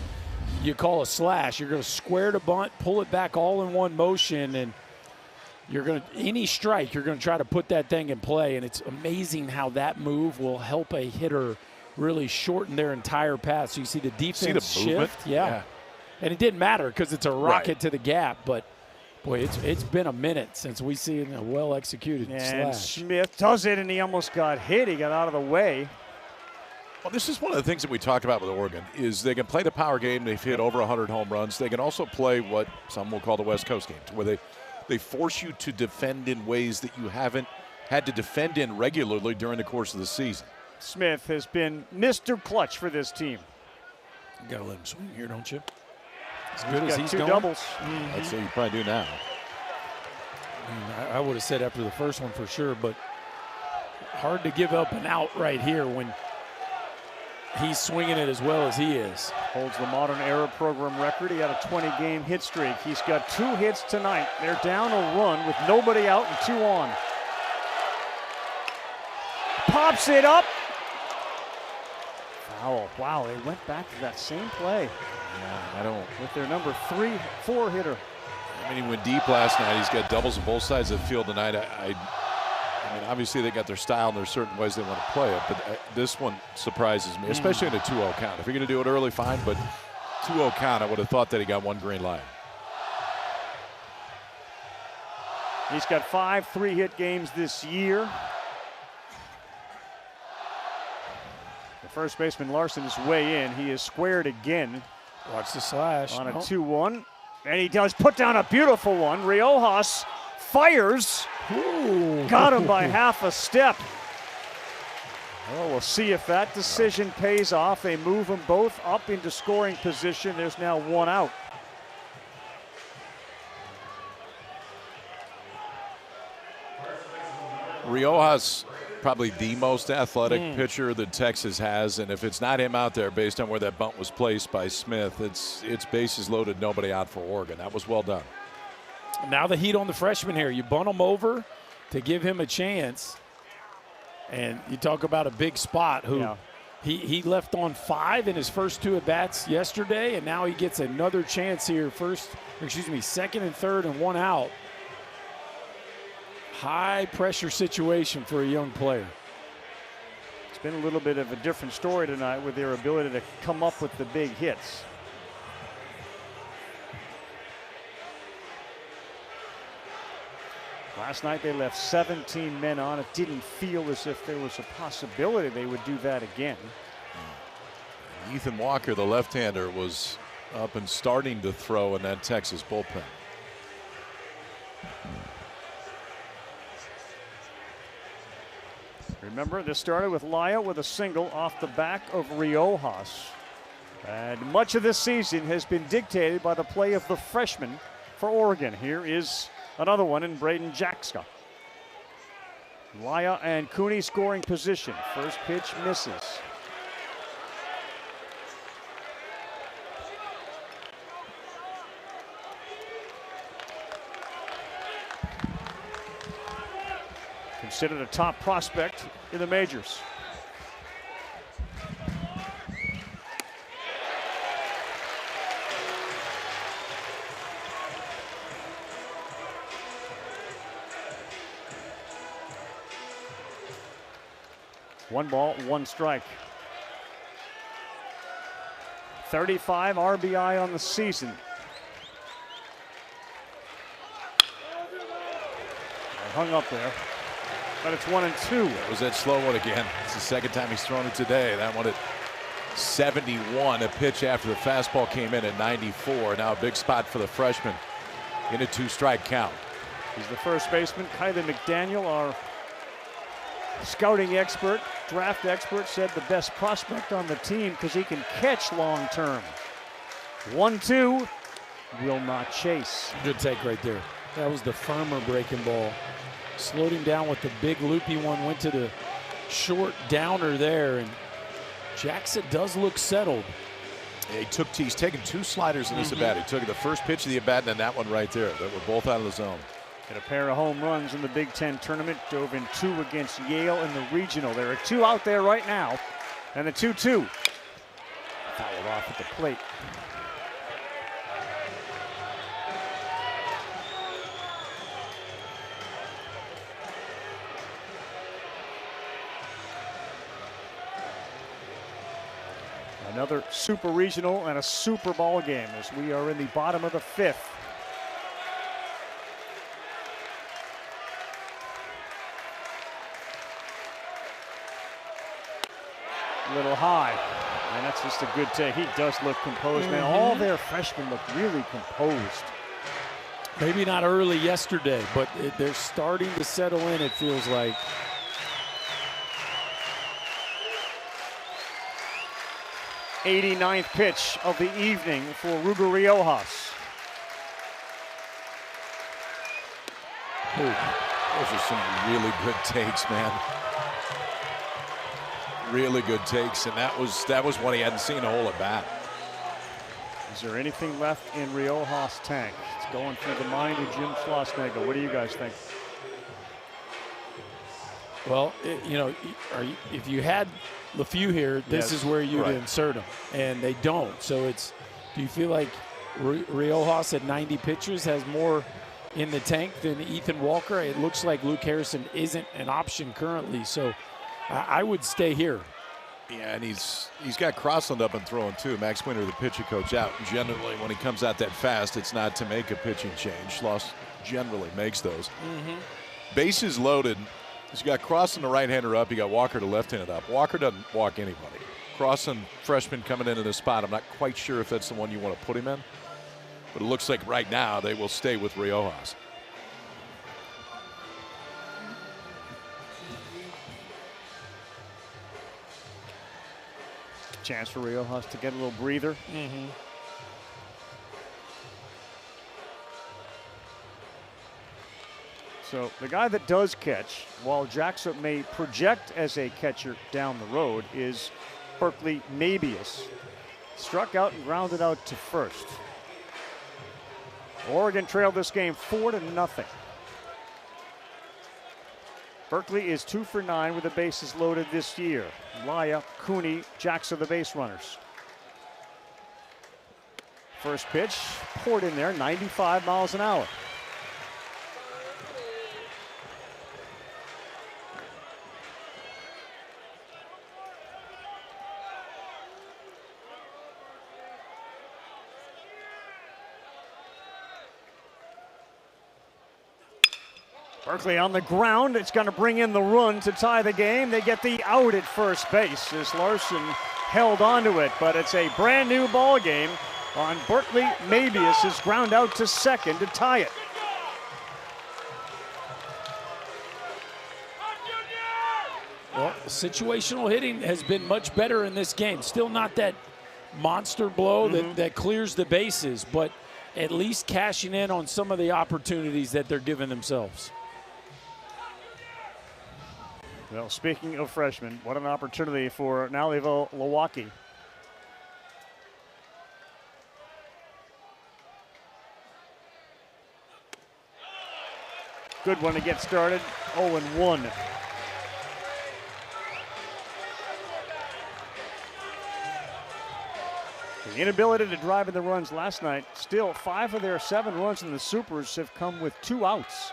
you call a slash. You're going to square to bunt, pull it back all in one motion, and you're going to, any strike, you're going to try to put that thing in play. And it's amazing how that move will help a hitter really shorten their entire path. So you see the defense shift. Yeah. And it didn't matter because it's a rocket to the gap, but Boy, it's been a minute since we've seen a well-executed And slash. Smith does it, and he almost got hit. He got out of the way. Well, this is one of the things that we talked about with Oregon is they can play the power game. They've hit over 100 home runs. They can also play what some will call the West Coast game, where they force you to defend in ways that you haven't had to defend in regularly during the course of the season. Smith has been Mr. Clutch for this team. You got to let him swing here, don't you? As good He's as got he's two going. doubles. I'd say you probably do now. I would have said after the first one for sure, but hard to give up an out right here when he's swinging it as well as he is. Holds the modern era program record. He had a 20-game hit streak. He's got 2 hits tonight. They're down a run with nobody out and 2 on. Pops it up. Foul. Wow, they went back to that same play. Yeah, I don't. With their number 3-4 hitter. I mean, he went deep last night. He's got doubles on both sides of the field tonight. I mean, obviously they got their style and there's certain ways they want to play it, but this one surprises me, especially in a 2-0 count. If you're going to do it early, fine, but 2-0 count, I would have thought that he got 1 green light. He's got 5 3-hit games this year. The first baseman Larson is way in. He is squared again. Watch the slash. On a 2-1. And he does put down a beautiful one. Riojas fires. Ooh. Got him by half a step. Well, we'll see if that decision pays off. They move them both up into scoring position. There's now 1 out. Riojas, probably the most athletic pitcher that Texas has, and if it's not him out there based on where that bunt was placed by Smith, it's bases loaded, nobody out for Oregon. That was well done. Now the heat on the freshman here. You bunt him over to give him a chance. And you talk about a big spot who he left on 5 in his first 2 at-bats yesterday, and now he gets another chance here. Second and third and 1 out. High pressure situation for a young player. It's been a little bit of a different story tonight with their ability to come up with the big hits. Last night they left 17 men on. It didn't feel as if there was a possibility they would do that again. Ethan Walker, the left-hander, was up and starting to throw in that Texas bullpen. Remember, this started with Laya with a single off the back of Riojas. And much of this season has been dictated by the play of the freshman for Oregon. Here is another one in Braden Jackska. Laya and Cooney scoring position. First pitch misses. Considered a top prospect in the majors. One ball, 1 strike. 35 RBI on the season. Hung up there. But it's 1-2. That was that slow one again. It's the second time he's thrown it today. That one at 71, a pitch after the fastball came in at 94. Now a big spot for the freshman in a 2-strike count. He's the first baseman. Kylie McDaniel, our scouting expert, draft expert, said the best prospect on the team because he can catch long term. 1-2, will not chase. Good take right there. That was the firmer breaking ball. Slowed him down with the big loopy one, went to the short downer there, and Jackson does look settled. Yeah, he's taken 2 sliders in this at-bat. He took the first pitch of the at-bat and then that one right there. They were both out of the zone. Hit a pair of home runs in the Big Ten tournament. Dove in 2 against Yale in the regional. There are 2 out there right now, and the 2-2. Fouled off at the plate. Another super regional and a super ball game as we are in the bottom of the 5th. A little high. And that's just a good take. He does look composed, man. All their freshmen look really composed. Maybe not early yesterday, but they're starting to settle in, it feels like. '89th pitch of the evening for Ruger Riojas. Those are some really good takes, man. Really good takes, and that was one he hadn't seen a whole at bat. Is there anything left in Riojas' tank? It's going through the mind of Jim Schlossnagle. What do you guys think? Well, if you had LeFew here, this is where you'd insert him, and they don't. So do you feel like Riojas at 90 pitches has more in the tank than Ethan Walker? It looks like Luke Harrison isn't an option currently, so I would stay here. Yeah, and he's got Crossland up and throwing too. Max Winter, the pitcher coach, out. And generally, when he comes out that fast, it's not to make a pitching change. Schloss generally makes those. Bases loaded. He's got Crossland, the right-hander, up. You got Walker, the left-handed, up. Walker doesn't walk anybody. Crossland, freshman, coming into the spot. I'm not quite sure if that's the one you want to put him in, but it looks like right now they will stay with Riojas. Chance for Riojas to get a little breather. So the guy that does catch, while Jackson may project as a catcher down the road, is Berkeley Mabius. Struck out and grounded out to first. Oregon trailed this game 4-0. Berkeley is 2 for 9 with the bases loaded this year. Laya, Cooney, Jackson, the base runners. First pitch, poured in there, 95 miles an hour. Berkeley on the ground. It's going to bring in the run to tie the game. They get the out at first base as Larson held onto it, but it's a brand new ball game on Berkeley Mabius' ground out to second to tie it. Well, situational hitting has been much better in this game. Still not that monster blow that clears the bases, but at least cashing in on some of the opportunities that they're giving themselves. Well, speaking of freshmen, what an opportunity for Nalivo Lawaki. Good one to get started, 0-1. The inability to drive in the runs last night, still 5 of their 7 runs in the Supers have come with 2 outs.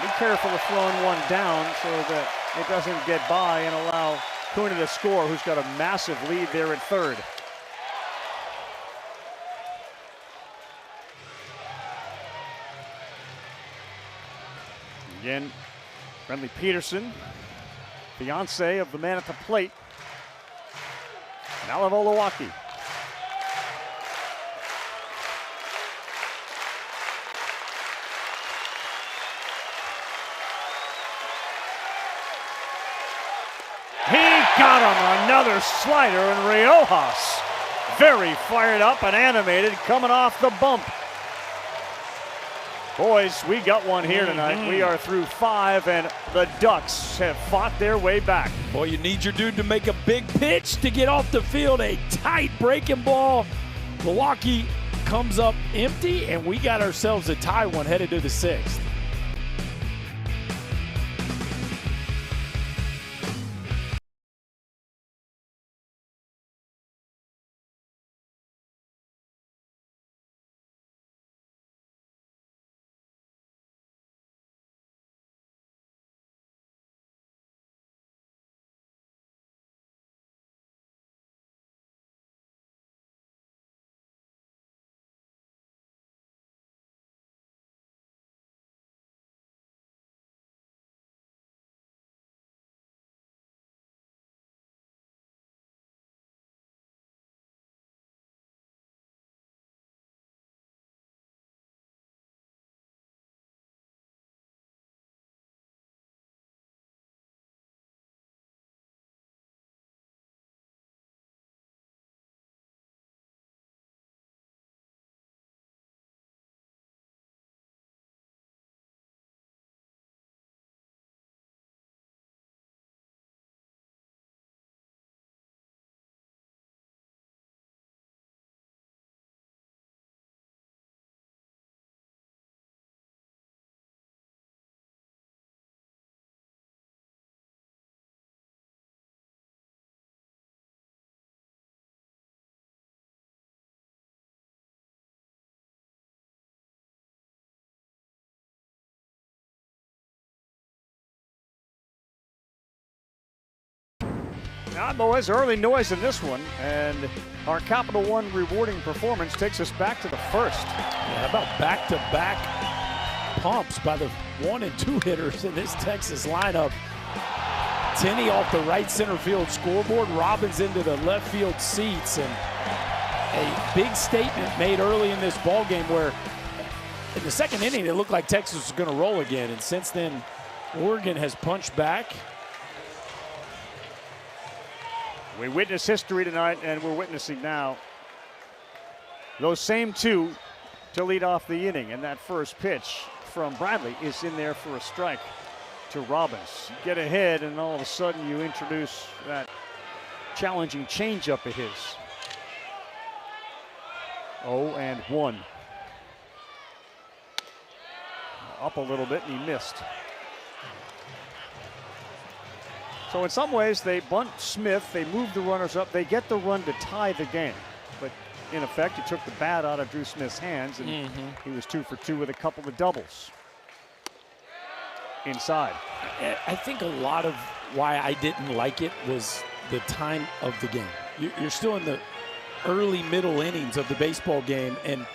Be careful of throwing one down so that it doesn't get by and allow Cooney to score, who's got a massive lead there at third. Again, Brentley Peterson, fiance of the man at the plate, Nalivo Lawaki. Got him, another slider, and Riojas very fired up and animated coming off the bump. Boys, we got one here tonight. We are through 5, and the Ducks have fought their way back. Boy, you need your dude to make a big pitch to get off the field. A tight breaking ball. Milwaukee comes up empty, and we got ourselves a tie one headed to the 6th. boys, early noise in this one, and our Capital One rewarding performance takes us back to the first. Yeah, how about back-to-back pumps by the 1 and 2 hitters in this Texas lineup? Tenney off the right center field scoreboard, Robbins into the left field seats, and a big statement made early in this ball game where in the second inning it looked like Texas was going to roll again, and since then Oregon has punched back. We witness history tonight, and we're witnessing now those same two to lead off the inning. And that first pitch from Bradley is in there for a strike to Robbins. You get ahead, and all of a sudden you introduce that challenging changeup of his. 0-1. Up a little bit, and he missed. So in some ways, they bunt Smith, they move the runners up, they get the run to tie the game. But in effect, he took the bat out of Drew Smith's hands, and he was 2 for 2 with a couple of doubles. Inside. I think a lot of why I didn't like it was the time of the game. You're still in the early middle innings of the baseball game, and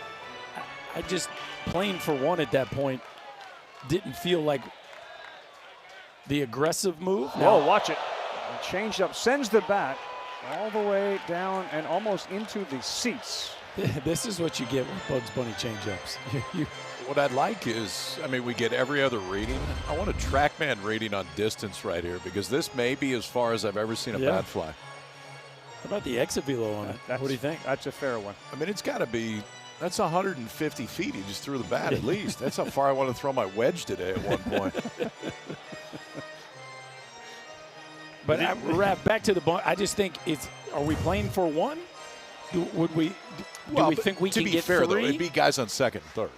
I just, playing for one at that point, didn't feel like the aggressive move. Whoa, watch it. Changed up, sends the bat all the way down and almost into the seats. This is what you get with Bugs Bunny changeups. What I'd like is, I mean, we get every other reading. I want a TrackMan reading on distance right here, because this may be as far as I've ever seen a bat fly. How about the exit velo on it? What do you think? That's a fair one. I mean, it's got to be, that's 150 feet. He just threw the bat at least. That's how far I want to throw my wedge today at one point. But back to the bunt. I just think are we playing for one? Do we think we can get 3? To be fair, though, it'd be guys on second and third.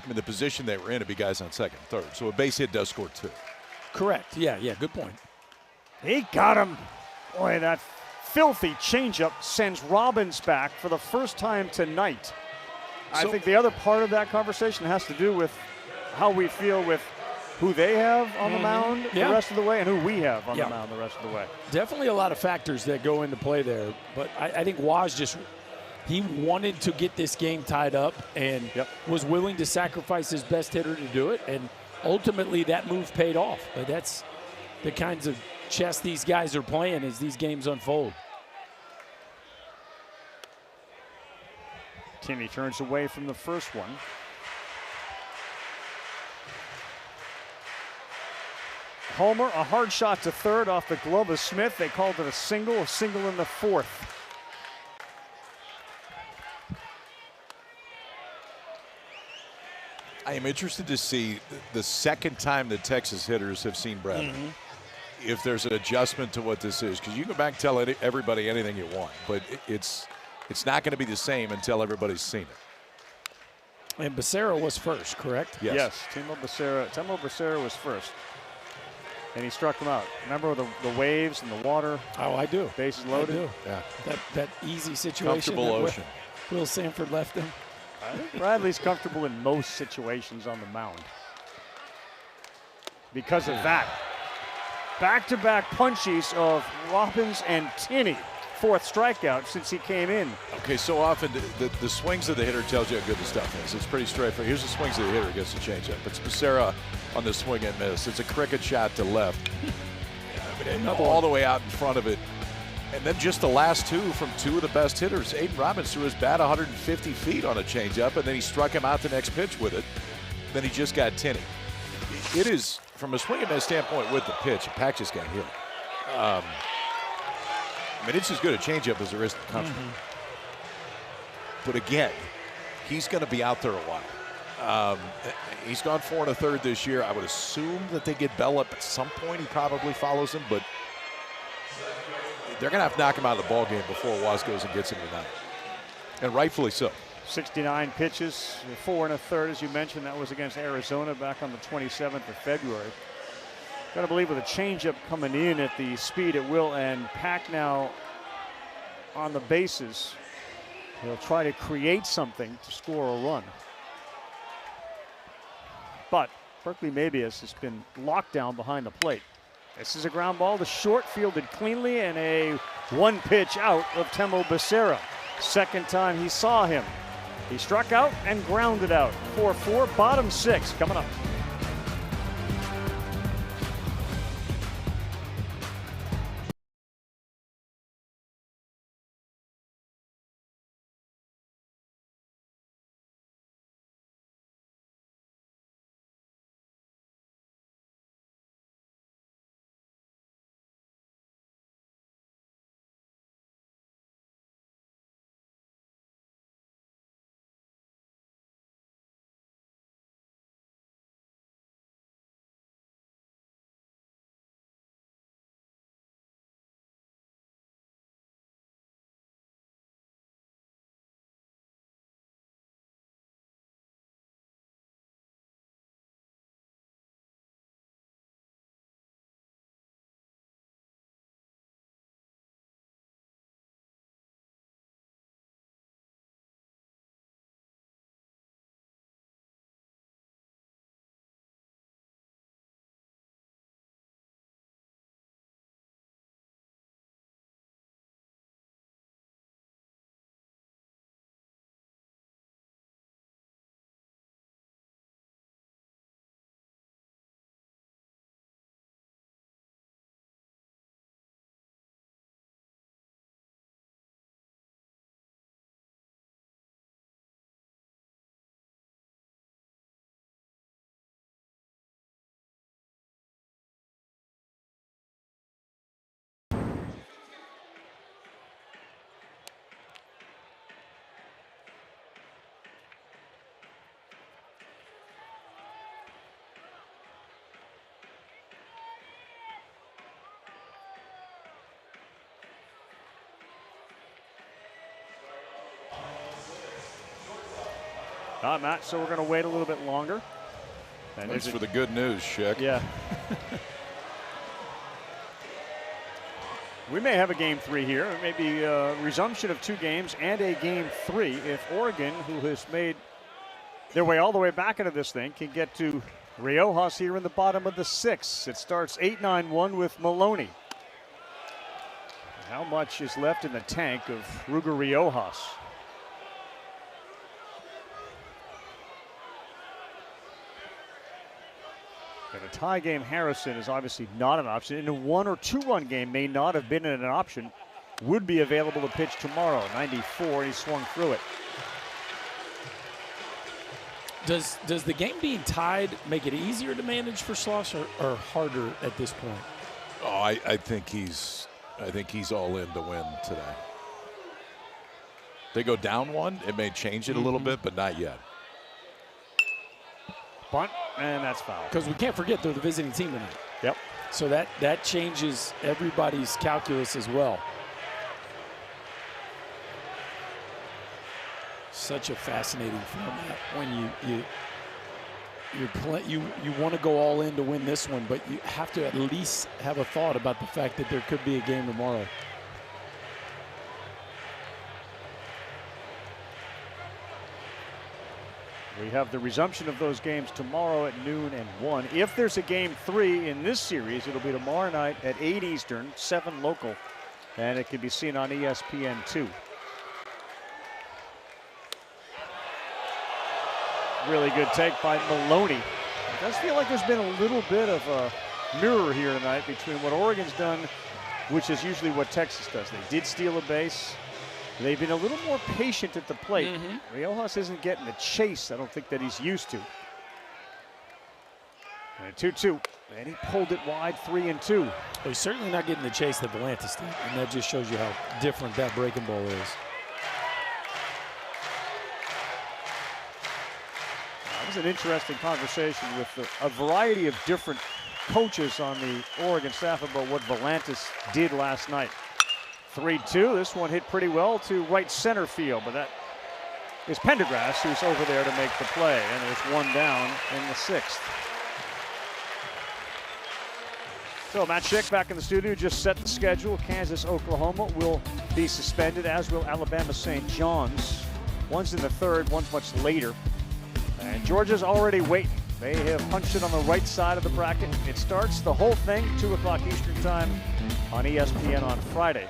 I mean, the position they were in, it'd be guys on second and third. So a base hit does score 2. Correct. Yeah, good point. He got him. Boy, that filthy changeup sends Robbins back for the first time tonight. I think the other part of that conversation has to do with how we feel with who they have on the mound the rest of the way and who we have on the mound the rest of the way. Definitely a lot of factors that go into play there. But I think Waz he wanted to get this game tied up and was willing to sacrifice his best hitter to do it. And ultimately that move paid off. But that's the kinds of chess these guys are playing as these games unfold. Timmy turns away from the first one. Homer, a hard shot to third off the glove of Smith. They called it a single in the fourth. I am interested to see the second time that Texas hitters have seen Bradley. If there's an adjustment to what this is, because you can go back and tell everybody anything you want, but it's not going to be the same until everybody's seen it. And Becerra was first, correct? Yes. Timo Becerra was first. And he struck him out. Remember the waves and the water? Oh, I do. Bases loaded? I do. Yeah. That easy situation. Comfortable ocean. Will Sanford left him. I think Bradley's comfortable in most situations on the mound. Because of that. Back-to-back punchies of Robbins and Tenney. 4th strikeout since he came in. Okay, so often the swings of the hitter tells you how good the stuff is. It's pretty straightforward. Here's the swings of the hitter against the changeup. It's Becerra on the swing and miss. It's a cricket shot to left. All the way out in front of it. And then just the last two from 2 of the best hitters. Aiden Robbins threw his bat 150 feet on a changeup, and then he struck him out the next pitch with it. Then he just got Tenney. It is, from a swing and miss standpoint with the pitch, Pack just got hit. I mean, it's as good a changeup as there is in the country. But again, he's going to be out there a while. He's gone 4 1/3 this year. I would assume that they get Bell up at some point. He probably follows him, but they're going to have to knock him out of the ball game before Waz goes and gets him tonight. And rightfully so. 69 pitches, 4 1/3, as you mentioned. That was against Arizona back on the 27th of February. Got to believe with a changeup coming in at the speed it will, and Pack now on the bases. He'll try to create something to score a run. But Berkeley Mabius has been locked down behind the plate. This is a ground ball to short, fielded cleanly, and a one pitch out of Temo Becerra. Second time he saw him. He struck out and grounded out. 4-4, bottom 6 coming up. Matt, so we're going to wait a little bit longer. And thanks for the good news, Sheck. Yeah. We may have a game 3 here. It may be a resumption of 2 games and a game 3 if Oregon, who has made their way all the way back into this thing, can get to Riojas here in the bottom of the 6th. It starts 8-9-1 with Maloney. How much is left in the tank of Ruger Riojas? In a tie game, Harrison is obviously not an option. In a 1 or 2 run game, may not have been an option. Would be available to pitch tomorrow. 94, he swung through it. Does the game being tied make it easier to manage for Schloss or harder at this point? Oh, I think he's all in to win today. They go down 1, it may change it a little bit, but not yet. Bunt, and that's foul. Because we can't forget they're the visiting team tonight. Yep. So that changes everybody's calculus as well. Such a fascinating format when you want to go all in to win this one, but you have to at least have a thought about the fact that there could be a game tomorrow. We have the resumption of those games tomorrow at noon and 1. If there's a game 3 in this series, it'll be tomorrow night at 8 Eastern, 7 local, and it can be seen on ESPN2. Really good take by Maloney. It does feel like there's been a little bit of a mirror here tonight between what Oregon's done, which is usually what Texas does. They did steal a base. They've been a little more patient at the plate. Riojas isn't getting the chase, I don't think, that he's used to. And 2-2, and he pulled it wide, 3-2. Well, he's certainly not getting the chase that Volantis did, and that just shows you how different that breaking ball is. That was an interesting conversation with a variety of different coaches on the Oregon staff about what Volantis did last night. 3-2, this one hit pretty well to right center field, but that is Pendergrass who's over there to make the play, and there's one down in the 6th. So Matt Schick back in the studio, just set the schedule. Kansas, Oklahoma will be suspended, as will Alabama St. John's. One's in the 3rd, one's much later. And Georgia's already waiting. They have punched it on the right side of the bracket. It starts the whole thing 2 o'clock Eastern time on ESPN on Friday.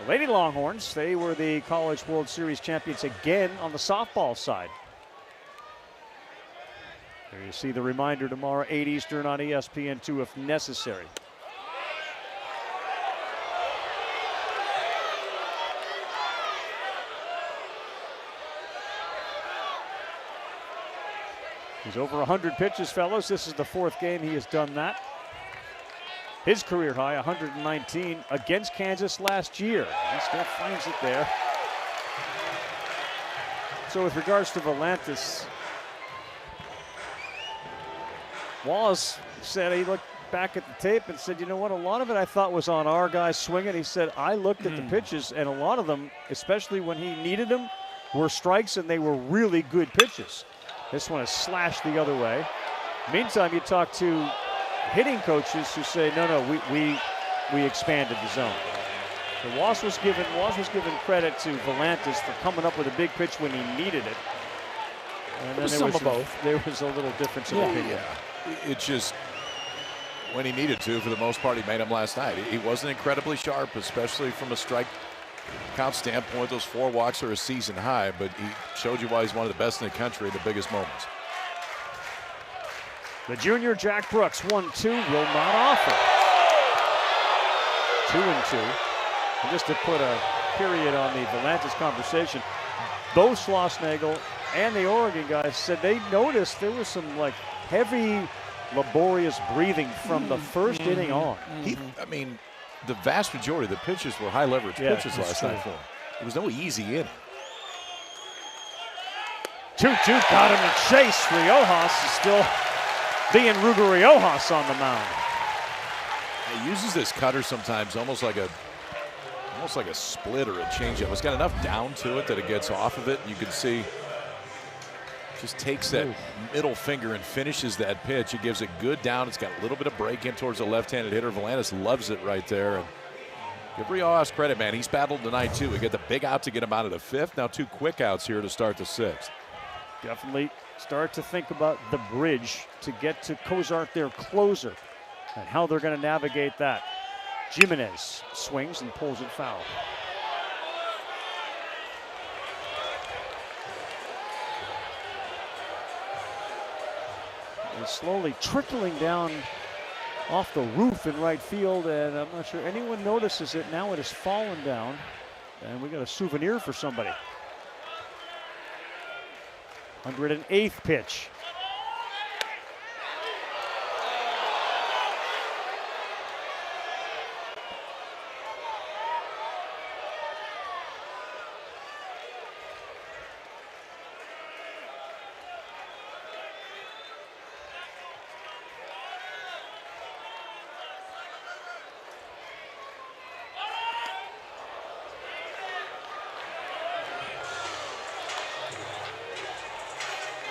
The Lady Longhorns, they were the College World Series champions again on the softball side. There you see the reminder tomorrow, 8 Eastern on ESPN2 if necessary. He's over 100 pitches, fellas. This is the 4th game he has done that. His career high, 119 against Kansas last year. He still finds it there. So with regards to Volantis, Wallace said he looked back at the tape and said, you know what, a lot of it I thought was on our guys swinging. He said, I looked at the pitches, and a lot of them, especially when he needed them, were strikes, and they were really good pitches. This one is slashed the other way. Meantime, you talk to hitting coaches who say, no, we expanded the zone. So Wallace was given credit to Volantis for coming up with a big pitch when he needed it. And then there was a little difference of opinion. Yeah. It just, when he needed to, for the most part, he made them last night. He wasn't incredibly sharp, especially from a strike count standpoint. Those 4 walks are a season high, but he showed you why he's one of the best in the country in the biggest moments. The junior Jack Brooks, 1-2, will not offer. 2-2. And just to put a period on the Volantis conversation, both Schlossnagle and the Oregon guys said they noticed there was some heavy, laborious breathing from the first inning on. I mean, the vast majority of the pitches were high leverage pitches last night for him. There was no easy inning. 2-2 got him to chase. Riojas is still being Ruger Riojas on the mound. He uses this cutter sometimes almost like a split or a changeup. It's got enough down to it that it gets off of it. You can see just takes that middle finger and finishes that pitch. It gives it good down. It's got a little bit of break in towards the left-handed hitter. Volantis loves it right there. And give Riojas credit, man. He's battled tonight, too. We get the big out to get him out of the 5th. Now 2 quick outs here to start the 6th. Definitely start to think about the bridge to get to Cozart, their closer, and how they're going to navigate that. Jimenez swings and pulls it foul. It's slowly trickling down off the roof in right field, and I'm not sure anyone notices it. Now it has fallen down, and we got a souvenir for somebody. 108th pitch.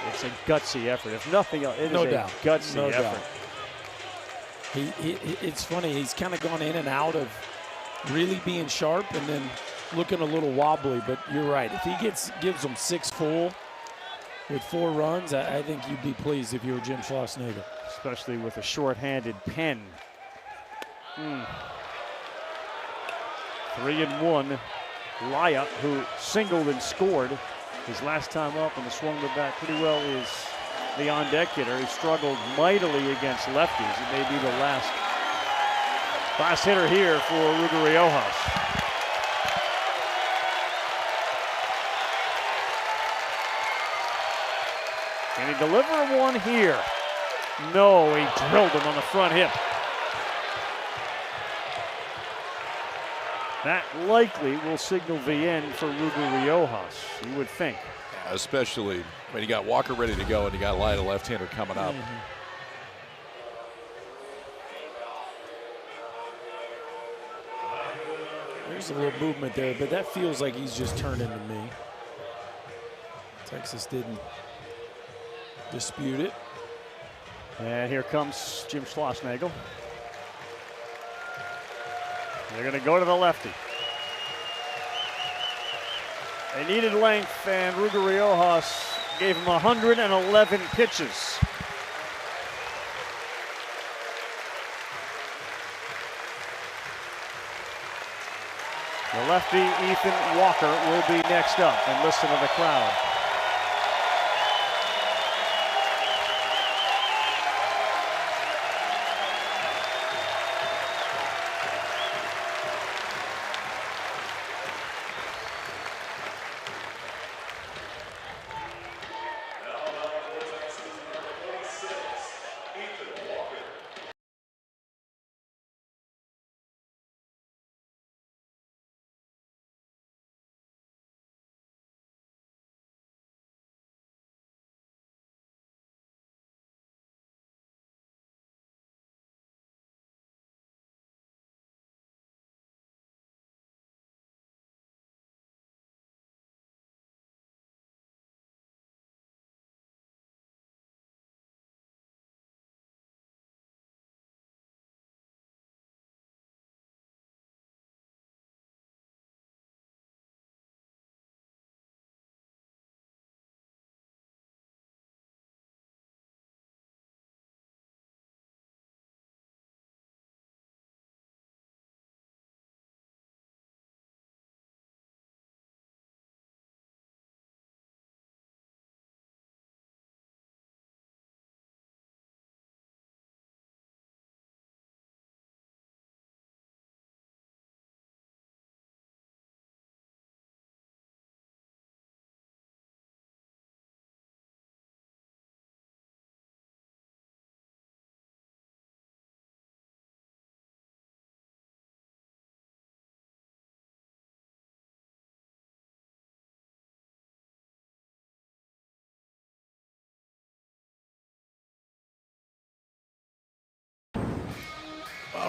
It's a gutsy effort. If nothing else, it is a gutsy effort. It's funny. He's kind of gone in and out of really being sharp and then looking a little wobbly. But you're right. If he gives them 6 full with 4 runs, I think you'd be pleased if you were Jim Schlossnagle. Especially with a short-handed pen. 3-1. Laya, who singled and scored his last time up and swung the bat pretty well, is the on-deck hitter. He struggled mightily against lefties. It may be the last hitter here for Ruger Riojas. Can he deliver one here? No, he drilled him on the front hip. That likely will signal the end for Ruger Riojas, you would think. Yeah, especially when you got Walker ready to go and you got Laya, left-hander, coming up. There's a little movement there, but that feels like he's just turning to me. Texas didn't dispute it. And here comes Jim Schlossnagle. They're going to go to the lefty. They needed length, and Ruger Riojas gave him 111 pitches. The lefty, Ethan Walker, will be next up, and listen to the crowd.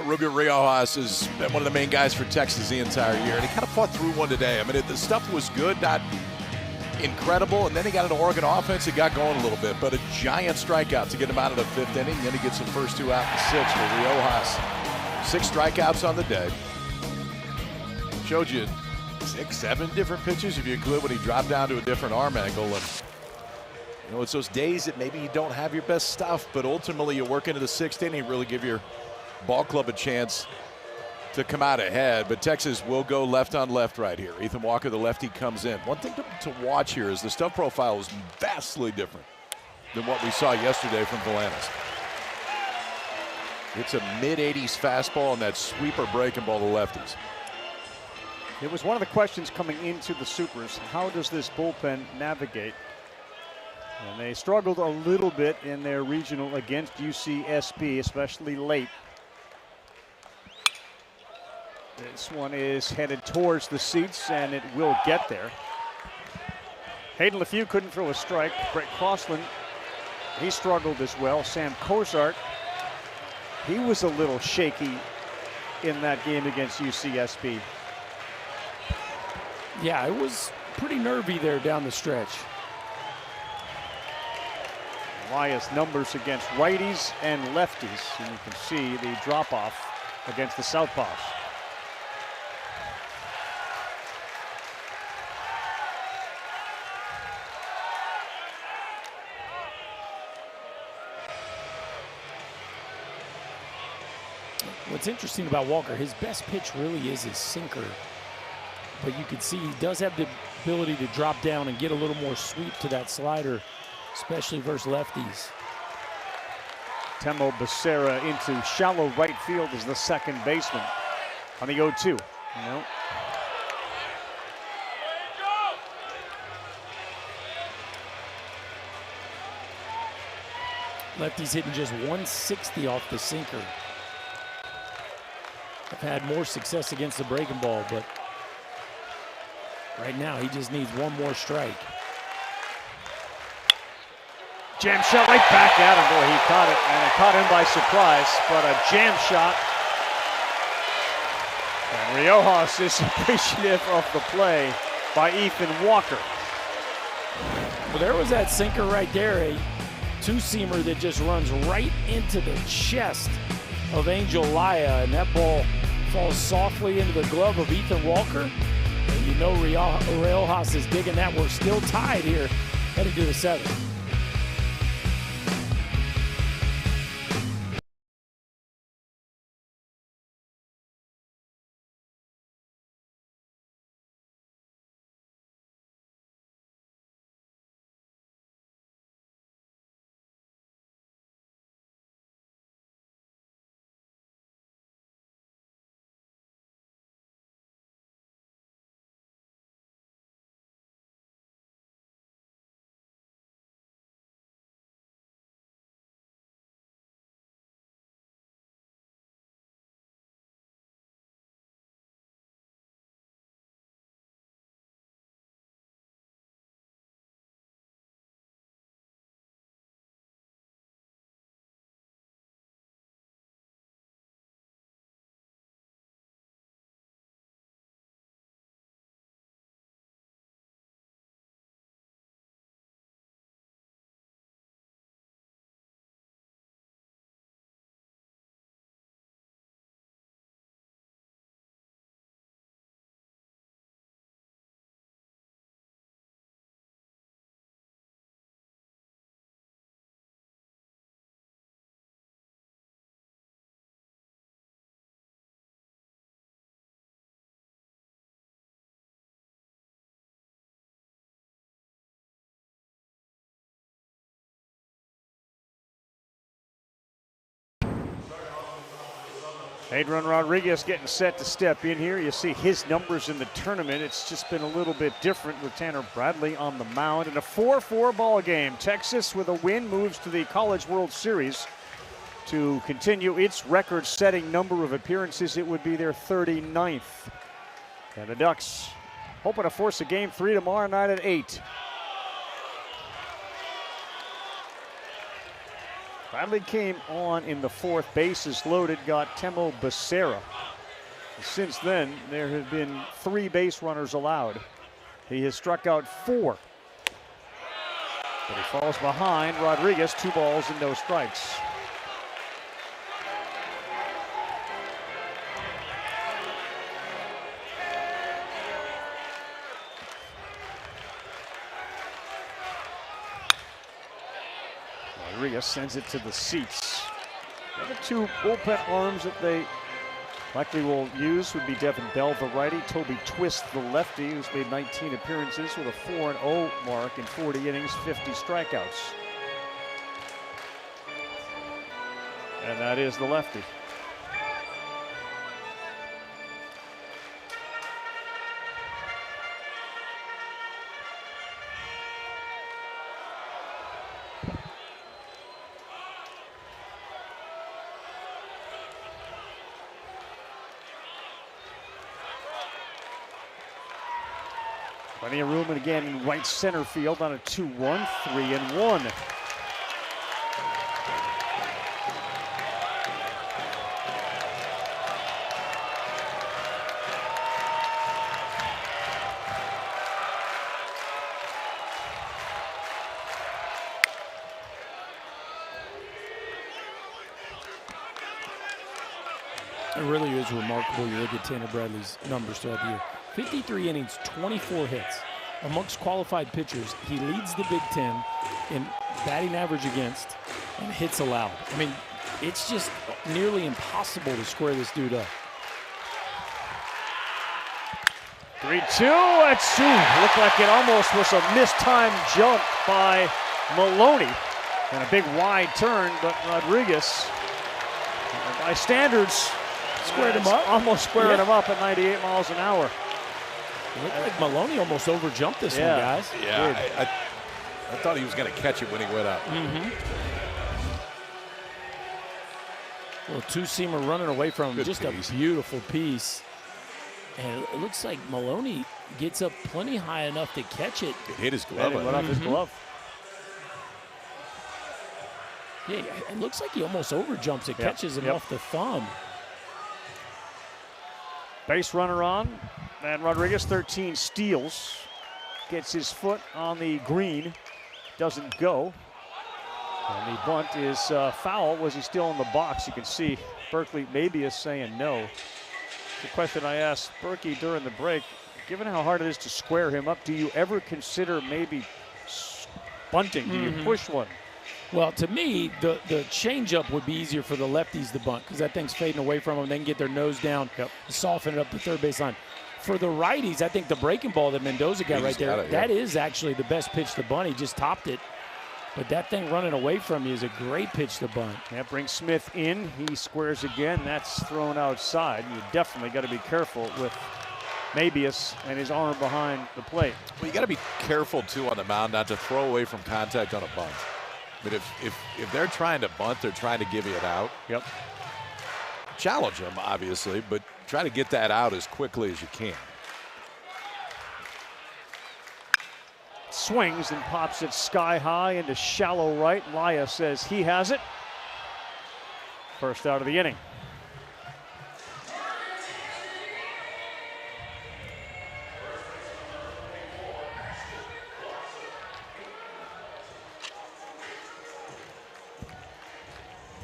Rubio Riojas has been one of the main guys for Texas the entire year, and he kind of fought through one today. I mean, the stuff was good, not incredible, and then he got an Oregon offense and got going a little bit, but a giant strikeout to get him out of the fifth inning. Then he gets the first two out in the sixth for Riojas. 6 strikeouts on the day. Showed you 6, 7 different pitches if you include when he dropped down to a different arm angle. And you know, it's those days that maybe you don't have your best stuff, but ultimately you work into the sixth inning, really give your ball club a chance to come out ahead. But Texas will go left on left right here. Ethan Walker, the lefty, comes in. One thing to watch here is the stuff profile is vastly different than what we saw yesterday from Valanis. It's a mid-80s fastball and that sweeper breaking ball to lefties. It was one of the questions coming into the Supers. How does this bullpen navigate? And they struggled a little bit in their regional against UCSB, especially late. This one is headed towards the seats, and it will get there. Hayden LeFew couldn't throw a strike. Brett Crossland, he struggled as well. Sam Cozart, he was a little shaky in that game against UCSB. Yeah, it was pretty nervy there down the stretch. Elias numbers against righties and lefties, and you can see the drop-off against the southpaws. What's interesting about Walker, his best pitch really is his sinker. But you can see he does have the ability to drop down and get a little more sweep to that slider, especially versus lefties. Temo Becerra into shallow right field as the second baseman on the 0-2. No. Lefties hitting just 160 off the sinker. I've had more success against the breaking ball, but right now he just needs one more strike. Jam shot right back at him. Boy, he caught it, and it caught him by surprise, but a jam shot. And Riojas is appreciative of the play by Ethan Walker. Well, there was that sinker right there, a two-seamer that just runs right into the chest of Angel Laya, and that ball falls softly into the glove of Ethan Walker. And you know Riojas is digging that. We're still tied here Headed to the 7th. Adrian Rodriguez getting set to step in here. You see his numbers in the tournament. It's just been a little bit different with Tanner Bradley on the mound. In a 4-4 ball game, Texas with a win moves to the College World Series to continue its record-setting number of appearances. It would be their 39th. And the Ducks hoping to force a game 3 tomorrow night at 8. Bradley came on in the 4th, bases loaded, got Temo Becerra. Since then, there have been 3 base runners allowed. He has struck out 4. But he falls behind Rodriguez, 2 balls and no strikes. Rodriguez sends it to the seats. The other 2 bullpen arms that they likely will use would be Devin Bell, the righty, Toby Twist, the lefty, who's made 19 appearances with a 4-0 mark in 40 innings, 50 strikeouts. And that is the lefty. Plenty of room, and again in right center field on a 2-1, 3-1. It really is remarkable. You look at Tanner Bradley's numbers throughout the year. 53 innings, 24 hits. Amongst qualified pitchers, he leads the Big Ten in batting average against and hits allowed. I mean, it's just nearly impossible to square this dude up. 3-2, it's looked like it almost was a mistimed jump by Maloney. And a big wide turn, but Rodriguez, by standards, squared him up. Almost squaring him up at 98 miles an hour. It looked like Maloney almost overjumped this one, guys. Yeah, I thought he was going to catch it when he went up. Little two-seamer running away from him. Good Just piece. A beautiful piece. And it looks like Maloney gets up plenty high enough to catch it. It hit his glove. Went off his glove. Yeah, it looks like he almost overjumps it, catches him off the thumb. Base runner on, and Rodriguez 13 steals. Gets his foot on the green, doesn't go. And the bunt is foul. Was he still in the box? You can see Berkeley maybe is saying no. The question I asked Berkey during the break, given how hard it is to square him up, do you ever consider maybe bunting? Do you push one? Well, to me, the changeup would be easier for the lefties to bunt because that thing's fading away from them. They can get their nose down, soften it up the third base line. For the righties, I think the breaking ball that Mendoza got right there, that is actually the best pitch to bunt. He just topped it. But that thing running away from you is a great pitch to bunt. That brings Smith in. He squares again. That's thrown outside. You definitely got to be careful with Mabius and his arm behind the plate. Well, you got to be careful, too, on the mound not to throw away from contact on a bunt. But if they're trying to bunt, they're trying to give you it out. Yep. Challenge them, obviously, but try to get that out as quickly as you can. Swings and pops it sky high into shallow right. Laya says he has it. First out of the inning.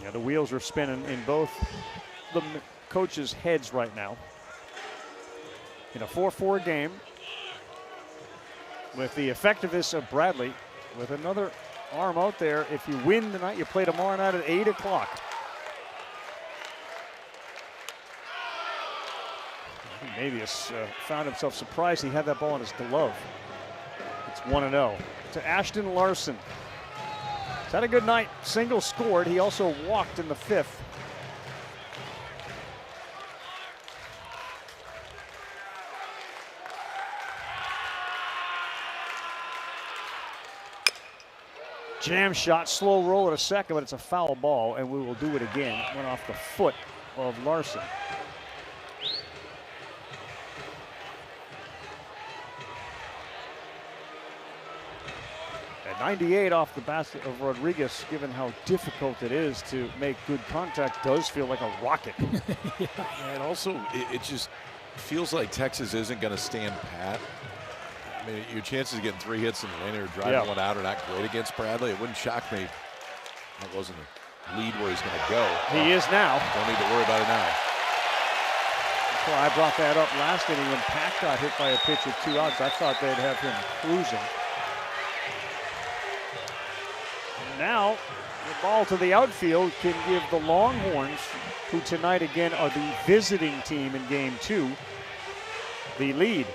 Yeah, the wheels are spinning in both the coaches' heads right now. In a 4-4 game, with the effectiveness of Bradley, with another arm out there, if you win tonight, you play tomorrow night at 8 o'clock. Mabius found himself surprised he had that ball in his glove. It's 1-0 to Ashton Larson. He's had a good night. Single scored. He also walked in the 5th. Jam shot, slow roll at a second, but it's a foul ball, and we will do it again. It went off the foot of Larson. At 98 off the basket of Rodriguez, given how difficult it is to make good contact, does feel like a rocket. Yeah, and also it just feels like Texas isn't going to stand pat. I mean, your chances of getting 3 hits in the inning or driving one out are not great against Bradley. It wouldn't shock me. That wasn't a lead where he's going to go. He is now. Don't need to worry about it now. That's why I brought that up last inning when Pack got hit by a pitch with 2 outs. I thought they'd have him cruising. And now the ball to the outfield can give the Longhorns, who tonight again are the visiting team in Game 2, the lead.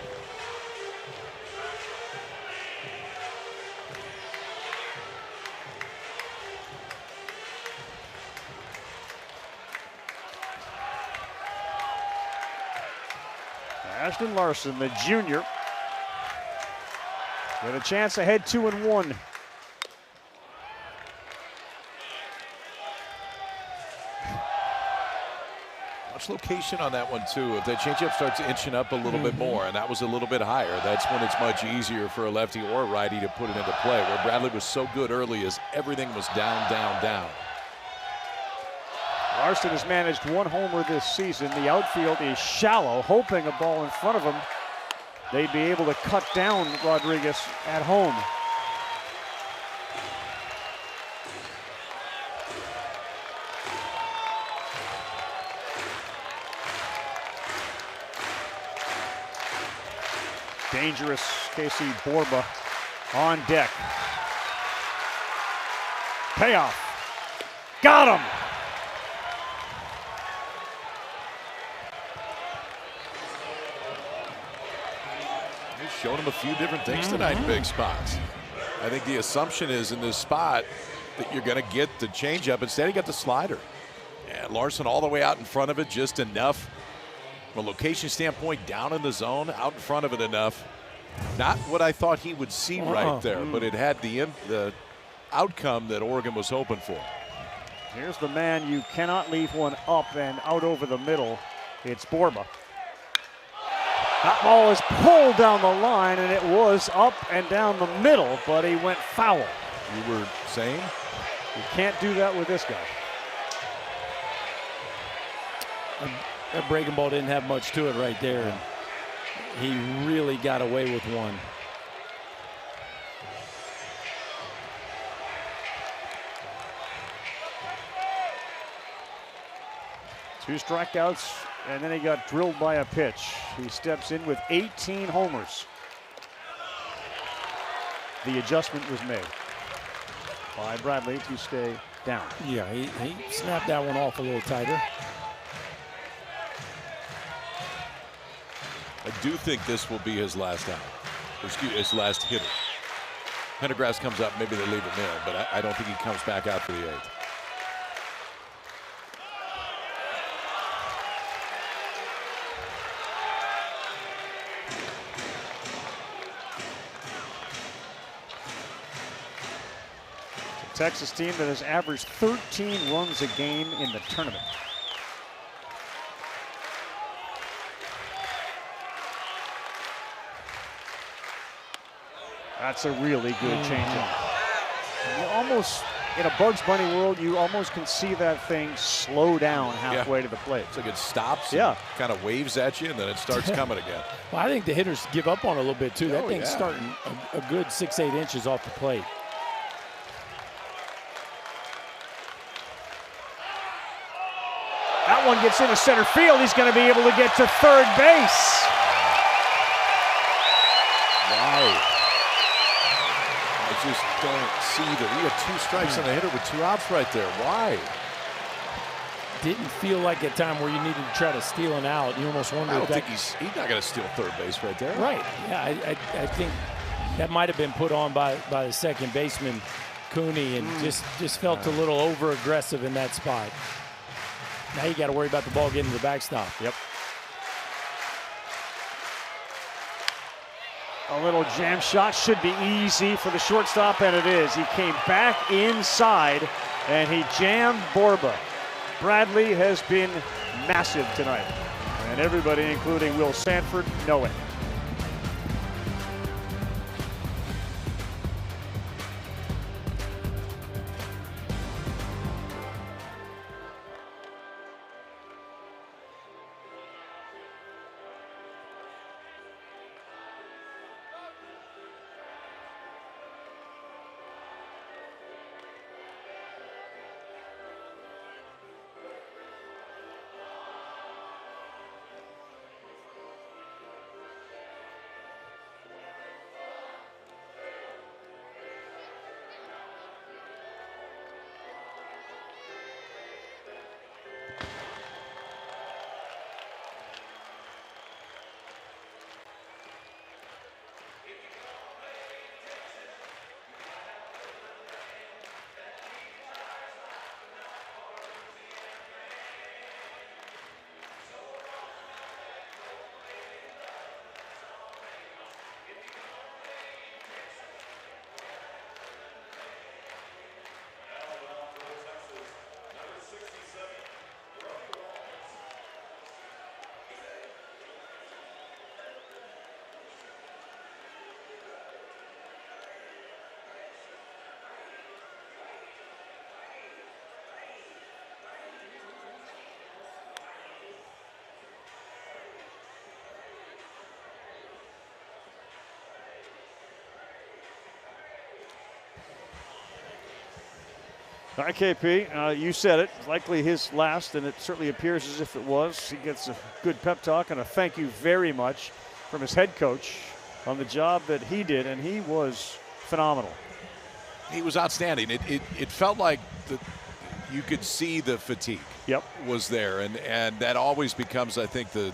Ashton Larson, the junior, with a chance ahead 2-1. Much location on that one, too. If that changeup starts inching up a little bit more, and that was a little bit higher, that's when it's much easier for a lefty or a righty to put it into play. Where Bradley was so good early is everything was down, down, down. Larson has managed 1 homer this season. The outfield is shallow, hoping a ball in front of him. They'd be able to cut down Rodriguez at home. Dangerous Casey Borba on deck. Payoff. Got him. Showing him a few different things tonight in big spots. I think the assumption is in this spot that you're going to get the changeup. Instead, he got the slider. And Larson all the way out in front of it, just enough from a location standpoint, down in the zone, out in front of it enough. Not what I thought he would see right there, but it had the outcome that Oregon was hoping for. Here's the man you cannot leave one up and out over the middle. It's Borba. That ball is pulled down the line, and it was up and down the middle, but he went foul. You were saying? You can't do that with this guy. That breaking ball didn't have much to it right there, and he really got away with one. Two strikeouts, and then he got drilled by a pitch. He steps in with 18 homers. The adjustment was made. by Bradley to stay down. Yeah, he snapped that one off a little tighter. I do think this will be his last out. His last hitter. Pendergrass comes up, maybe they leave him in, but I don't think he comes back out for the 8th. Texas team that has averaged 13 runs a game in the tournament. That's a really good changeup. You almost, in a Bugs Bunny world, you almost can see that thing slow down halfway to the plate. It's like it stops, kind of waves at you, and then it starts coming again. Well, I think the hitters give up on it a little bit, too. That thing's starting a good 6-8 inches off the plate. That one gets into center field. He's going to be able to get to third base. Wow. I just don't see that. We got 2 strikes on the hitter with 2 outs right there. Why? Didn't feel like a time where you needed to try to steal an out. You almost wonder I if don't think he's not going to steal third base right there. Right. Yeah, I think that might have been put on by the second baseman, Cooney, and just felt a little over-aggressive in that spot. Now you got to worry about the ball getting to the backstop. Yep. A little jam shot should be easy for the shortstop, and it is. He came back inside, and he jammed Borba. Bradley has been massive tonight, and everybody, including Will Sanford, know it. All right, KP, you said it. Likely his last, and it certainly appears as if it was. He gets a good pep talk and a thank you very much from his head coach on the job that he did, and he was phenomenal. He was outstanding. It felt like you could see the fatigue was there, and that always becomes, I think, the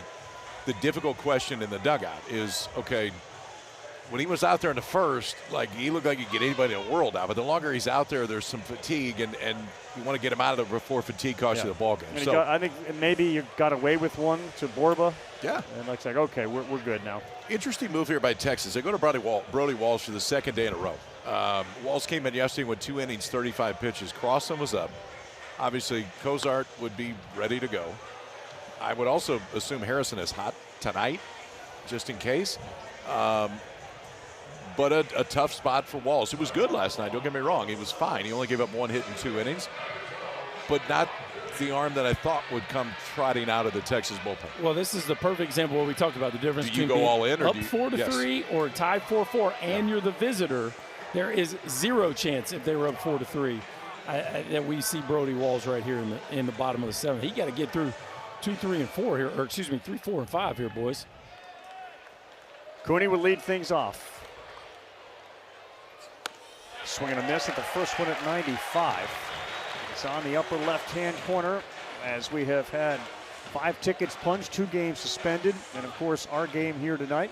difficult question in the dugout is, okay, when he was out there in the first, like, he looked like he could get anybody in the world out. But the longer he's out there, there's some fatigue, and you want to get him out of there before fatigue costs you the ball game. So I think maybe you got away with one to Borba. Yeah. And it's like, okay, we're good now. Interesting move here by Texas. They go to Brody Walsh for the second day in a row. Walsh came in yesterday with 2 innings, 35 pitches. Crossan was up. Obviously, Cozart would be ready to go. I would also assume Harrison is hot tonight, just in case. But a tough spot for Walsh. It was good last night, don't get me wrong. He was fine. He only gave up 1 hit in 2 innings. But not the arm that I thought would come trotting out of the Texas bullpen. Well, this is the perfect example where we talked about the difference between being all in or up 4-3 or tied 4-4, and you're the visitor. There is zero chance if they were up 4-3 that we see Brody Walsh right here in the bottom of the 7th. He got to get through 2, 3, and 4 here, or excuse me, 3, 4, and 5 here, boys. Cooney will lead things off. Swing and a miss at the first one at 95. It's on the upper left-hand corner as we have had 5 tickets punched, 2 games suspended, and of course our game here tonight.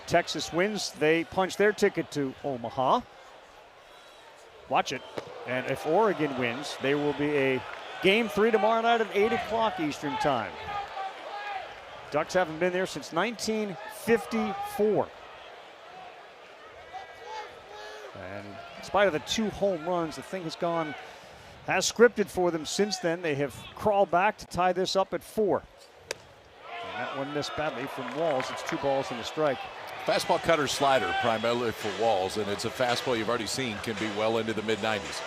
Texas wins. They punch their ticket to Omaha. Watch it. And if Oregon wins, there will be a game 3 tomorrow night at 8 o'clock Eastern time. Ducks haven't been there since 1954. And in spite of the 2 home runs, the thing has scripted for them since then. They have crawled back to tie this up at 4. And that one missed badly from Walls. It's 2 balls and a strike. Fastball, cutter, slider primarily for Walls, and it's a fastball you've already seen can be well into the mid-90s.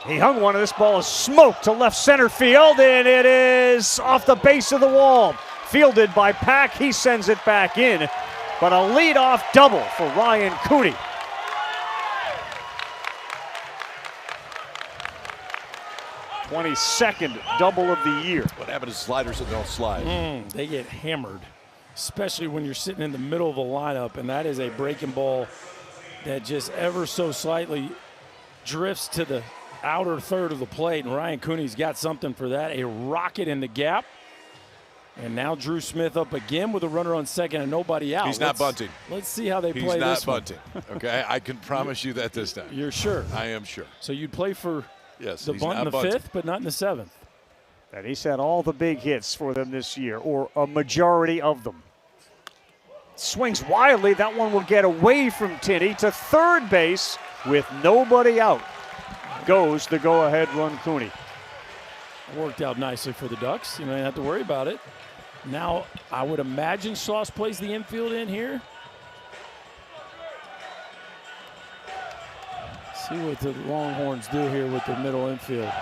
He hung one, and this ball is smoked to left center field, and it is off the base of the wall. Fielded by Pack, he sends it back in, but a leadoff double for Ryan Cooney. '22nd double of the year. What happened to sliders that don't slide? They get hammered, especially when you're sitting in the middle of a lineup, and that is a breaking ball that just ever so slightly drifts to the outer third of the plate, and Ryan Cooney's got something for that. A rocket in the gap. And now Drew Smith up again with a runner on second and nobody out. He's not bunting. Let's see how they play this one. He's not bunting, okay? I can promise you that this time. You're sure? I am sure. So you'd play for yes, the bunt in the bunting. 5th, but not in the 7th. And he's had all the big hits for them this year, or a majority of them. Swings wildly. That one will get away from Tinney to third base with nobody out. Goes the go-ahead run, Cooney. Worked out nicely for the Ducks. You don't have to worry about it. Now, I would imagine Sauce plays the infield in here. See what the Longhorns do here with the middle infield.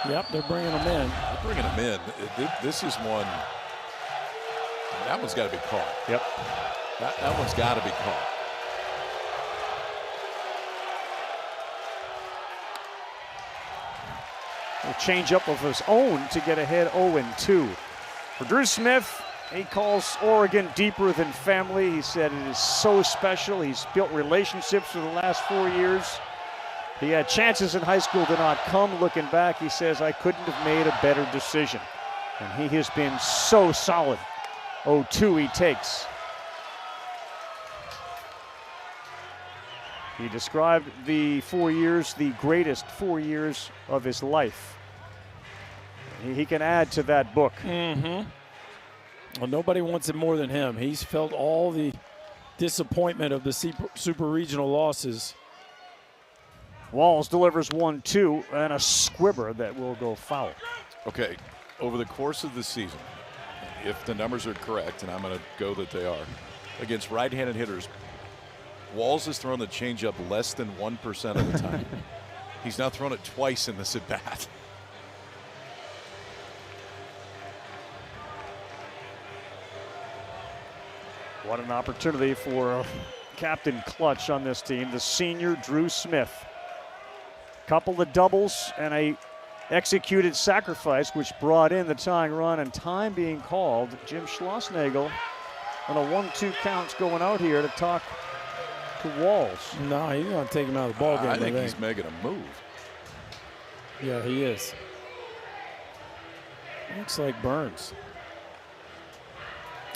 Yep, they're bringing them in. They're bringing them in. This is one. That one's got to be caught. Yep. That one's got to be caught. A change-up of his own to get ahead 0-2. For Drew Smith, he calls Oregon deeper than family. He said it is so special. He's built relationships for the last 4 years. He had chances in high school did not come. Looking back, he says, I couldn't have made a better decision. And he has been so solid. 0-2 he takes. He described the 4 years, the greatest 4 years of his life. He can add to that book. Well, nobody wants it more than him. He's felt all the disappointment of the super regional losses. Walls delivers 1-2 and a squibber that will go foul. Okay, over the course of the season, if the numbers are correct, and I'm going to go that they are, against right-handed hitters, Walls has thrown the changeup less than 1% of the time. He's now thrown it twice in this at-bat. What an opportunity for Captain Clutch on this team, the senior Drew Smith. Couple of doubles and a executed sacrifice, which brought in the tying run, and time being called. Jim Schlossnagel on a 1-2 count going out here to talk to Walls. No, he's going to take him out of the ballgame. I think he's making a move. Yeah, he is. Looks like Burns.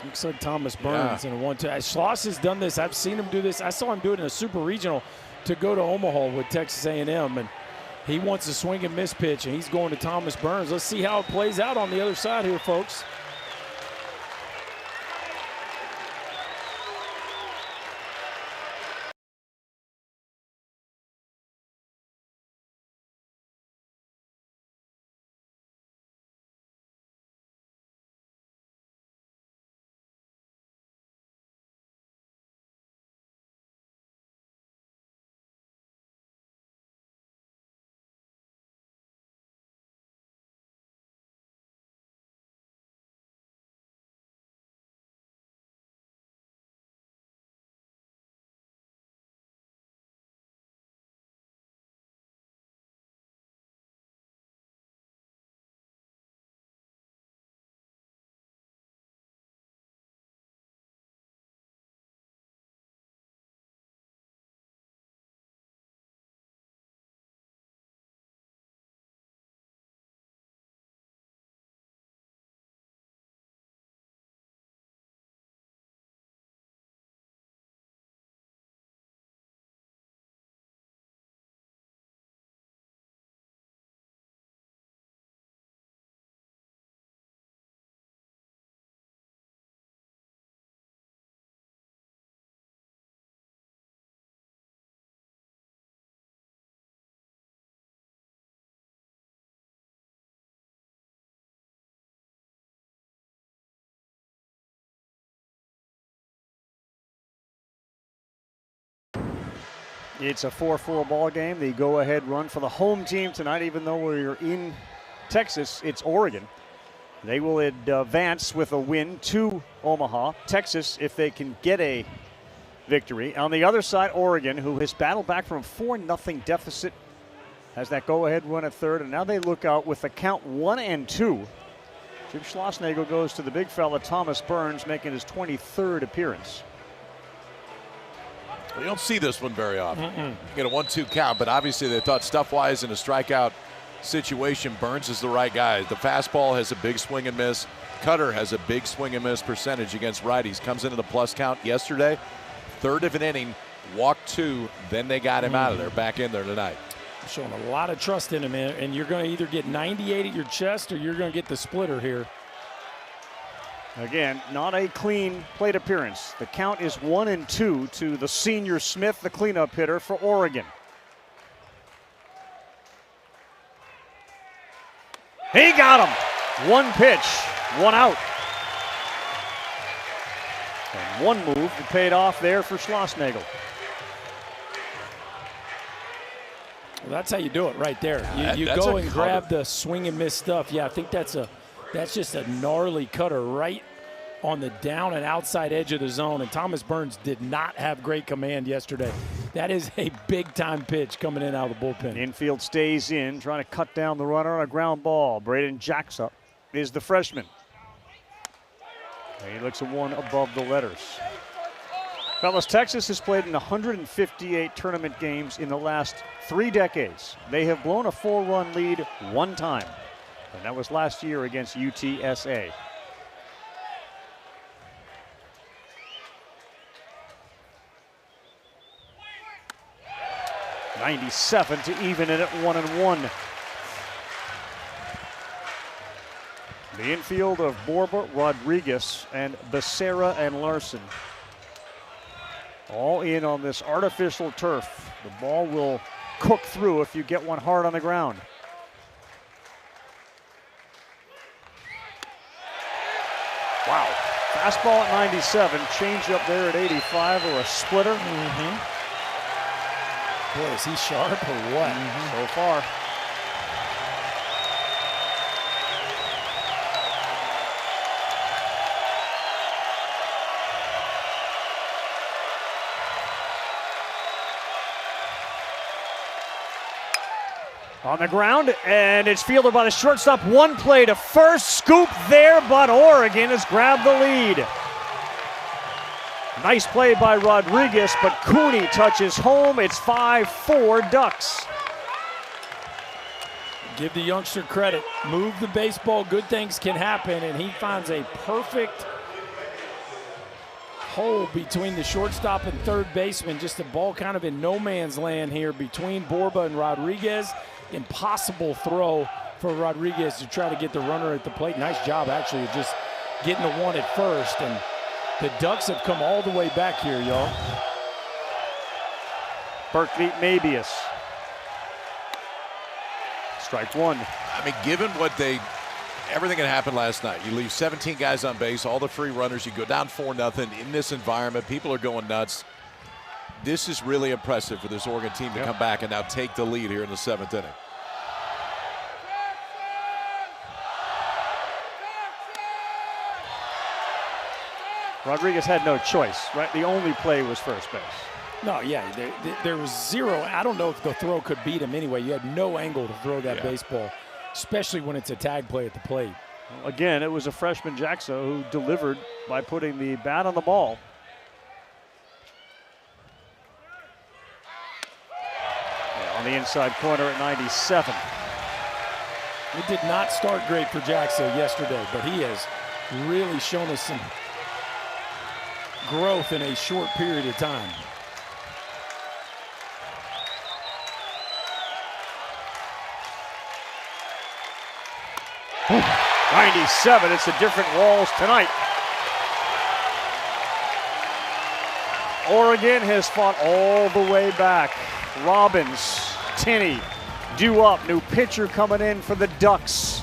Looks like Thomas Burns in a 1-2. Schloss has done this. I've seen him do this. I saw him do it in a super regional to go to Omaha with Texas A&M, and he wants a swing and miss pitch, and he's going to Thomas Burns. Let's see how it plays out on the other side here, folks. It's a 4-4 ball game. The go-ahead run for the home team tonight, even though we're in Texas, it's Oregon. They will advance with a win to Omaha. Texas, if they can get a victory. On the other side, Oregon, who has battled back from a 4-0 deficit, has that go-ahead run at third, and now they look out with the count 1-2. Jim Schlossnagle goes to the big fella, Thomas Burns, making his 23rd appearance. You don't see this one very often. You get a 1-2 count, but obviously they thought stuff-wise in a strikeout situation, Burns is the right guy. The fastball has a big swing and miss. Cutter has a big swing and miss percentage against righties. Comes into the plus count yesterday. Third of an inning, walked 2, then they got him out of there, back in there tonight. Showing a lot of trust in him, and you're going to either get 98 at your chest or you're going to get the splitter here. Again, not a clean plate appearance. The count is 1-2 to the senior Smith, the cleanup hitter for Oregon. He got him. One pitch, one out. And one move that paid off there for Schlossnagle. Well, that's how you do it right there. You That's go a and cutter. grab the swing and miss stuff. Yeah, I think that's just a gnarly cutter right on the down and outside edge of the zone. And Thomas Burns did not have great command yesterday. That is a big-time pitch coming in out of the bullpen. Infield stays in, trying to cut down the runner on a ground ball. Braden Jackson is the freshman. And he looks at one above the letters. Fellas, Texas has played in 158 tournament games in the last 3 decades. They have blown a 4-run lead one time, and that was last year against UTSA. '97 to even it at 1-1. The infield of Borba, Rodriguez, and Becerra and Larson. All in on this artificial turf. The ball will cook through if you get one hard on the ground. Wow. Fastball at 97, change up there at 85 or a splitter. Boy, is he sharp or what? So far. On the ground, and it's fielded by the shortstop. One play to first, scoop there, but Oregon has grabbed the lead. Nice play by Rodriguez, but Cooney touches home. It's 5-4 Ducks. Give the youngster credit. Move the baseball, good things can happen, and he finds a perfect hole between the shortstop and third baseman. Just a ball kind of in no man's land here between Borba and Rodriguez. Impossible throw for Rodriguez to try to get the runner at the plate. Nice job, actually, of just getting the one at first. And the Ducks have come all the way back here, y'all. Burke beat Mabius. Strike one. I mean, given everything that happened last night, you leave 17 guys on base, all the free runners, you go down 4-0 in this environment, people are going nuts. This is really impressive for this Oregon team to come back and now take the lead here in the 7th inning. Rodriguez had no choice, right? The only play was first base. No, yeah, there was zero. I don't know if the throw could beat him anyway. You had no angle to throw that baseball, especially when it's a tag play at the plate. Well, again, it was a freshman Jackson who delivered by putting the bat on the ball. On the inside corner at 97. It did not start great for Jackson yesterday, but he has really shown us some growth in a short period of time. Ooh, 97, it's the different walls tonight. Oregon has fought all the way back. Robbins, Tinney, due up. New pitcher coming in for the Ducks.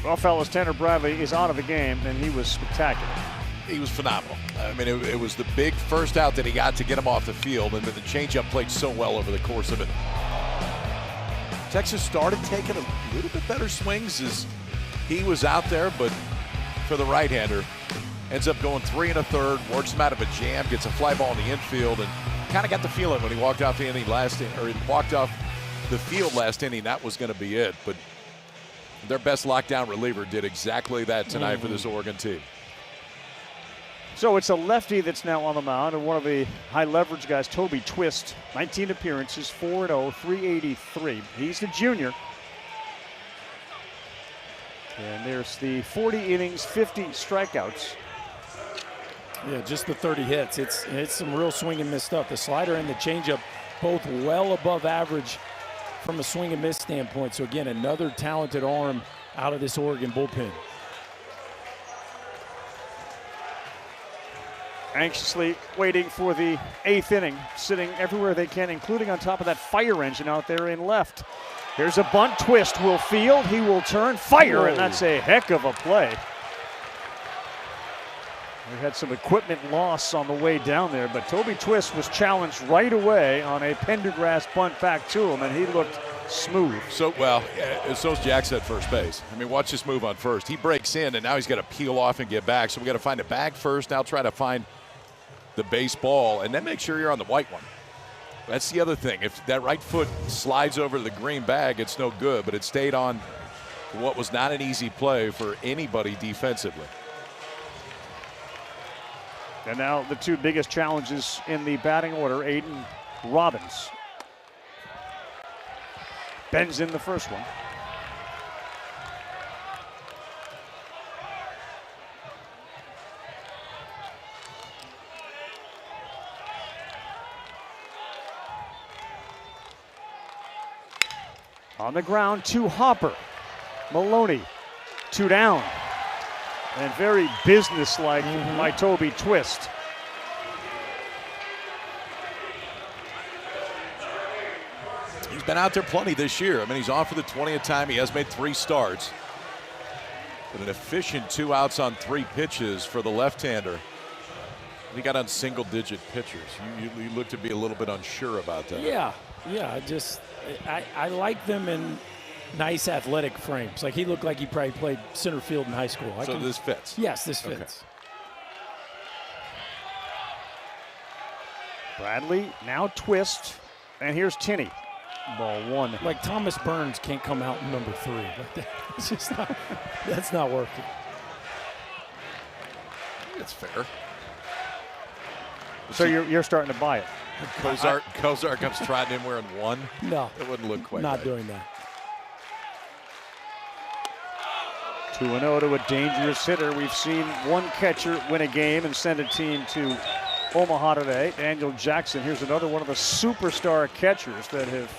Well, fellas, Tanner Bradley is out of the game, and he was spectacular. He was phenomenal. I mean, it was the big first out that he got to get him off the field, and then the changeup played so well over the course of it. Texas started taking a little bit better swings as he was out there, but for the right-hander, ends up going 3 1/3, works him out of a jam, gets a fly ball in the infield, and kind of got the feeling when he walked off the inning walked off the field last inning that was going to be it. But their best lockdown reliever did exactly that tonight for this Oregon team. So it's a lefty that's now on the mound, and one of the high leverage guys, Toby Twist, 19 appearances, 4-0, 383. He's the junior. And there's the 40 innings, 50 strikeouts. Yeah, just the 30 hits. It's some real swing and miss stuff. The slider and the changeup both well above average from a swing and miss standpoint. So again, another talented arm out of this Oregon bullpen. Anxiously waiting for the 8th inning, sitting everywhere they can, including on top of that fire engine out there in left. Here's a bunt. Twist will field. He will turn, fire, and that's a heck of a play. We had some equipment loss on the way down there, but Toby Twist was challenged right away on a Pendergrass bunt back to him, and he looked smooth. So's Jackson at first base. I mean, watch this move on first. He breaks in, and now he's got to peel off and get back. So we got to find a bag first, now try to find the base ball, and then make sure you're on the white one. That's the other thing. If that right foot slides over the green bag, it's no good, but it stayed on what was not an easy play for anybody defensively. And now the two biggest challenges in the batting order, Aiden Robbins. Bends in the first one. On the ground to Hopper. Maloney, 2 down. And very businesslike by Toby Twist. He's been out there plenty this year. I mean, he's on for the 20th time. He has made 3 starts. But an efficient 2 outs on 3 pitches for the left-hander. He got on single-digit pitchers. You look to be a little bit unsure about that. Yeah. I like them in nice athletic frames. Like he looked like he probably played center field in high school. This fits? Yes, this fits. Okay. Bradley, now Twist, and here's Tinney. Ball 1. Like Thomas Burns can't come out in number 3. It's just not, that's not working. It's fair. So you're starting to buy it. Kozar comes trotting in wearing 1. No. It wouldn't look quite not right. doing that. 2-0 to a dangerous hitter. We've seen one catcher win a game and send a team to Omaha today. Daniel Jackson. Here's another one of the superstar catchers that have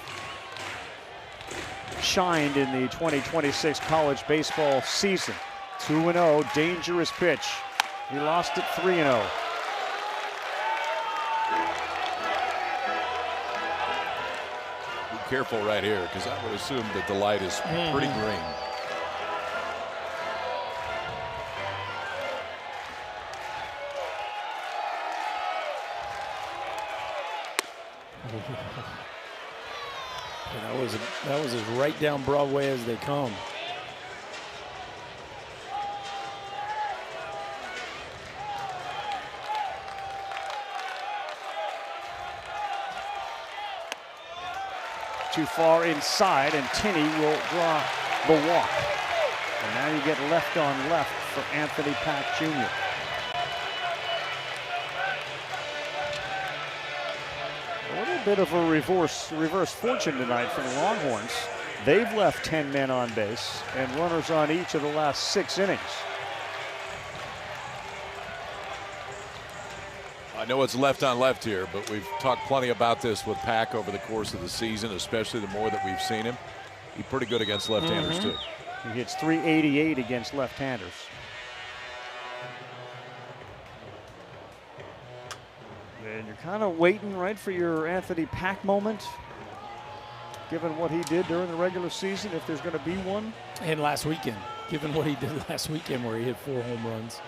shined in the 2026 college baseball season. 2-0, dangerous pitch. He lost it 3-0. Be careful right here, because I would assume that the light is pretty green. That was as right down Broadway as they come. Too far inside, and Tinney will draw the walk. And now you get left on left for Anthony Pack Jr. A little bit of a reverse fortune tonight for the Longhorns. They've left 10 men on base and runners on each of the last 6 innings. I know it's left on left here, but we've talked plenty about this with Pack over the course of the season, especially the more that we've seen him. He's pretty good against left-handers, too. He hits .388 against left-handers. And you're kind of waiting, right, for your Anthony Pack moment, given what he did during the regular season, if there's going to be one. And last weekend. given what he did last weekend where he hit 4 home runs.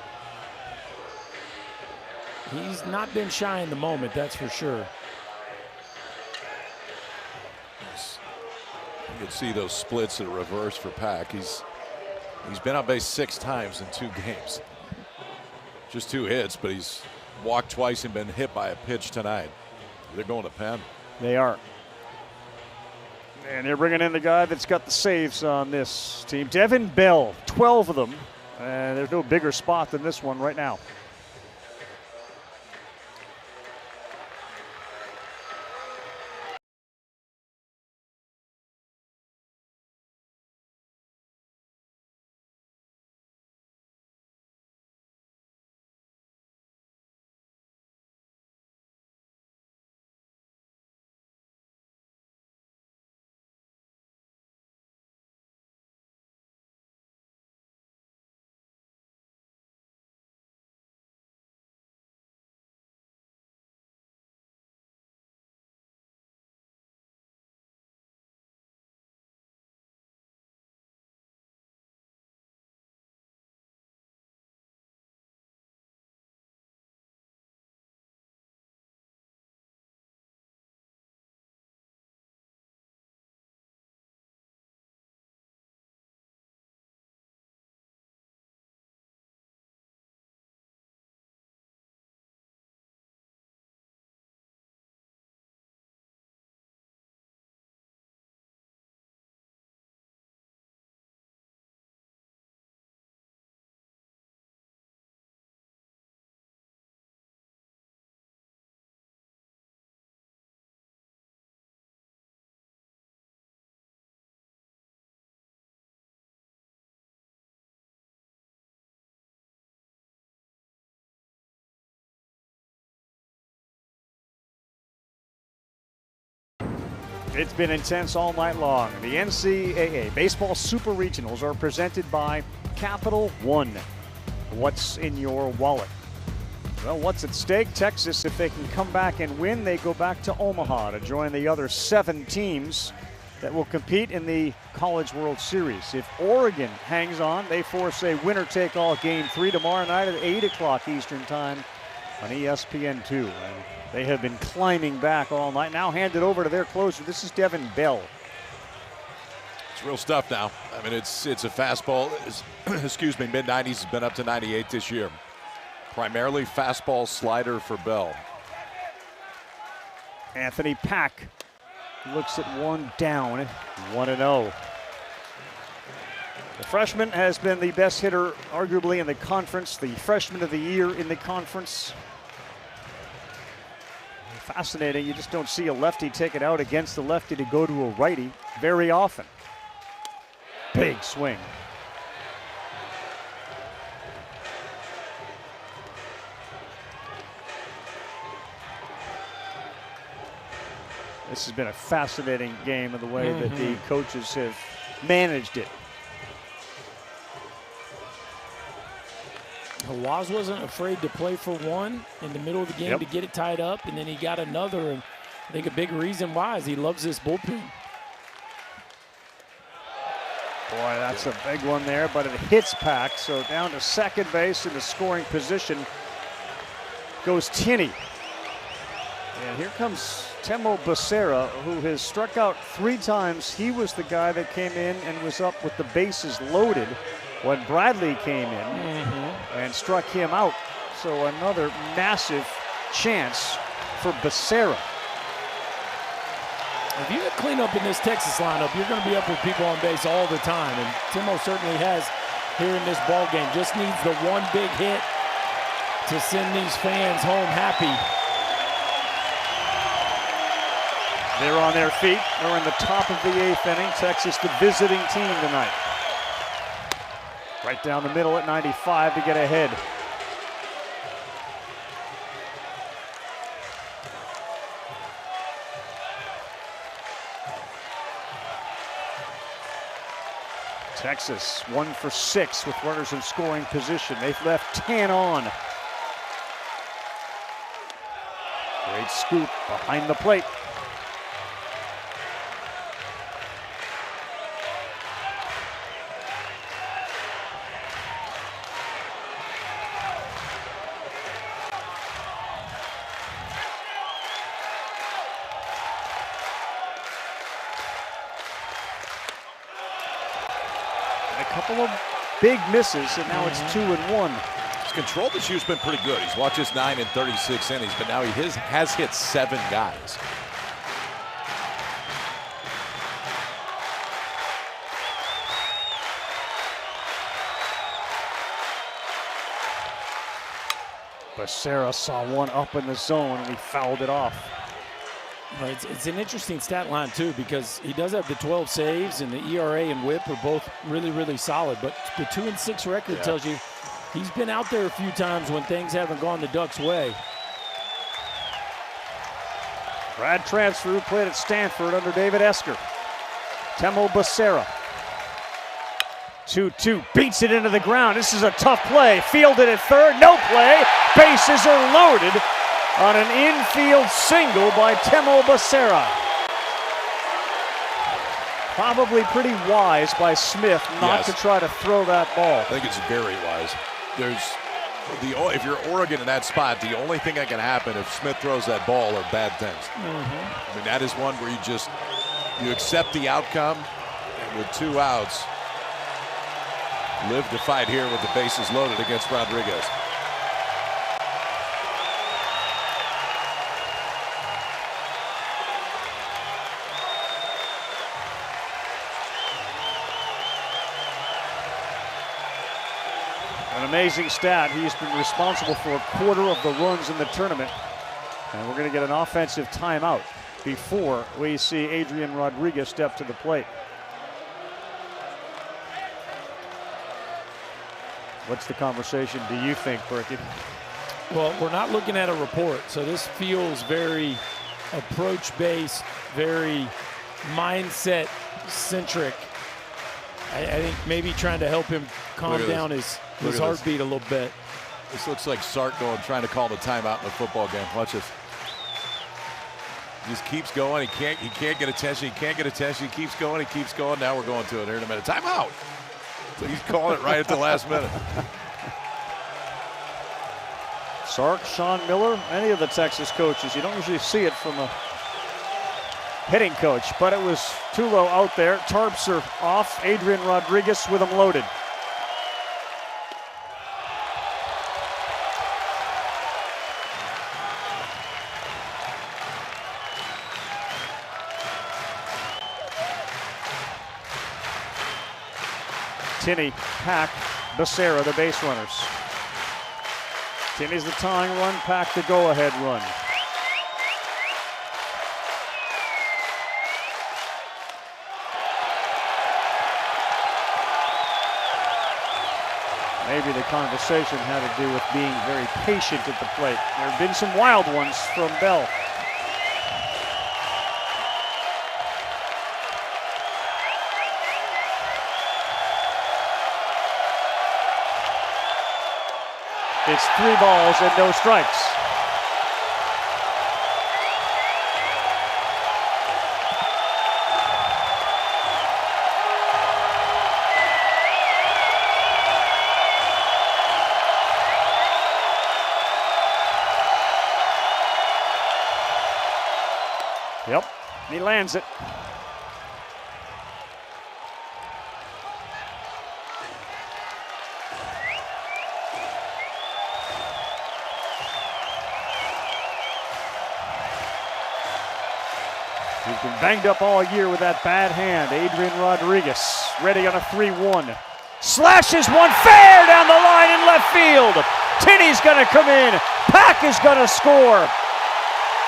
He's not been shy in the moment, that's for sure. You can see those splits in reverse for Pack. He's been on base 6 times in 2 games. Just 2 hits, but he's walked twice and been hit by a pitch tonight. They're going to pen. They are. And they're bringing in the guy that's got the saves on this team, Devin Bell, 12 of them. And there's no bigger spot than this one right now. It's been intense all night long. The NCAA Baseball Super Regionals are presented by Capital One. What's in your wallet? Well, what's at stake? Texas, if they can come back and win, they go back to Omaha to join the other 7 teams that will compete in the College World Series. If Oregon hangs on, they force a winner-take-all Game 3 tomorrow night at 8 o'clock Eastern Time on ESPN2. And they have been climbing back all night. Now handed over to their closer. This is Devin Bell. It's real stuff now. I mean, it's a fastball. Excuse me, mid-90s has been up to 98 this year. Primarily fastball slider for Bell. Anthony Pack looks at one down, 1-0. The freshman has been the best hitter, arguably, in the conference, the freshman of the year in the conference. Fascinating, you just don't see a lefty take it out against the lefty to go to a righty very often. Big swing. This has been a fascinating game in the way that the coaches have managed it. Waz wasn't afraid to play for one in the middle of the game to get it tied up, and then he got another. And I think a big reason why is he loves this bullpen. Boy, that's a big one there, but it hits Pack, so down to second base in the scoring position goes Tinney. And here comes Temo Becerra, who has struck out 3 times. He was the guy that came in and was up with the bases loaded when Bradley came in and struck him out. So another massive chance for Becerra. If you get cleanup in this Texas lineup, you're going to be up with people on base all the time. And Timo certainly has here in this ball game. Just needs the one big hit to send these fans home happy. They're on their feet. They're in the top of the 8th inning. Texas, the visiting team tonight. Right down the middle at 95 to get ahead. Texas 1 for 6 with runners in scoring position. They've left 10 on. Great scoop behind the plate. couple of big misses, and now it's 2-1. His control this year's been pretty good. He's watched his 9 in 36 innings, but now he has hit 7 guys. Becerra saw one up in the zone, and he fouled it off. Well, it's an interesting stat line, too, because he does have the 12 saves, and the ERA and WHIP are both really, really solid. But the 2-6 record tells you he's been out there a few times when things haven't gone the Ducks' way. Brad transfer, who played at Stanford under David Esker. Temo Becerra. 2-2, beats it into the ground. This is a tough play. Fielded at third, no play. Bases are loaded on an infield single by Temo Becerra. Probably pretty wise by Smith not to try to throw that ball. I think it's very wise. If you're Oregon in that spot, the only thing that can happen if Smith throws that ball are bad things. I mean, that is one where you accept the outcome, and with 2 outs, live to fight here with the bases loaded against Rodriguez. An amazing stat. He's been responsible for a quarter of the runs in the tournament. And we're going to get an offensive timeout before we see Adrian Rodriguez step to the plate. What's the conversation, do you think, Berkey? Well, we're not looking at a report, so this feels very approach-based, very mindset-centric. I think maybe trying to help him calm down his heartbeat a little bit. This looks like Sark trying to call the timeout in a football game. Watch this. He just keeps going. He can't get attention. He can't get attention. He keeps going. He keeps going. Now we're going to it here in a minute. Timeout. So he's calling it right at the last minute. Sark, Sean Miller, any of the Texas coaches. You don't usually see it from a hitting coach, but it was Tulo out there. Tarps are off. Adrian Rodriguez with them loaded. Tinney, Pack, Becerra, the base runners. Tinney's the tying run, Pack the go-ahead run. Maybe the conversation had to do with being very patient at the plate. There have been some wild ones from Bell. It's 3 balls and no strikes. Yep, he lands it. He's been banged up all year with that bad hand. Adrian Rodriguez ready on a 3-1. Slashes one fair down the line in left field. Tinney's going to come in. Pack is going to score.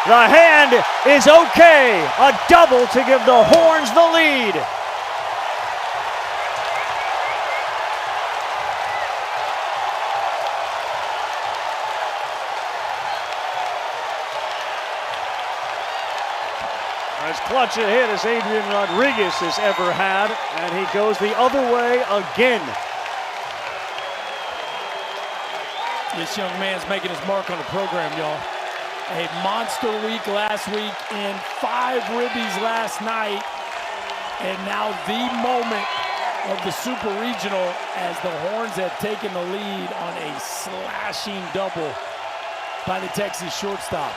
The hand is okay. A double to give the Horns the lead. As clutch a hit as Adrian Rodriguez has ever had, and he goes the other way again. This young man's making his mark on the program, y'all. A monster week last week and 5 ribbies last night. And now the moment of the Super Regional as the Horns have taken the lead on a slashing double by the Texas shortstop.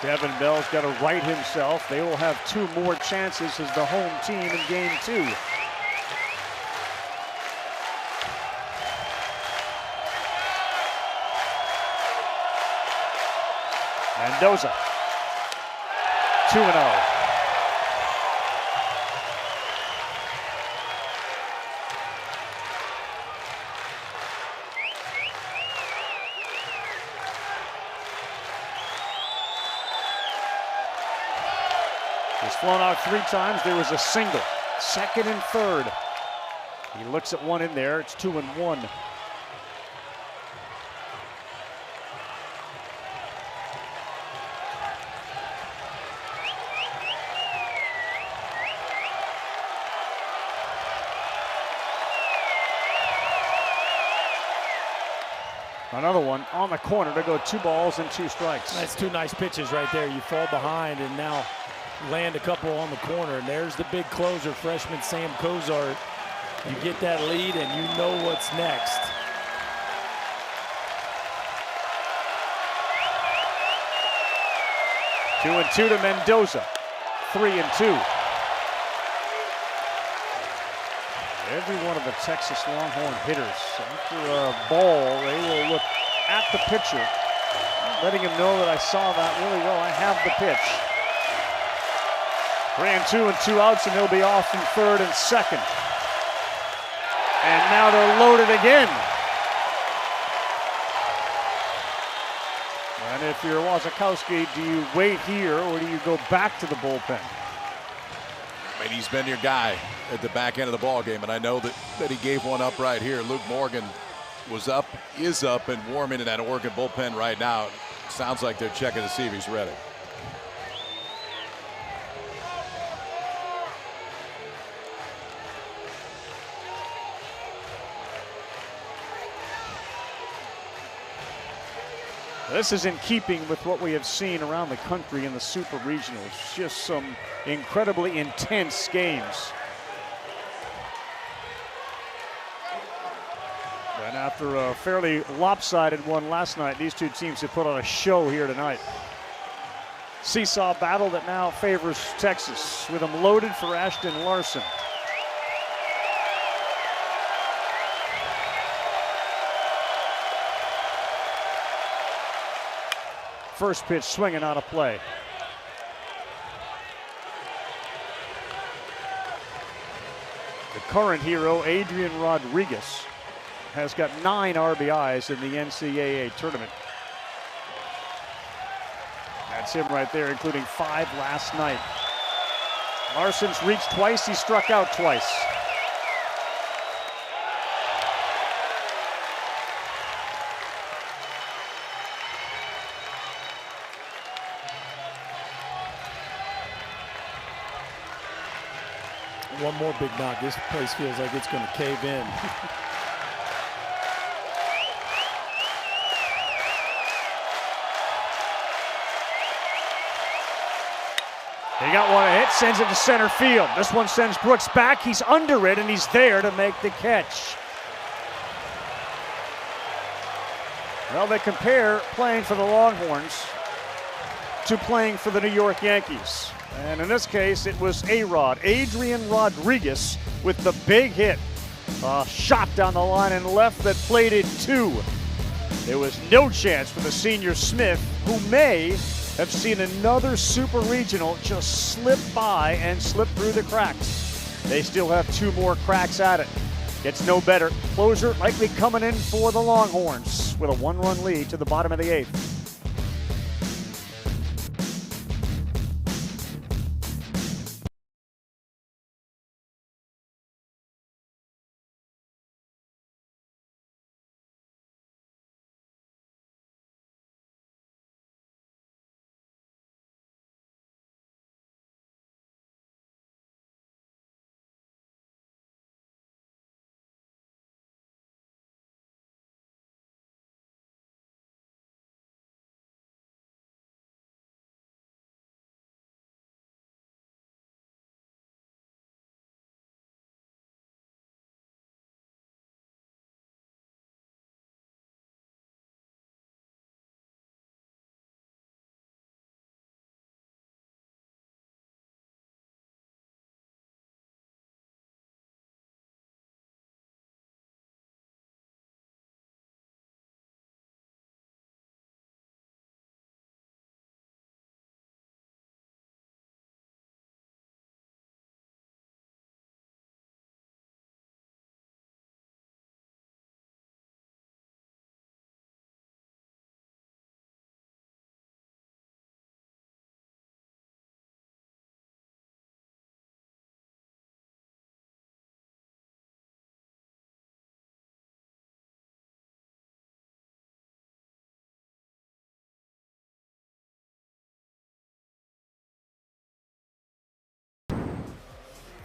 Devin Bell's got to right himself. They will have 2 more chances as the home team in game 2. Mendoza, 2-0. He's flown out 3 times. There was a single, 2nd and 3rd. He looks at one in there. It's 2-1. Another one on the corner to go 2 balls and 2 strikes. That's 2 nice pitches right there. You fall behind and now land a couple on the corner. And there's the big closer, freshman Sam Cozart. You get that lead and you know what's next. Two and 2 to Mendoza. 3-2. Every one of the Texas Longhorn hitters, after a ball, they will look at the pitcher, letting him know that I saw that really well. I have the pitch. 3-2 and 2 outs, and he'll be off in 3rd and 2nd. And now they're loaded again. And if you're Wasikowski, do you wait here or do you go back to the bullpen? I mean, he's been your guy at the back end of the ball game, and I know that he gave one up right here. Luke Morgan is up and warming in that Oregon bullpen right now. Sounds like they're checking to see if he's ready. This is in keeping with what we have seen around the country in the Super Regionals. Just some incredibly intense games. And after a fairly lopsided one last night, these 2 teams have put on a show here tonight. Seesaw battle that now favors Texas, with them loaded for Ashton Larson. First pitch swinging out of play. The current hero, Adrian Rodriguez, has got 9 RBIs in the NCAA tournament. That's him right there, including 5 last night. Larson's reached twice, he struck out twice. One more big knock. This place feels like it's going to cave in. He got one hit, sends it to center field. This one sends Brooks back. He's under it, and he's there to make the catch. Well, they compare playing for the Longhorns to playing for the New York Yankees. And in this case, it was A-Rod, Adrian Rodriguez, with the big hit. A shot down the line and left that plated 2. There was no chance for the senior Smith, who may have seen another Super Regional just slip by and slip through the cracks. They still have 2 more cracks at it. Gets no better. Closer likely coming in for the Longhorns with a 1-run lead to the bottom of the 8th.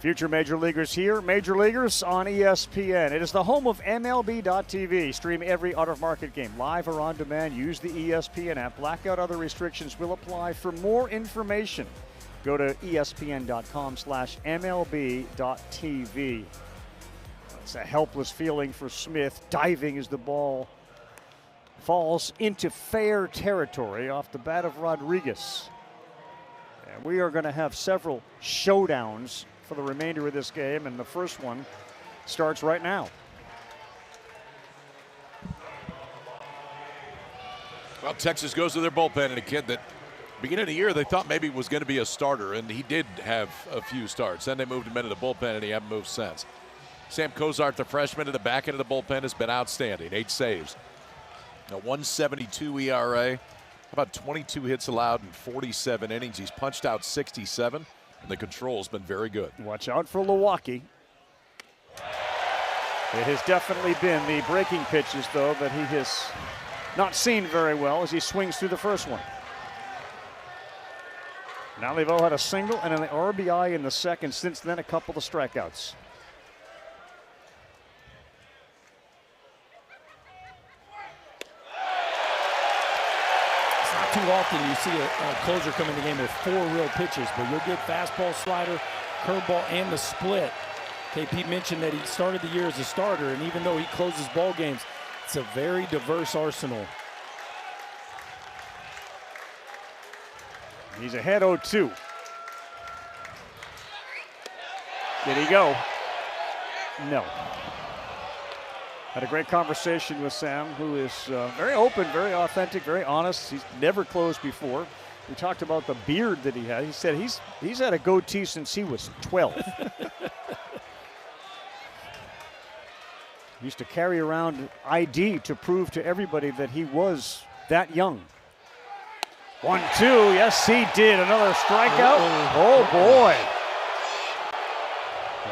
Future Major Leaguers here, Major Leaguers on ESPN. It is the home of MLB.tv. Stream every out-of-market game, live or on demand. Use the ESPN app. Blackout other restrictions will apply. For more information, go to espn.com/MLB.tv. It's a helpless feeling for Smith, diving as the ball falls into fair territory off the bat of Rodriguez. And we are going to have several showdowns for the remainder of this game, and the first one starts right now. Well, Texas goes to their bullpen, and a kid that beginning of the year they thought maybe was going to be a starter, and he did have a few starts. Then they moved him into the bullpen, and he hasn't moved since. Sam Cozart, the freshman, at the back end of the bullpen has been outstanding. 8 saves. A 1.72 ERA. How about 22 hits allowed in 47 innings? He's punched out 67. And the control's been very good. Watch out for Milwaukee. It has definitely been the breaking pitches, though, that he has not seen very well as he swings through the first one. Now they've all had a single and an RBI in the second. Since then, a couple of strikeouts. Too often you see a closer come in the game with 4 real pitches, but you'll get fastball, slider, curveball, and the split. KP mentioned that he started the year as a starter, and even though he closes ball games, it's a very diverse arsenal. He's ahead 0-2. Did he go? No. Had a great conversation with Sam, who is very open, very authentic, very honest. He's never closed before. We talked about the beard that he had. He said he's had a goatee since he was 12. He used to carry around ID to prove to everybody that he was that young. 1-2, yes he did. Another strikeout. Oh boy.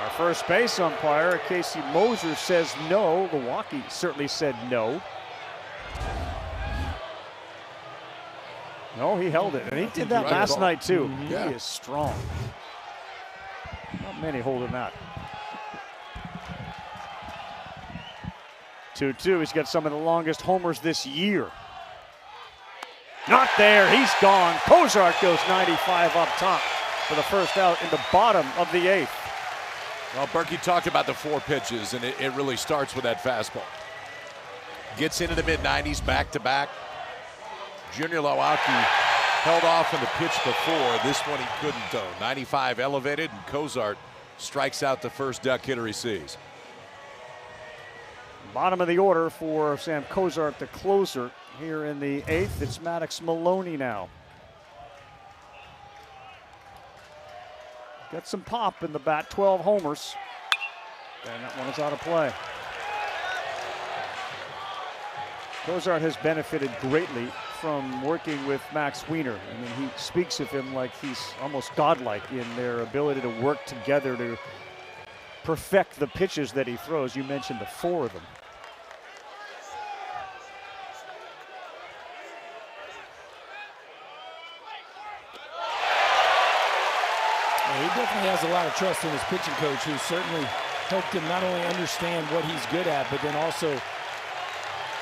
Our first base umpire, Casey Moser, says no. Milwaukee certainly said no. No, he held it, and he did that last night too. Yeah. He is strong. Not many holding that. 2-2, he's got some of the longest homers this year. Not there, he's gone. Cozart goes 95 up top for the first out in the bottom of the 8th. Well, Berkey talked about the 4 pitches, and it really starts with that fastball. Gets into the mid-90s back-to-back. Junior Milwaukee held off on the pitch before. This one he couldn't, though. 95 elevated, and Cozart strikes out the first duck hitter he sees. Bottom of the order for Sam Cozart, the closer here in the 8th. It's Maddox Maloney now. Got some pop in the bat, 12 homers. And that one is out of play. Cozart has benefited greatly from working with Max Wiener. I mean, he speaks of him like he's almost godlike in their ability to work together to perfect the pitches that he throws. You mentioned the 4 of them. He definitely has a lot of trust in his pitching coach, who certainly helped him not only understand what he's good at, but then also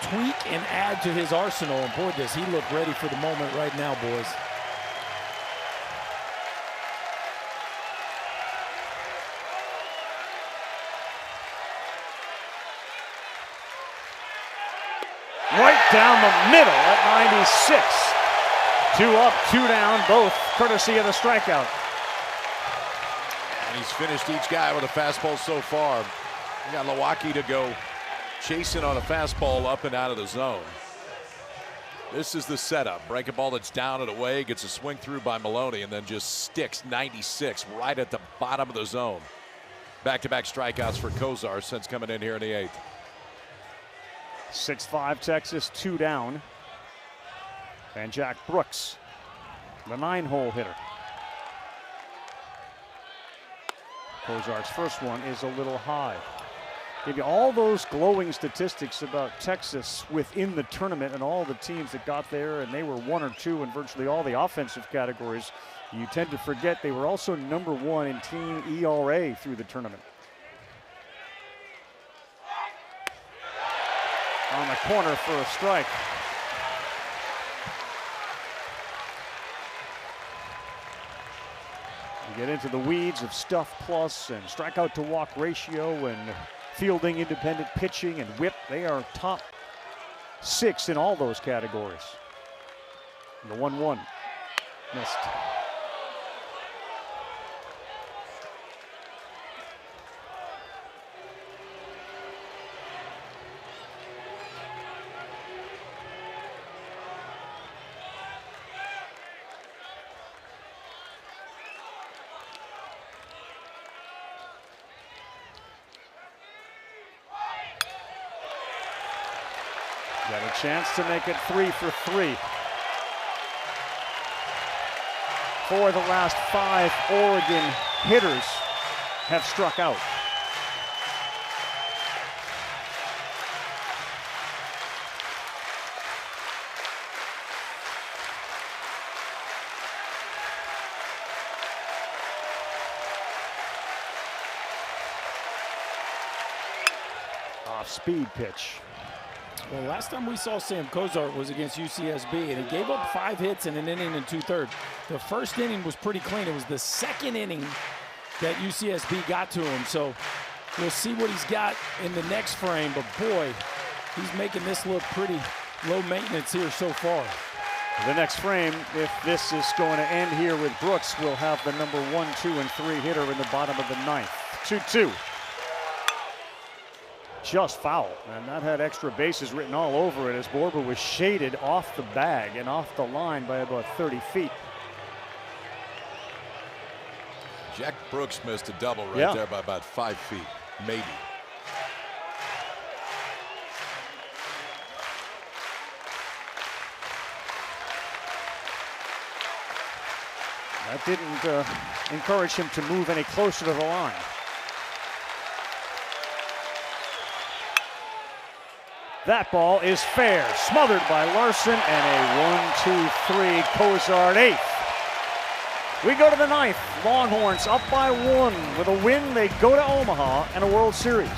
tweak and add to his arsenal. And boy, does he look ready for the moment right now, boys. Right down the middle at 96. 2 up, 2 down, both courtesy of the strikeout. And he's finished each guy with a fastball so far. We got Milwaukee to go chasing on a fastball up and out of the zone. This is the setup. Break a ball that's down and away, gets a swing through by Maloney, and then just sticks 96 right at the bottom of the zone. Back-to-back strikeouts for Cozart since coming in here in the 8th. 6-5 Texas, 2 down. And Jack Brooks, the 9-hole hitter. Cozart's first one is a little high. Give you all those glowing statistics about Texas within the tournament and all the teams that got there, and they were 1 or 2 in virtually all the offensive categories. You tend to forget they were also number 1 in team ERA through the tournament. On the corner for a strike. You get into the weeds of stuff plus and strikeout to walk ratio and fielding, independent pitching, and whip. They are top 6 in all those categories. The 1-1 missed. Got a chance to make it 3 for 3. 4 of the last 5 Oregon hitters have struck out. Off-speed pitch. Well, last time we saw Sam Kozart was against UCSB, and he gave up 5 hits in an inning and 2/3. The first inning was pretty clean. It was the second inning that UCSB got to him. So we'll see what he's got in the next frame. But boy, he's making this look pretty low maintenance here so far. The next frame, if this is going to end here with Brooks, we'll have the number 1, 2, and 3 hitter in the bottom of the 9th. 2-2. Just foul, and that had extra bases written all over it as Borba was shaded off the bag and off the line by about 30 feet. Jack Brooks missed a double right there by about 5 feet, maybe. That didn't encourage him to move any closer to the line. That ball is fair, smothered by Larson, and a 1-2-3 Kozart 8th. We go to the 9th. Longhorns up by 1. With a win, they go to Omaha and a World Series.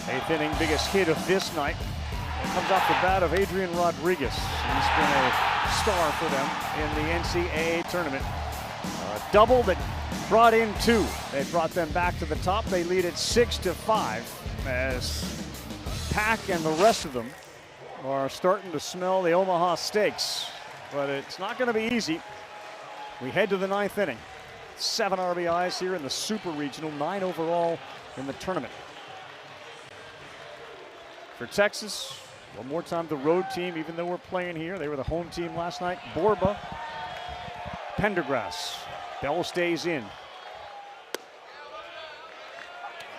Eighth inning, biggest hit of this night. It comes off the bat of Adrian Rodriguez. He's been a star for them in the NCAA tournament. A double that brought in 2. They brought them back to the top. They lead it 6-5 as Pack and the rest of them are starting to smell the Omaha Steaks. But it's not going to be easy. We head to the 9th inning. 7 RBIs here in the Super Regional, 9 overall in the tournament. For Texas, one more time the road team, even though we're playing here. They were the home team last night. Borba, Pendergrass, Bell stays in.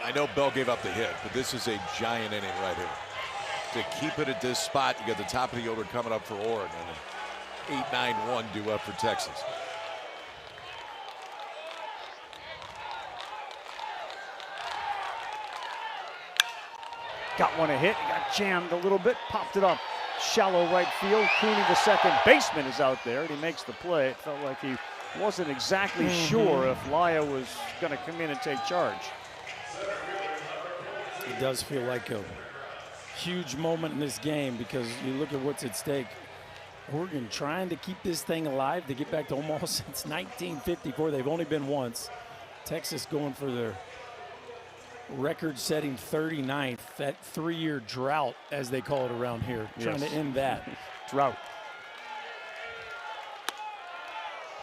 I know Bell gave up the hit, but this is a giant inning right here. To keep it at this spot, you got the top of the order coming up for Oregon. 8-9-1 due up for Texas. Got one a hit, got jammed a little bit, popped it up. Shallow right field. Cooney, the second baseman, is out there, and he makes the play. It felt like he wasn't exactly sure if Laya was going to come in and take charge. It does feel like a huge moment in this game because you look at what's at stake. Oregon trying to keep this thing alive to get back to Omaha since 1954. They've only been once. Texas going for their record-setting 39th, that 3-year drought, as they call it around here, trying to end that. Drought.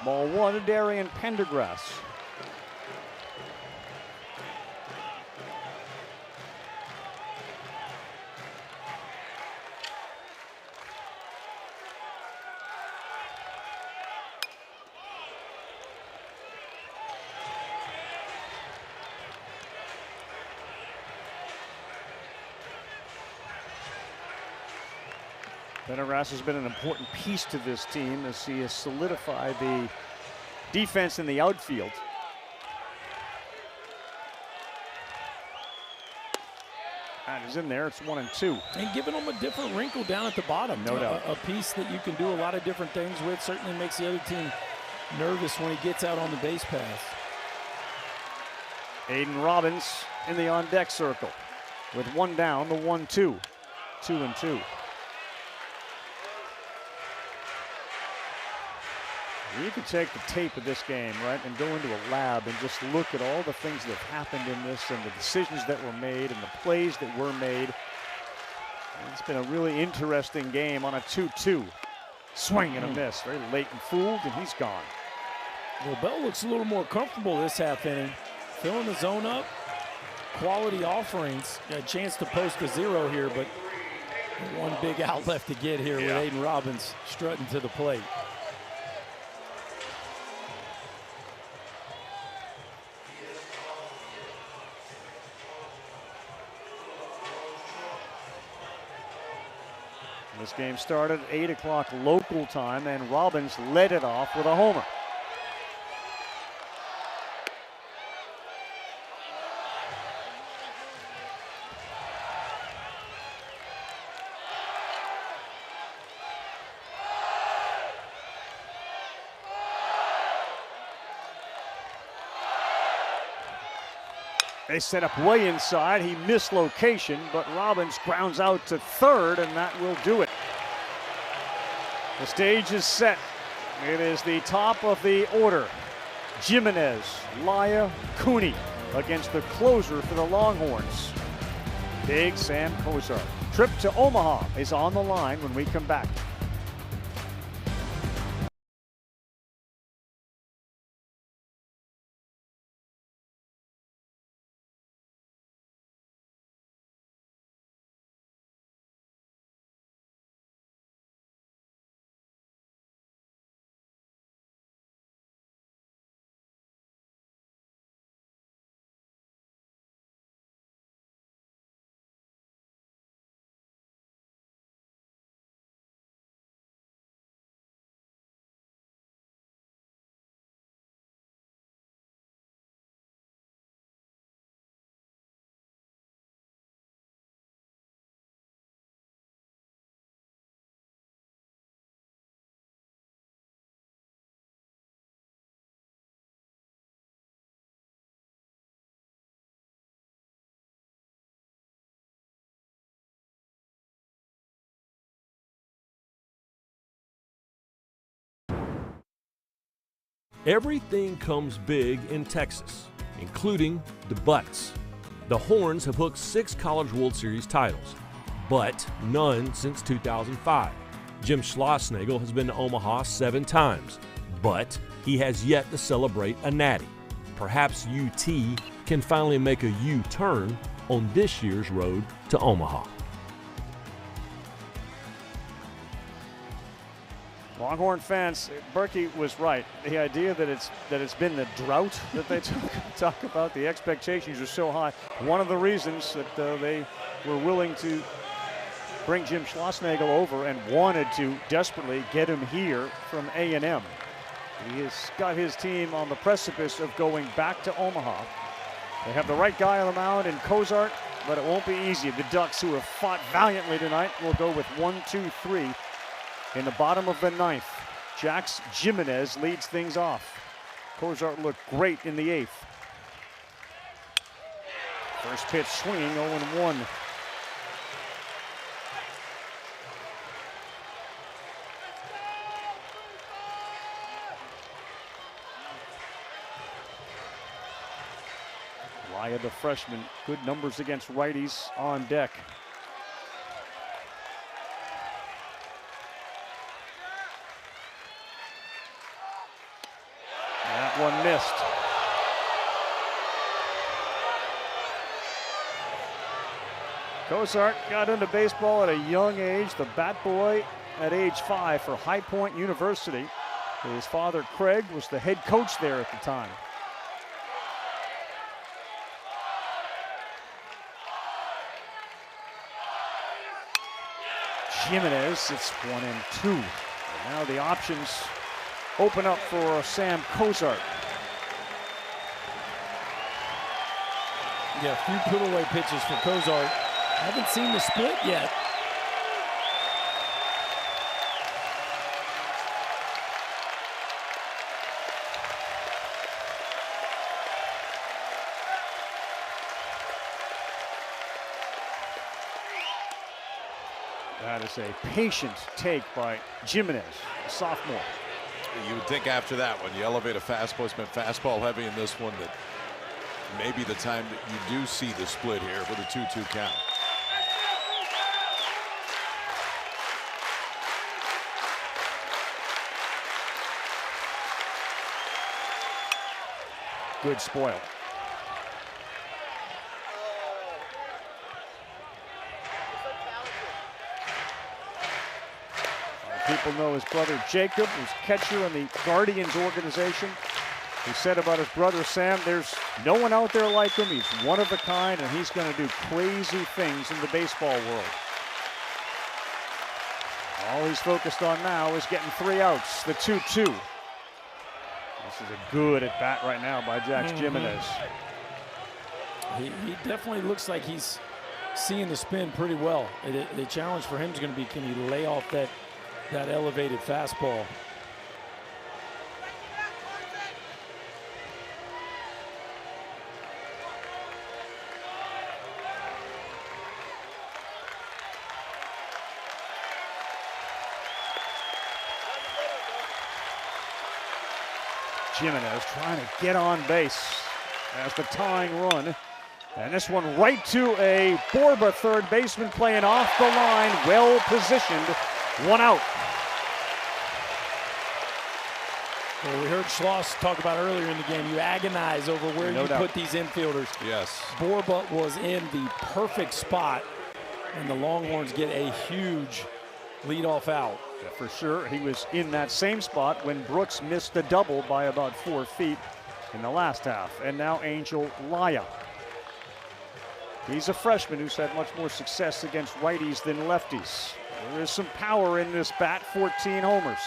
Ball one to Darian Pendergrass. Pendergrass has been an important piece to this team as he has solidified the defense in the outfield. That is in there. It's 1-2. And giving them a different wrinkle down at the bottom. No doubt. A piece that you can do a lot of different things with. Certainly makes the other team nervous when he gets out on the base pass. Aiden Robbins in the on-deck circle with one down, the 1-2. 2-2. You can take the tape of this game, right, and go into a lab and just look at all the things that have happened in this and the decisions that were made and the plays that were made. It's been a really interesting game on a 2-2. Swing and a miss. Very late and fooled, and he's gone. Well, Bell looks a little more comfortable this half inning. Filling the zone up. Quality offerings. Got a chance to post a 0 here, but one big out left to get here with Aiden Robbins strutting to the plate. This game started at 8 o'clock local time, and Robbins led it off with a homer. They set up way inside. He missed location, but Robbins grounds out to third, and that will do it. The stage is set. It is the top of the order. Jimenez, Laya, Cooney against the closer for the Longhorns, Big Sam Kozar. Trip to Omaha is on the line when we come back. Everything comes big in Texas, including the butts. The Horns have hooked 6 College World Series titles, but none since 2005. Jim Schlossnagle has been to Omaha 7 times, but he has yet to celebrate a natty. Perhaps UT can finally make a U-turn on this year's road to Omaha. Longhorn fans, Berkey was right. The idea that it's been the drought that they talk about, the expectations are so high. One of the reasons that they were willing to bring Jim Schlossnagle over and wanted to desperately get him here from A&M. He has got his team on the precipice of going back to Omaha. They have the right guy on the mound in Cozart, but it won't be easy. The Ducks, who have fought valiantly tonight, will go with 1-2-3 in the bottom of the ninth. Jax Jimenez leads things off. Cozart looked great in the eighth. First pitch swinging, 0-1. Laya, the freshman, good numbers against righties on deck. That one missed. Cozart got into baseball at a young age, the bat boy at age 5 for High Point University. His father, Craig, was the head coach there at the time. Jimenez, it's 1-2. And now the options open up for Sam Cozart. Yeah, a few put-away pitches for Cozart. Haven't seen the split yet. That is a patient take by Jimenez, a sophomore. You would think after that, when you elevate a fastball, it's been fastball heavy in this one, that maybe the time that you do see the split here with a 2-2 count. Good spoil. People know his brother Jacob, who's catcher in the Guardians organization. He said about his brother Sam, there's no one out there like him. He's one of a kind, and he's going to do crazy things in the baseball world. All he's focused on now is getting 3 outs, the 2-2. This is a good at bat right now by Jax Jimenez. He definitely looks like he's seeing the spin pretty well. The challenge for him is going to be, can he lay off that elevated fastball? Jimenez trying to get on base as the tying run. And this one right to a Borba third baseman playing off the line, well positioned, 1 out. Well, we heard Schloss talk about earlier in the game, you agonize over where you put these infielders. Yes. Borba was in the perfect spot, and the Longhorns get a huge leadoff out. Yeah, for sure, he was in that same spot when Brooks missed the double by about 4 feet in the last half. And now Angel Laya. He's a freshman who's had much more success against righties than lefties. There is some power in this bat, 14 homers.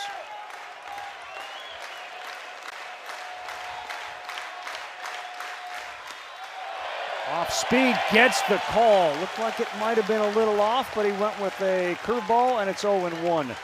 Off speed, gets the call. Looked like it might have been a little off, but he went with a curveball, and it's 0-1.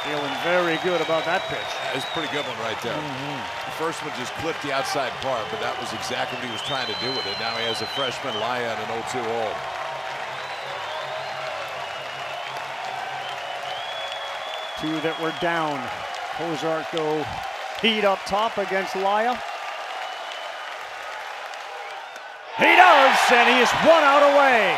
Feeling very good about that pitch. It's a pretty good one right there. The first one just clipped the outside part, but that was exactly what he was trying to do with it. Now he has a freshman Laya and an 0-2 hole. Two that were down. Cozart go heat up top against Laya. He does, and he is 1 out away.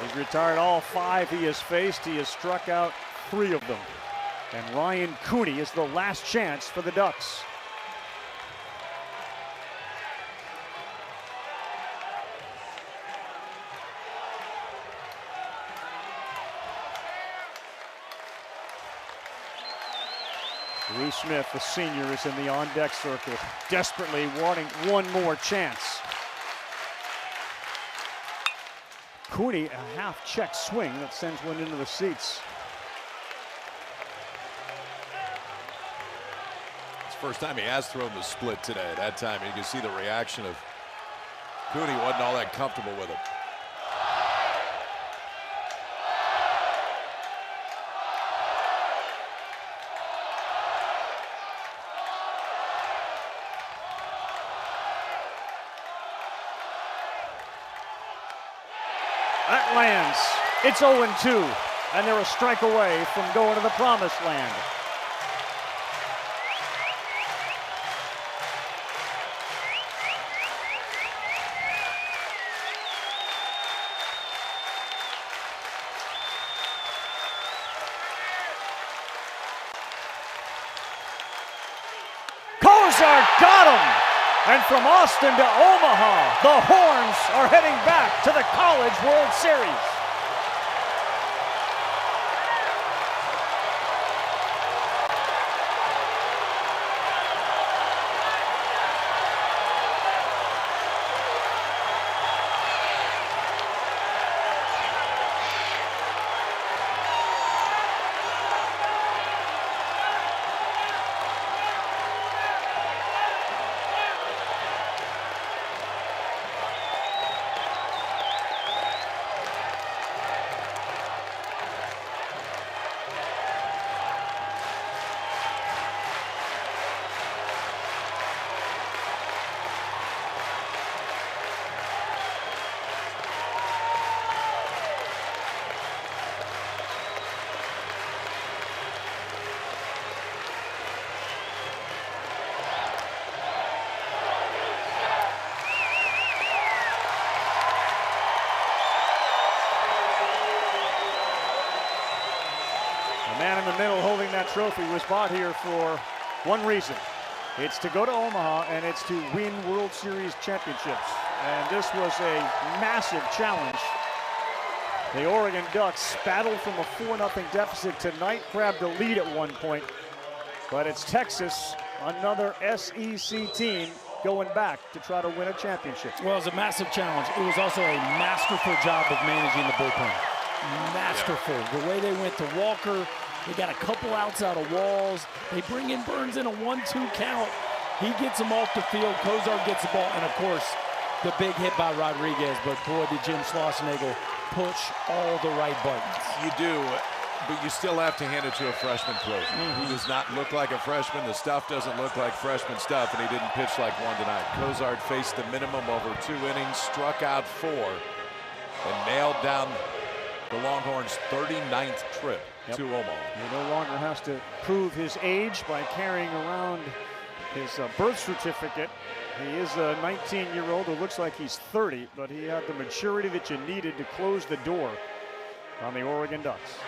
He's retired all 5 he has faced. He has struck out 3 of them. And Ryan Cooney is the last chance for the Ducks. Lee Smith, the senior, is in the on-deck circle, desperately wanting one more chance. Cooney, a half-check swing that sends one into the seats. It's the first time he has thrown the split today. That time you can see the reaction of Cooney wasn't all that comfortable with it. That lands. It's 0-2, and they're a strike away from going to the promised land. Kozar got him! And from Austin to Omaha, the Horns are heading back to the College World Series. The man in the middle holding that trophy was bought here for one reason. It's to go to Omaha and it's to win World Series championships. And this was a massive challenge. The Oregon Ducks battled from a 4-0 deficit tonight, grabbed a lead at one point. But it's Texas, another SEC team, going back to try to win a championship. Well, it was a massive challenge. It was also a masterful job of managing the bullpen. Masterful. Yeah. The way they went to Walker, they got a couple outs out of Walls. They bring in Burns in a 1-2 count. He gets them off the field. Kozar gets the ball. And, of course, the big hit by Rodriguez. But, boy, did Jim Schlossnagle push all the right buttons. You do, but you still have to hand it to a freshman closer. He does not look like a freshman. The stuff doesn't look like freshman stuff, and he didn't pitch like one tonight. Kozar faced the minimum over 2 innings, struck out 4, and nailed down the Longhorns' 39th trip to Omaha. He no longer has to prove his age by carrying around his birth certificate. He is a 19-year-old who looks like he's 30, but he had the maturity that you needed to close the door on the Oregon Ducks.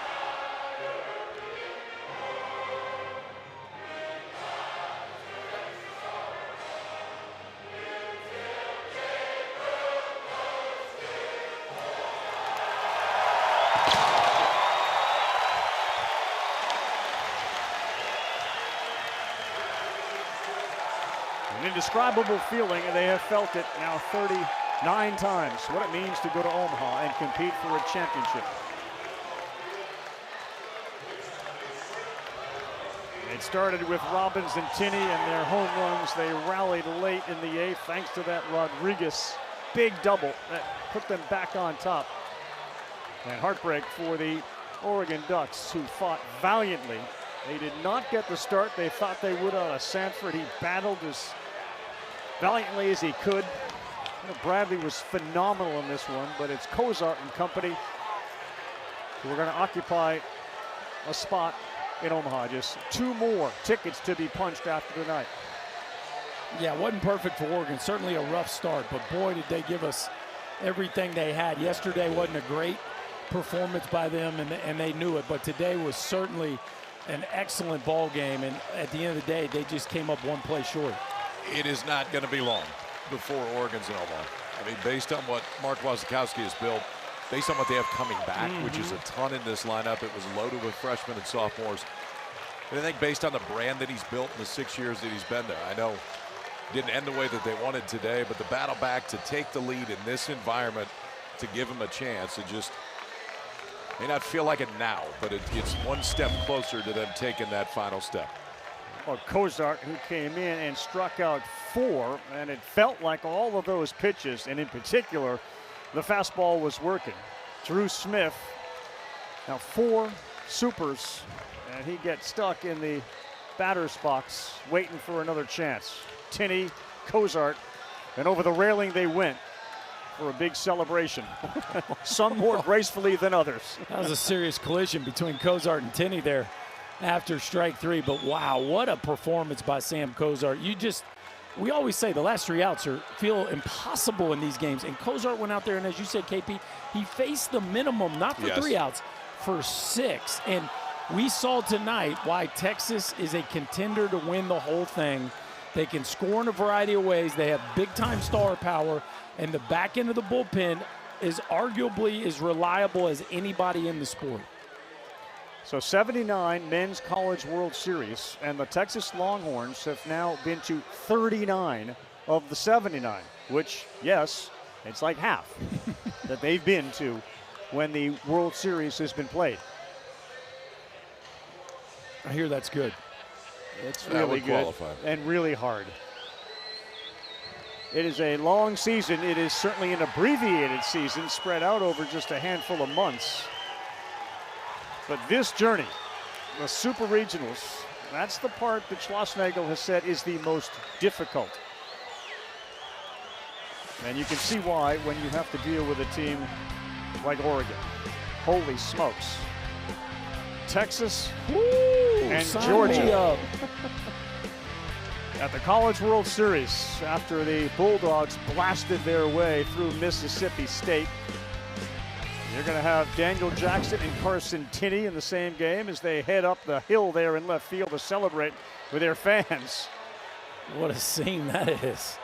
An indescribable feeling, and they have felt it now 39 times, what it means to go to Omaha and compete for a championship. It started with Robbins and Tinney and their home runs. They rallied late in the 8th thanks to that Rodriguez big double that put them back on top. And heartbreak for the Oregon Ducks, who fought valiantly. They did not get the start they thought they would out of Sanford. He battled as valiantly as he could. Bradley was phenomenal in this one, but it's Kozar and company who are going to occupy a spot in Omaha. Just 2 more tickets to be punched after tonight. Yeah, it wasn't perfect for Oregon. Certainly a rough start, but boy, did they give us everything they had. Yesterday wasn't a great performance by them, and they knew it. But today was certainly an excellent ball game, and at the end of the day, they just came up one play short. It is not going to be long before Oregon's in Omaha. I mean, based on what Mark Wasikowski has built, based on what they have coming back, which is a ton in this lineup. It was loaded with freshmen and sophomores. And I think based on the brand that he's built in the 6 years that he's been there, I know it didn't end the way that they wanted today, but the battle back to take the lead in this environment, to give him a chance, it just may not feel like it now, but it gets one step closer to them taking that final step. Well, Cozart, who came in and struck out 4, and it felt like all of those pitches, and in particular, the fastball was working. Drew Smith, now 4 supers, and he gets stuck in the batter's box, waiting for another chance. Tinney, Cozart, and over the railing they went for a big celebration. Some more gracefully than others. That was a serious collision between Cozart and Tinney there after strike 3, but wow, what a performance by Sam Cozart. We always say the last 3 outs feel impossible in these games, and Cozart went out there, and as you said, KP, he faced the minimum, not for 3 outs, for 6. And we saw tonight why Texas is a contender to win the whole thing. They can score in a variety of ways. They have big-time star power, and the back end of the bullpen is arguably as reliable as anybody in the sport. So 79 Men's College World Series, and the Texas Longhorns have now been to 39 of the 79, which, yes, it's like half that they've been to when the World Series has been played. I hear that's good. It's really good and really hard. It is a long season. It is certainly an abbreviated season spread out over just a handful of months. But this journey, the Super Regionals, that's the part that Schlossnagle has said is the most difficult. And you can see why when you have to deal with a team like Oregon. Holy smokes. Texas and Georgia at the College World Series after the Bulldogs blasted their way through Mississippi State. You're going to have Daniel Jackson and Carson Tinney in the same game as they head up the hill there in left field to celebrate with their fans. What a scene that is.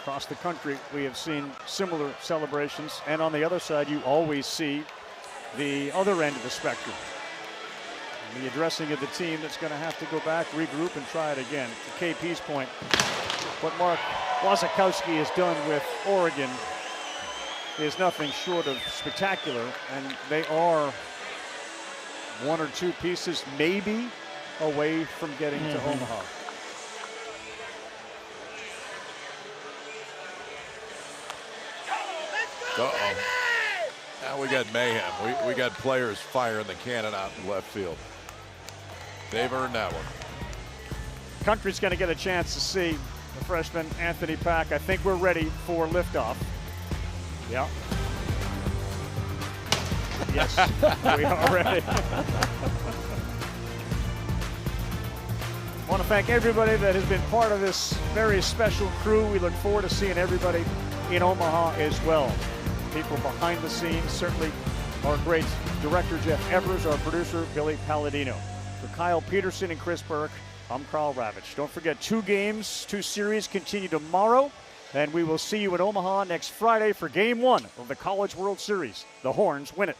Across the country, we have seen similar celebrations, and on the other side, you always see the other end of the spectrum. The addressing of the team that's going to have to go back, regroup, and try it again. To KP's point, what Mark Wasikowski has done with Oregon is nothing short of spectacular, and they are 1 or 2 pieces maybe away from getting to Omaha. Uh-oh. Now we got mayhem. We got players firing the cannon out in left field. They've earned that one. Country's going to get a chance to see the freshman Anthony Pack. I think we're ready for liftoff. Yeah. Yes, we are ready. I want to thank everybody that has been part of this very special crew. We look forward to seeing everybody in Omaha as well. People behind the scenes, certainly our great director, Jeff Evers, our producer, Billy Palladino. For Kyle Peterson and Chris Burke, I'm Carl Ravitch. Don't forget, 2 games, 2 series continue tomorrow, and we will see you in Omaha next Friday for Game 1 of the College World Series. The Horns win it.